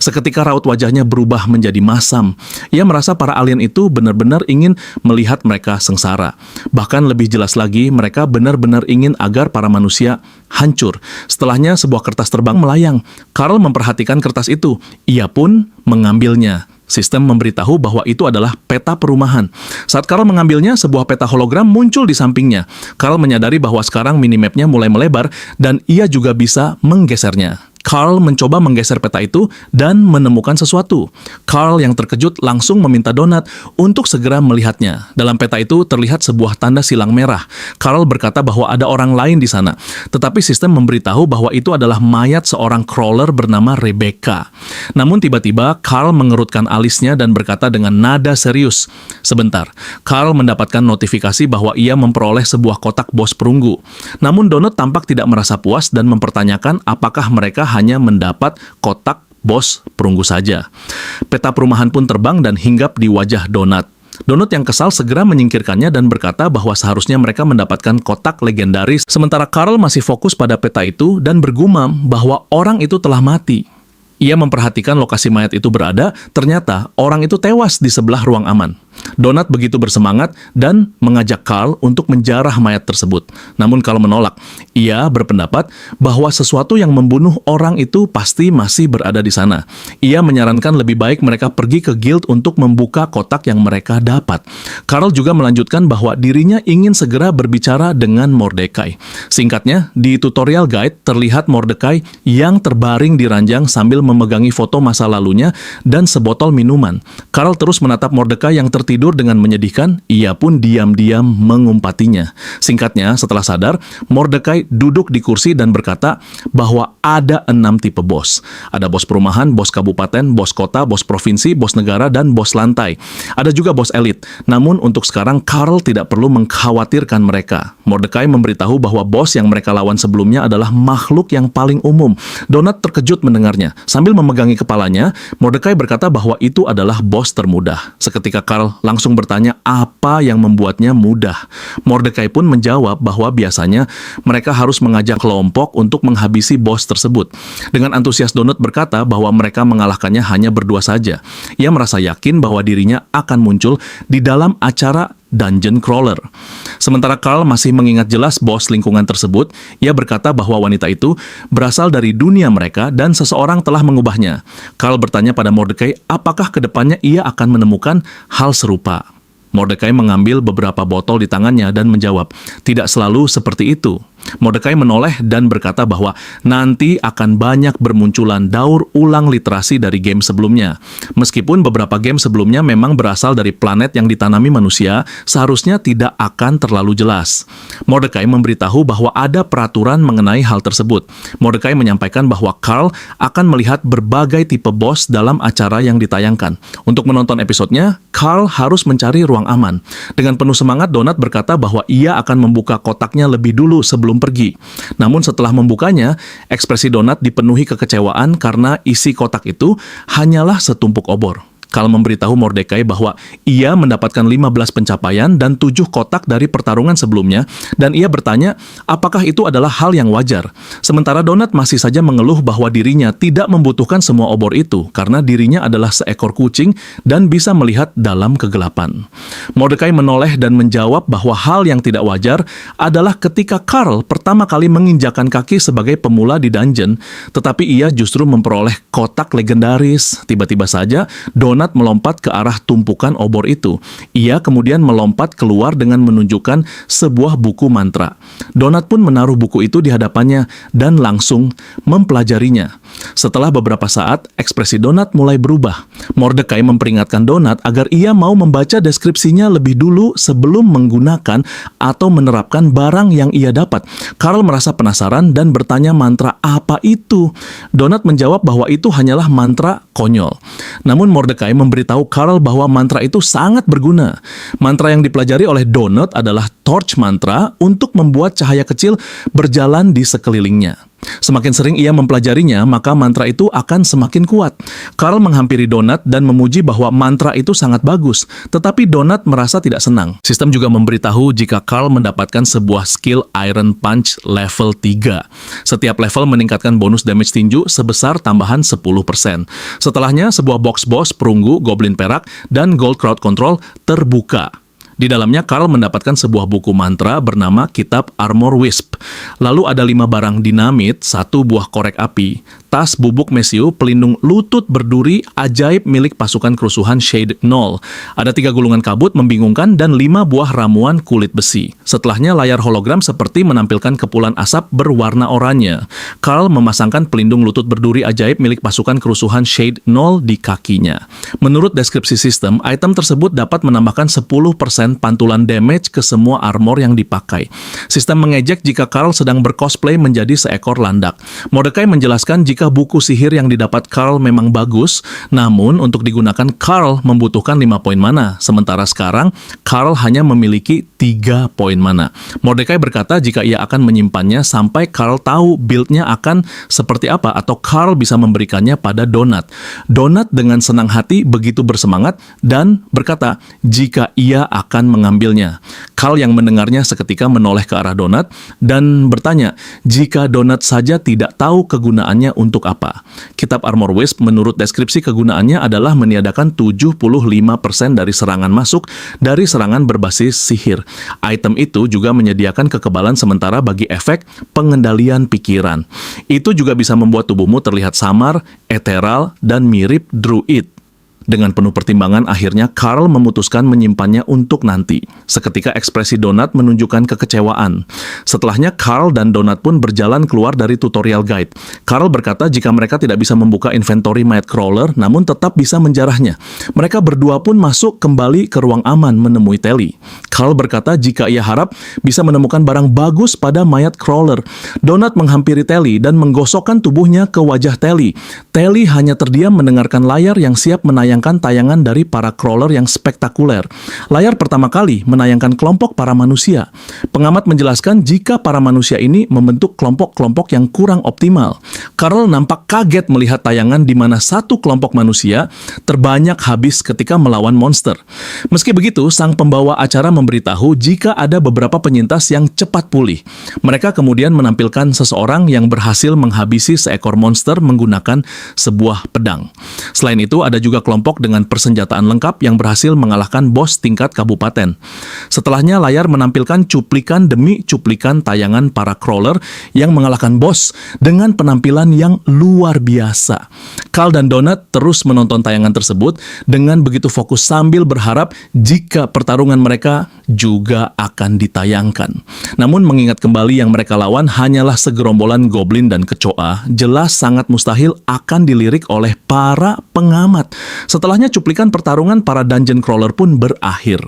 Seketika raut wajahnya berubah menjadi masam. Ia merasa para alien itu benar-benar ingin melihat mereka sengsara. Bahkan lebih jelas lagi, mereka benar-benar ingin agar para manusia hancur. Setelahnya sebuah kertas terbang melayang. Carl memperhatikan kertas itu. Ia pun mengambilnya. Sistem memberitahu bahwa itu adalah peta perumahan. Saat Carl mengambilnya, sebuah peta hologram muncul di sampingnya. Carl menyadari bahwa sekarang minimapnya mulai melebar dan ia juga bisa menggesernya. Carl mencoba menggeser peta itu dan menemukan sesuatu. Carl yang terkejut langsung meminta Donat untuk segera melihatnya. Dalam peta itu terlihat sebuah tanda silang merah. Carl berkata bahwa ada orang lain di sana. Tetapi sistem memberitahu bahwa itu adalah mayat seorang crawler bernama Rebecca. Namun tiba-tiba Carl mengerutkan alisnya dan berkata dengan nada serius, "Sebentar." Carl mendapatkan notifikasi bahwa ia memperoleh sebuah kotak bos perunggu. Namun Donat tampak tidak merasa puas dan mempertanyakan apakah mereka hanya mendapat kotak bos perunggu saja. Peta perumahan pun terbang dan hinggap di wajah Donat. Donut yang kesal segera menyingkirkannya dan berkata bahwa seharusnya mereka mendapatkan kotak legendaris, sementara Carl masih fokus pada peta itu dan bergumam bahwa orang itu telah mati. Ia memperhatikan lokasi mayat itu berada, ternyata orang itu tewas di sebelah ruang aman. Donat begitu bersemangat dan mengajak Carl untuk menjarah mayat tersebut. Namun Carl menolak. Ia berpendapat bahwa sesuatu yang membunuh orang itu pasti masih berada di sana. Ia menyarankan lebih baik mereka pergi ke guild untuk membuka kotak yang mereka dapat. Carl juga melanjutkan bahwa dirinya ingin segera berbicara dengan Mordecai. Singkatnya, di tutorial guide terlihat Mordecai yang terbaring di ranjang sambil memegangi foto masa lalunya dan sebotol minuman. Carl terus menatap Mordecai yang tertidur dengan menyedihkan. Ia pun diam-diam mengumpatinya. Singkatnya, setelah sadar, Mordecai duduk di kursi dan berkata bahwa ada 6 tipe bos. Ada bos perumahan, bos kabupaten, bos kota, bos provinsi, bos negara, dan bos lantai. Ada juga bos elit. Namun untuk sekarang, Carl tidak perlu mengkhawatirkan mereka. Mordecai memberitahu bahwa bos yang mereka lawan sebelumnya adalah makhluk yang paling umum. Donat terkejut mendengarnya. Sambil memegangi kepalanya, Mordecai berkata bahwa itu adalah bos termudah. Seketika Carl langsung bertanya apa yang membuatnya mudah. Mordecai pun menjawab bahwa biasanya mereka harus mengajak kelompok untuk menghabisi bos tersebut. Dengan antusias Donut berkata bahwa mereka mengalahkannya hanya berdua saja. Ia merasa yakin bahwa dirinya akan muncul di dalam acara Dungeon Crawler. Sementara Carl masih mengingat jelas bos lingkungan tersebut, ia berkata bahwa wanita itu berasal dari dunia mereka dan seseorang telah mengubahnya. Carl bertanya pada Mordecai apakah kedepannya ia akan menemukan hal serupa. Mordecai mengambil beberapa botol di tangannya dan menjawab, "Tidak selalu seperti itu." Mordecai menoleh dan berkata bahwa nanti akan banyak bermunculan daur ulang literasi dari game sebelumnya. Meskipun beberapa game sebelumnya memang berasal dari planet yang ditanami manusia, seharusnya tidak akan terlalu jelas. Mordecai memberitahu bahwa ada peraturan mengenai hal tersebut. Mordecai menyampaikan bahwa Carl akan melihat berbagai tipe bos dalam acara yang ditayangkan. Untuk menonton episodenya, Carl harus mencari ruang aman. Dengan penuh semangat, Donat berkata bahwa ia akan membuka kotaknya lebih dulu sebelum sebelum pergi. Namun setelah membukanya, ekspresi Donat dipenuhi kekecewaan karena isi kotak itu hanyalah setumpuk obor. Carl memberitahu Mordekai bahwa ia mendapatkan 15 pencapaian dan 7 kotak dari pertarungan sebelumnya, dan ia bertanya apakah itu adalah hal yang wajar. Sementara Donat masih saja mengeluh bahwa dirinya tidak membutuhkan semua obor itu karena dirinya adalah seekor kucing dan bisa melihat dalam kegelapan. Mordekai menoleh dan menjawab bahwa hal yang tidak wajar adalah ketika Carl pertama kali menginjakan kaki sebagai pemula di dungeon, tetapi ia justru memperoleh kotak legendaris. Tiba-tiba saja Donat melompat ke arah tumpukan obor itu. Ia kemudian melompat keluar dengan menunjukkan sebuah buku mantra. Donat pun menaruh buku itu di hadapannya dan langsung mempelajarinya. Setelah beberapa saat, ekspresi Donat mulai berubah. Mordekai memperingatkan Donat agar ia mau membaca deskripsinya lebih dulu sebelum menggunakan atau menerapkan barang yang ia dapat. Carl merasa penasaran dan bertanya mantra apa itu. Donat menjawab bahwa itu hanyalah mantra konyol. Namun Mordekai memberitahu Carl bahwa mantra itu sangat berguna. Mantra yang dipelajari oleh Donat adalah torch mantra untuk membuat cahaya kecil berjalan di sekelilingnya. Semakin sering ia mempelajarinya, maka mantra itu akan semakin kuat. Carl menghampiri Donat dan memuji bahwa mantra itu sangat bagus, tetapi Donat merasa tidak senang. Sistem juga memberitahu jika Carl mendapatkan sebuah skill Iron Punch level 3. Setiap level meningkatkan bonus damage tinju sebesar tambahan 10%. Setelahnya, sebuah box boss, perunggu, goblin perak, dan gold crowd control terbuka. Di dalamnya, Carl mendapatkan sebuah buku mantra bernama Kitab Armor Wisp. Lalu ada 5 barang dinamit, 1 buah korek api, tas bubuk mesiu, pelindung lutut berduri ajaib milik pasukan kerusuhan Shade Knoll. Ada 3 gulungan kabut membingungkan dan 5 buah ramuan kulit besi. Setelahnya, layar hologram seperti menampilkan kepulan asap berwarna oranye. Carl memasangkan pelindung lutut berduri ajaib milik pasukan kerusuhan Shade Knoll di kakinya. Menurut deskripsi sistem, item tersebut dapat menambahkan 10% pantulan damage ke semua armor yang dipakai. Sistem mengejek jika Carl sedang bercosplay menjadi seekor landak. Mordekai menjelaskan jika buku sihir yang didapat Carl memang bagus, namun untuk digunakan Carl membutuhkan 5 poin mana, sementara sekarang Carl hanya memiliki 3 poin mana. Mordekai berkata jika ia akan menyimpannya sampai Carl tahu build-nya akan seperti apa atau Carl bisa memberikannya pada Donat. Donat dengan senang hati begitu bersemangat dan berkata jika ia akan mengambilnya. Carl yang mendengarnya seketika menoleh ke arah Donat dan bertanya jika Donat saja tidak tahu kegunaannya untuk apa. Kitab Armor Wisp menurut deskripsi kegunaannya adalah meniadakan 75% dari serangan masuk dari serangan berbasis sihir. Item itu juga menyediakan kekebalan sementara bagi efek pengendalian pikiran. Itu juga bisa membuat tubuhmu terlihat samar, ethereal, dan mirip druid. Dengan penuh pertimbangan, akhirnya Carl memutuskan menyimpannya untuk nanti. Seketika ekspresi Donat menunjukkan kekecewaan. Setelahnya, Carl dan Donat pun berjalan keluar dari tutorial guide. Carl berkata jika mereka tidak bisa membuka inventory mayat crawler, namun tetap bisa menjarahnya. Mereka berdua pun masuk kembali ke ruang aman menemui Telly. Carl berkata jika ia harap bisa menemukan barang bagus pada mayat crawler. Donat menghampiri Telly dan menggosokkan tubuhnya ke wajah Telly. Telly hanya terdiam mendengarkan layar yang siap menayangkan tayangan dari para crawler yang spektakuler. Layar pertama kali menayangkan kelompok para manusia. Pengamat menjelaskan jika para manusia ini membentuk kelompok-kelompok yang kurang optimal. Carl nampak kaget melihat tayangan di mana satu kelompok manusia terbanyak habis ketika melawan monster. Meski begitu, sang pembawa acara memberitahu jika ada beberapa penyintas yang cepat pulih. Mereka kemudian menampilkan seseorang yang berhasil menghabisi seekor monster menggunakan sebuah pedang. Selain itu, ada juga kelompok dengan persenjataan lengkap yang berhasil mengalahkan bos tingkat kabupaten. Setelahnya, layar menampilkan cuplikan demi cuplikan tayangan para crawler yang mengalahkan bos dengan penampilan yang luar biasa. Carl dan Donat terus menonton tayangan tersebut dengan begitu fokus sambil berharap jika pertarungan mereka juga akan ditayangkan. Namun mengingat kembali yang mereka lawan hanyalah segerombolan goblin dan kecoa, jelas sangat mustahil akan dilirik oleh para pengamat. Setelahnya cuplikan pertarungan para dungeon crawler pun berakhir.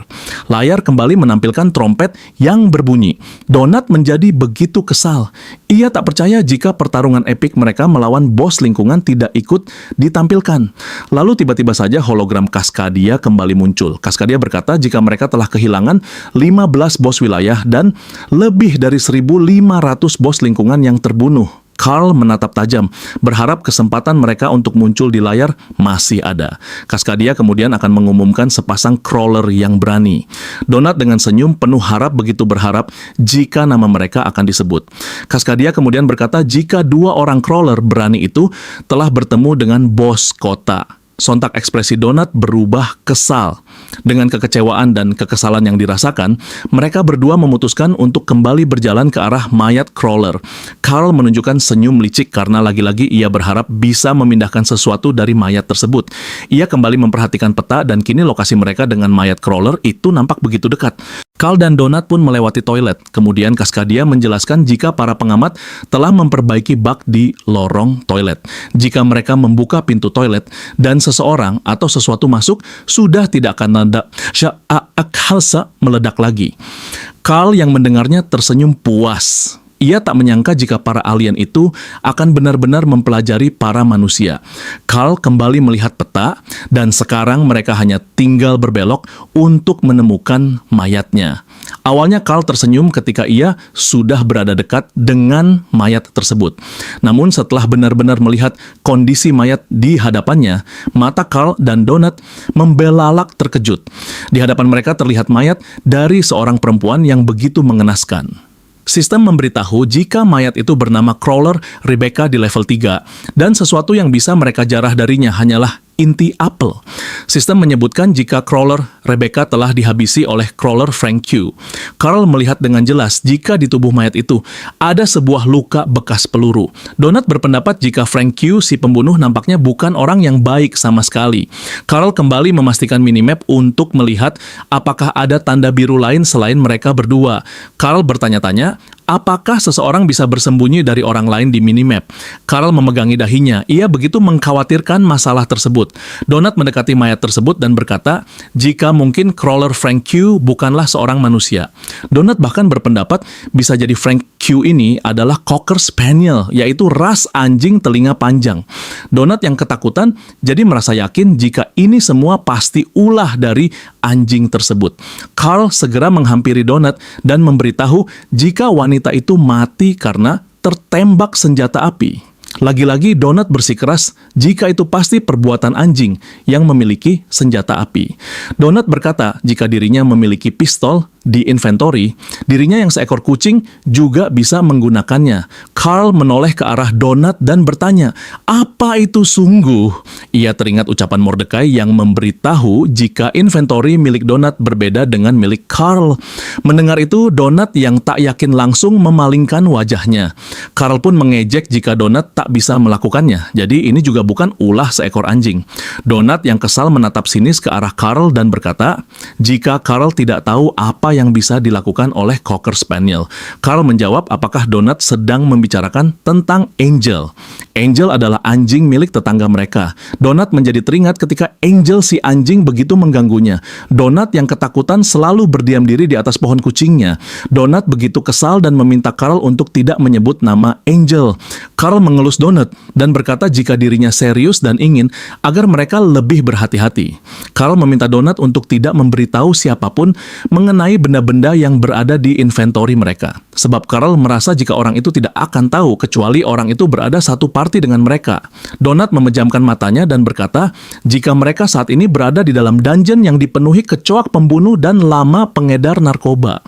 Layar kembali menampilkan trompet yang berbunyi. Donat menjadi begitu kesal. Ia tak percaya jika pertarungan epik mereka melawan bos lingkungan tidak ikut ditampilkan. Lalu tiba-tiba saja hologram Cascadia kembali muncul. Cascadia berkata jika mereka telah kehilangan 15 bos wilayah dan lebih dari 1.500 bos lingkungan yang terbunuh. Carl menatap tajam, berharap kesempatan mereka untuk muncul di layar masih ada. Cascadia kemudian akan mengumumkan sepasang crawler yang berani. Donat dengan senyum penuh harap begitu berharap jika nama mereka akan disebut. Cascadia kemudian berkata jika 2 orang crawler berani itu telah bertemu dengan bos kota. Sontak ekspresi Donat berubah kesal. Dengan kekecewaan dan kekesalan yang dirasakan, mereka berdua memutuskan untuk kembali berjalan ke arah mayat crawler. Carl menunjukkan senyum licik karena lagi-lagi ia berharap bisa memindahkan sesuatu dari mayat tersebut. Ia kembali memperhatikan peta dan kini lokasi mereka dengan mayat crawler itu nampak begitu dekat. Carl dan Donat pun melewati toilet. Kemudian Cascadia menjelaskan jika para pengamat telah memperbaiki bug di lorong toilet. Jika mereka membuka pintu toilet dan seseorang atau sesuatu masuk, sudah tidak akan ada sya'akhalsa meledak lagi. Carl yang mendengarnya tersenyum puas. Ia tak menyangka jika para alien itu akan benar-benar mempelajari para manusia. Carl kembali melihat peta, dan sekarang mereka hanya tinggal berbelok untuk menemukan mayatnya. Awalnya Carl tersenyum ketika ia sudah berada dekat dengan mayat tersebut. Namun setelah benar-benar melihat kondisi mayat di hadapannya, mata Carl dan Donat membelalak terkejut. Di hadapan mereka terlihat mayat dari seorang perempuan yang begitu mengenaskan. Sistem memberitahu jika mayat itu bernama Crawler Rebecca di level 3 dan sesuatu yang bisa mereka jarah darinya hanyalah inti apel. Sistem menyebutkan jika Crawler Rebecca telah dihabisi oleh Crawler Frank Q. Carl melihat dengan jelas jika di tubuh mayat itu ada sebuah luka bekas peluru. Donat berpendapat jika Frank Q, si pembunuh, nampaknya bukan orang yang baik sama sekali. Carl kembali memastikan minimap untuk melihat apakah ada tanda biru lain selain mereka berdua. Carl bertanya-tanya, apakah seseorang bisa bersembunyi dari orang lain di minimap? Carl memegangi dahinya. Ia begitu mengkhawatirkan masalah tersebut. Donat mendekati mayat tersebut dan berkata, jika mungkin Crawler Frank Q bukanlah seorang manusia. Donat bahkan berpendapat bisa jadi Frank Q ini adalah Cocker Spaniel, yaitu ras anjing telinga panjang. Donat yang ketakutan jadi merasa yakin jika ini semua pasti ulah dari anjing tersebut. Carl segera menghampiri Donat dan memberitahu jika wanita itu mati karena tertembak senjata api. Lagi-lagi Donat bersikeras jika itu pasti perbuatan anjing yang memiliki senjata api. Donat berkata jika dirinya memiliki pistol di inventory, dirinya yang seekor kucing juga bisa menggunakannya. Carl menoleh ke arah Donat dan bertanya, apa itu sungguh? Ia teringat ucapan Mordecai yang memberitahu jika inventory milik Donat berbeda dengan milik Carl. Mendengar itu, Donat yang tak yakin langsung memalingkan wajahnya. Carl pun mengejek jika Donat tak bisa melakukannya. Jadi ini juga bukan ulah seekor anjing. Donat yang kesal menatap sinis ke arah Carl dan berkata, jika Carl tidak tahu apa yang bisa dilakukan oleh Cocker Spaniel. Carl menjawab apakah Donat sedang membicarakan tentang Angel. Angel adalah anjing milik tetangga mereka. Donat menjadi teringat ketika Angel si anjing begitu mengganggunya. Donat yang ketakutan selalu berdiam diri di atas pohon kucingnya. Donat begitu kesal dan meminta Carl untuk tidak menyebut nama Angel. Carl mengelus Donat dan berkata jika dirinya serius dan ingin agar mereka lebih berhati-hati. Carl meminta Donat untuk tidak memberitahu siapapun mengenai benda-benda yang berada di inventory mereka. Sebab Carl merasa jika orang itu tidak akan tahu kecuali orang itu berada satu party dengan mereka. Donat memejamkan matanya dan berkata jika mereka saat ini berada di dalam dungeon yang dipenuhi kecoak pembunuh dan lama pengedar narkoba.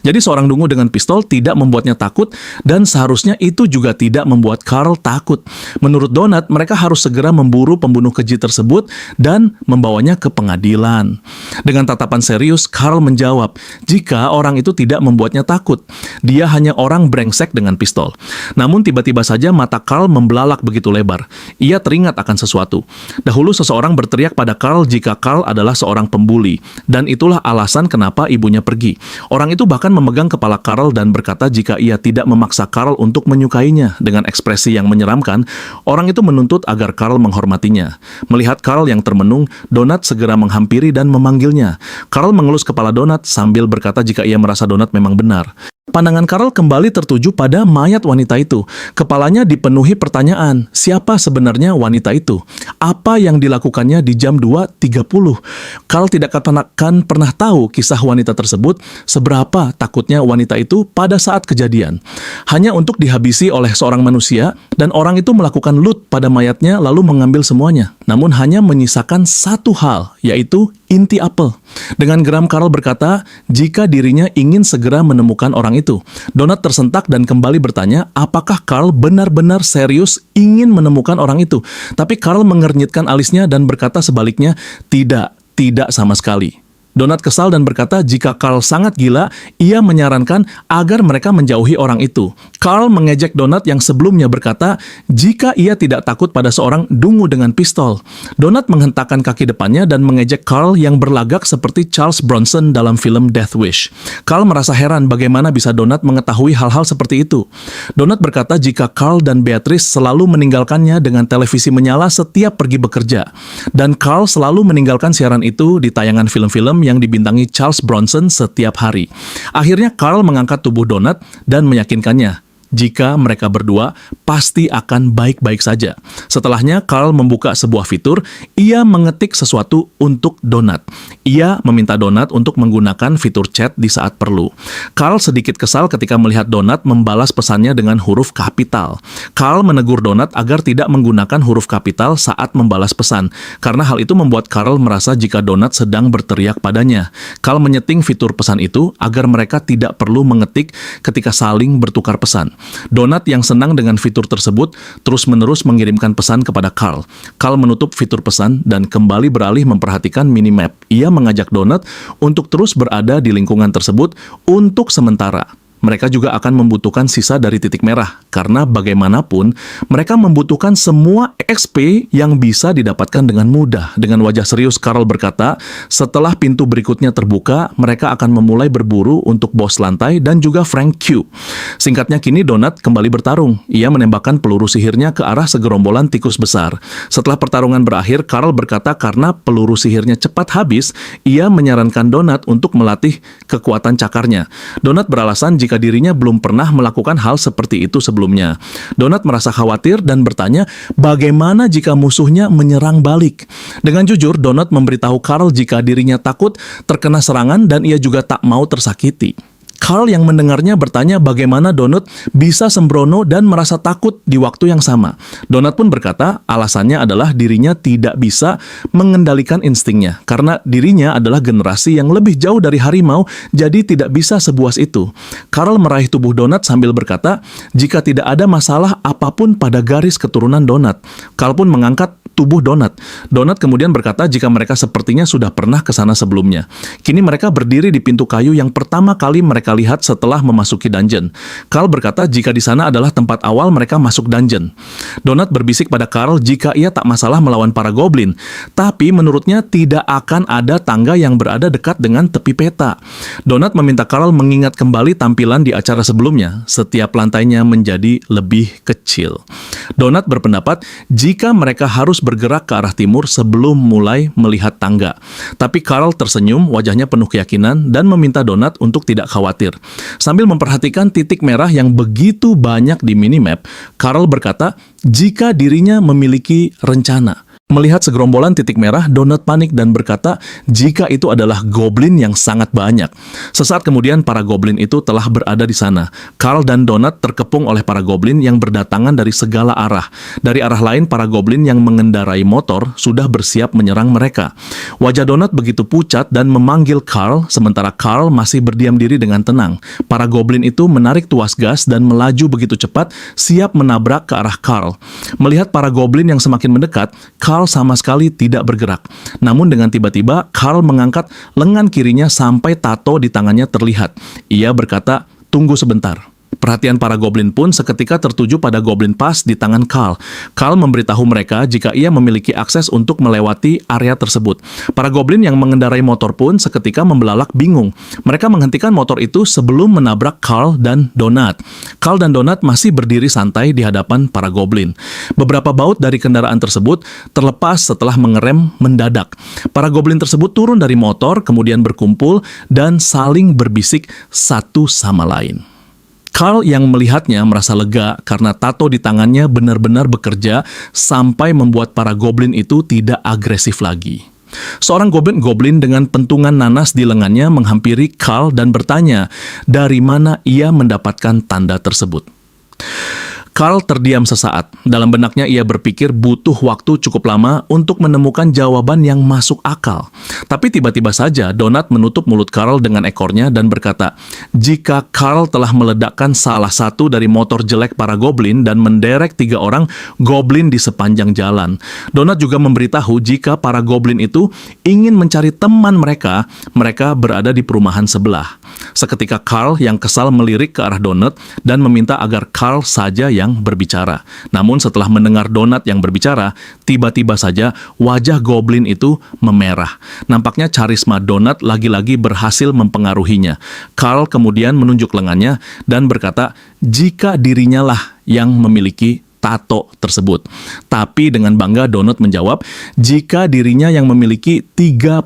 Jadi seorang dungu dengan pistol tidak membuatnya takut dan seharusnya itu juga tidak membuat Carl takut. Menurut Donat, mereka harus segera memburu pembunuh keji tersebut dan membawanya ke pengadilan. Dengan tatapan serius, Carl menjawab, jika orang itu tidak membuatnya takut, dia hanya orang brengsek dengan pistol. Namun tiba-tiba saja mata Carl membelalak begitu lebar. Ia teringat akan sesuatu. Dahulu seseorang berteriak pada Carl jika Carl adalah seorang pembuli, dan itulah alasan kenapa ibunya pergi. Orang itu itu bahkan memegang kepala Carl dan berkata jika ia tidak memaksa Carl untuk menyukainya. Dengan ekspresi yang menyeramkan, orang itu menuntut agar Carl menghormatinya. Melihat Carl yang termenung, Donat segera menghampiri dan memanggilnya. Carl mengelus kepala Donat sambil berkata jika ia merasa Donat memang benar. Pandangan Carl kembali tertuju pada mayat wanita itu. Kepalanya dipenuhi pertanyaan, siapa sebenarnya wanita itu? Apa yang dilakukannya di jam 2.30? Carl tidak akan pernah tahu kisah wanita tersebut, seberapa takutnya wanita itu pada saat kejadian. Hanya untuk dihabisi oleh seorang manusia, dan orang itu melakukan loot pada mayatnya lalu mengambil semuanya. Namun hanya menyisakan satu hal, yaitu inti apel. Dengan geram Carl berkata, jika dirinya ingin segera menemukan orang itu. Donat tersentak dan kembali bertanya, apakah Carl benar-benar serius ingin menemukan orang itu? Tapi Carl mengernyitkan alisnya dan berkata sebaliknya, tidak sama sekali. Donat kesal dan berkata jika Carl sangat gila, ia menyarankan agar mereka menjauhi orang itu. Carl mengejek Donat yang sebelumnya berkata jika ia tidak takut pada seorang dungu dengan pistol. Donat menghentakkan kaki depannya dan mengejek Carl yang berlagak seperti Charles Bronson dalam film Death Wish. Carl merasa heran bagaimana bisa Donat mengetahui hal-hal seperti itu. Donat berkata jika Carl dan Beatrice selalu meninggalkannya dengan televisi menyala setiap pergi bekerja. Dan Carl selalu meninggalkan siaran itu di tayangan film-film yang dibintangi Charles Bronson setiap hari. Akhirnya Carl mengangkat tubuh Donat dan meyakinkannya jika mereka berdua pasti akan baik-baik saja. Setelahnya Carl membuka sebuah fitur, ia mengetik sesuatu untuk Donat. Ia meminta Donat untuk menggunakan fitur chat di saat perlu. Carl sedikit kesal ketika melihat Donat membalas pesannya dengan huruf kapital. Carl menegur Donat agar tidak menggunakan huruf kapital saat membalas pesan, karena hal itu membuat Carl merasa jika Donat sedang berteriak padanya. Carl menyeting fitur pesan itu agar mereka tidak perlu mengetik ketika saling bertukar pesan. Donat yang senang dengan fitur tersebut terus-menerus mengirimkan pesan kepada Carl. Carl menutup fitur pesan dan kembali beralih memperhatikan minimap. Ia mengajak Donat untuk terus berada di lingkungan tersebut untuk sementara. Mereka juga akan membutuhkan sisa dari titik merah, karena bagaimanapun mereka membutuhkan semua XP yang bisa didapatkan dengan mudah. Dengan wajah serius, Carl berkata, setelah pintu berikutnya terbuka, mereka akan memulai berburu untuk bos lantai dan juga Frank Q. Singkatnya kini Donat kembali bertarung. Ia menembakkan peluru sihirnya ke arah segerombolan tikus besar. Setelah pertarungan berakhir, Carl berkata karena peluru sihirnya cepat habis, ia menyarankan Donat untuk melatih kekuatan cakarnya. Donat beralasan jika dirinya belum pernah melakukan hal seperti itu sebelumnya. Donat merasa khawatir dan bertanya bagaimana jika musuhnya menyerang balik. Dengan jujur, Donat memberitahu Carl jika dirinya takut terkena serangan dan ia juga tak mau tersakiti. Carl yang mendengarnya bertanya bagaimana Donat bisa sembrono dan merasa takut di waktu yang sama. Donat pun berkata alasannya adalah dirinya tidak bisa mengendalikan instingnya karena dirinya adalah generasi yang lebih jauh dari harimau, jadi tidak bisa sebuas itu. Carl meraih tubuh Donat sambil berkata jika tidak ada masalah apapun pada garis keturunan Donat. Carl pun mengangkat tubuh Donat. Donat kemudian berkata jika mereka sepertinya sudah pernah ke sana sebelumnya. Kini mereka berdiri di pintu kayu yang pertama kali mereka lihat setelah memasuki dungeon. Carl berkata jika di sana adalah tempat awal mereka masuk dungeon. Donat berbisik pada Carl jika ia tak masalah melawan para goblin, tapi menurutnya tidak akan ada tangga yang berada dekat dengan tepi peta. Donat meminta Carl mengingat kembali tampilan di acara sebelumnya, setiap lantainya menjadi lebih kecil. Donat berpendapat jika mereka harus bergerak ke arah timur sebelum mulai melihat tangga. Tapi Carl tersenyum, wajahnya penuh keyakinan, dan meminta Donat untuk tidak khawatir. Sambil memperhatikan titik merah yang begitu banyak di minimap, Carl berkata jika dirinya memiliki rencana. Melihat segerombolan titik merah, Donat panik dan berkata jika itu adalah goblin yang sangat banyak. Sesaat kemudian para goblin itu telah berada di sana. Carl dan Donat terkepung oleh para goblin yang berdatangan dari segala arah. Dari arah lain, para goblin yang mengendarai motor sudah bersiap menyerang mereka. Wajah Donat begitu pucat dan memanggil Carl, sementara Carl masih berdiam diri dengan tenang. Para goblin itu menarik tuas gas dan melaju begitu cepat, siap menabrak ke arah Carl. Melihat para goblin yang semakin mendekat, Carl sama sekali tidak bergerak. Namun dengan tiba-tiba, Carl mengangkat lengan kirinya sampai tato di tangannya terlihat. Ia berkata, "Tunggu sebentar." Perhatian para goblin pun seketika tertuju pada goblin pas di tangan Carl. Carl memberitahu mereka jika ia memiliki akses untuk melewati area tersebut. Para goblin yang mengendarai motor pun seketika membelalak bingung. Mereka menghentikan motor itu sebelum menabrak Carl dan Donut. Carl dan Donut masih berdiri santai di hadapan para goblin. Beberapa baut dari kendaraan tersebut terlepas setelah mengerem mendadak. Para goblin tersebut turun dari motor, kemudian berkumpul dan saling berbisik satu sama lain. Carl yang melihatnya merasa lega karena tato di tangannya benar-benar bekerja sampai membuat para goblin itu tidak agresif lagi. Seorang goblin dengan pentungan nanas di lengannya menghampiri Carl dan bertanya dari mana ia mendapatkan tanda tersebut. Carl terdiam sesaat. Dalam benaknya ia berpikir butuh waktu cukup lama untuk menemukan jawaban yang masuk akal. Tapi tiba-tiba saja Donut menutup mulut Carl dengan ekornya dan berkata, jika Carl telah meledakkan salah satu dari motor jelek para goblin dan menderek 3 orang goblin di sepanjang jalan. Donut juga memberitahu jika para goblin itu ingin mencari teman mereka berada di perumahan sebelah. Seketika Carl yang kesal melirik ke arah Donut dan meminta agar Carl saja yang berbicara. Namun setelah mendengar Donut yang berbicara, tiba-tiba saja wajah goblin itu memerah. Nampaknya karisma Donut lagi-lagi berhasil mempengaruhinya. Carl kemudian menunjuk lengannya dan berkata, jika dirinya lah yang memiliki tato tersebut. Tapi dengan bangga Donut menjawab, jika dirinya yang memiliki 37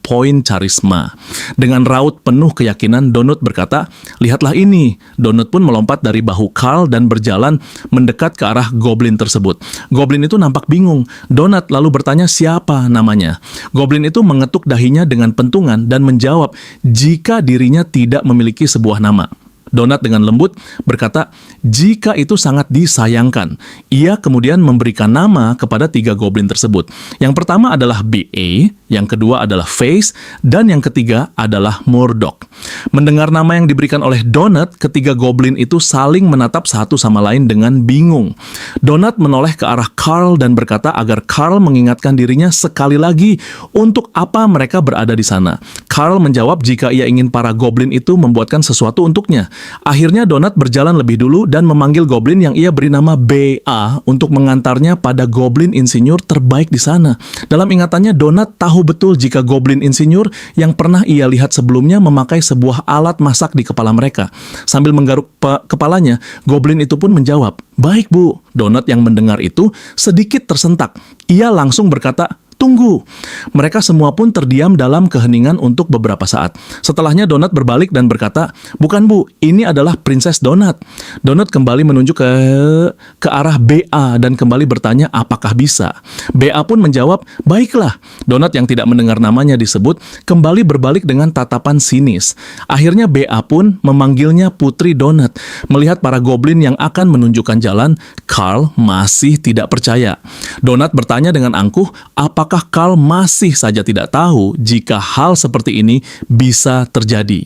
poin karisma. Dengan raut penuh keyakinan, Donut berkata, lihatlah ini. Donut pun melompat dari bahu Carl dan berjalan mendekat ke arah goblin tersebut. Goblin itu nampak bingung. Donut lalu bertanya siapa namanya. Goblin itu mengetuk dahinya dengan pentungan dan menjawab, jika dirinya tidak memiliki sebuah nama. Donut dengan lembut berkata, jika itu sangat disayangkan. Ia kemudian memberikan nama kepada 3 goblin tersebut. Yang pertama adalah BA, yang kedua adalah Face, dan yang ketiga adalah Murdoch. Mendengar nama yang diberikan oleh Donut, ketiga goblin itu saling menatap satu sama lain dengan bingung. Donut menoleh ke arah Carl dan berkata agar Carl mengingatkan dirinya sekali lagi untuk apa mereka berada di sana. Carl menjawab jika ia ingin para goblin itu membuatkan sesuatu untuknya. Akhirnya Donut berjalan lebih dulu dan memanggil goblin yang ia beri nama BA untuk mengantarnya pada goblin insinyur terbaik di sana. Dalam ingatannya, Donut tahu betul jika goblin insinyur yang pernah ia lihat sebelumnya memakai sebuah alat masak di kepala mereka. Sambil menggaruk kepalanya, goblin itu pun menjawab, baik Bu. Donut yang mendengar itu sedikit tersentak. Ia langsung berkata, tunggu. Mereka semua pun terdiam dalam keheningan untuk beberapa saat. Setelahnya Donut berbalik dan berkata, bukan Bu, ini adalah Princess Donut. Donut kembali menunjuk ke arah BA dan kembali bertanya apakah bisa. BA pun menjawab, baiklah. Donut yang tidak mendengar namanya disebut kembali berbalik dengan tatapan sinis. Akhirnya BA pun memanggilnya Putri Donut. Melihat para goblin yang akan menunjukkan jalan, Carl masih tidak percaya. Donut bertanya dengan angkuh, apakah Carl masih saja tidak tahu jika hal seperti ini bisa terjadi?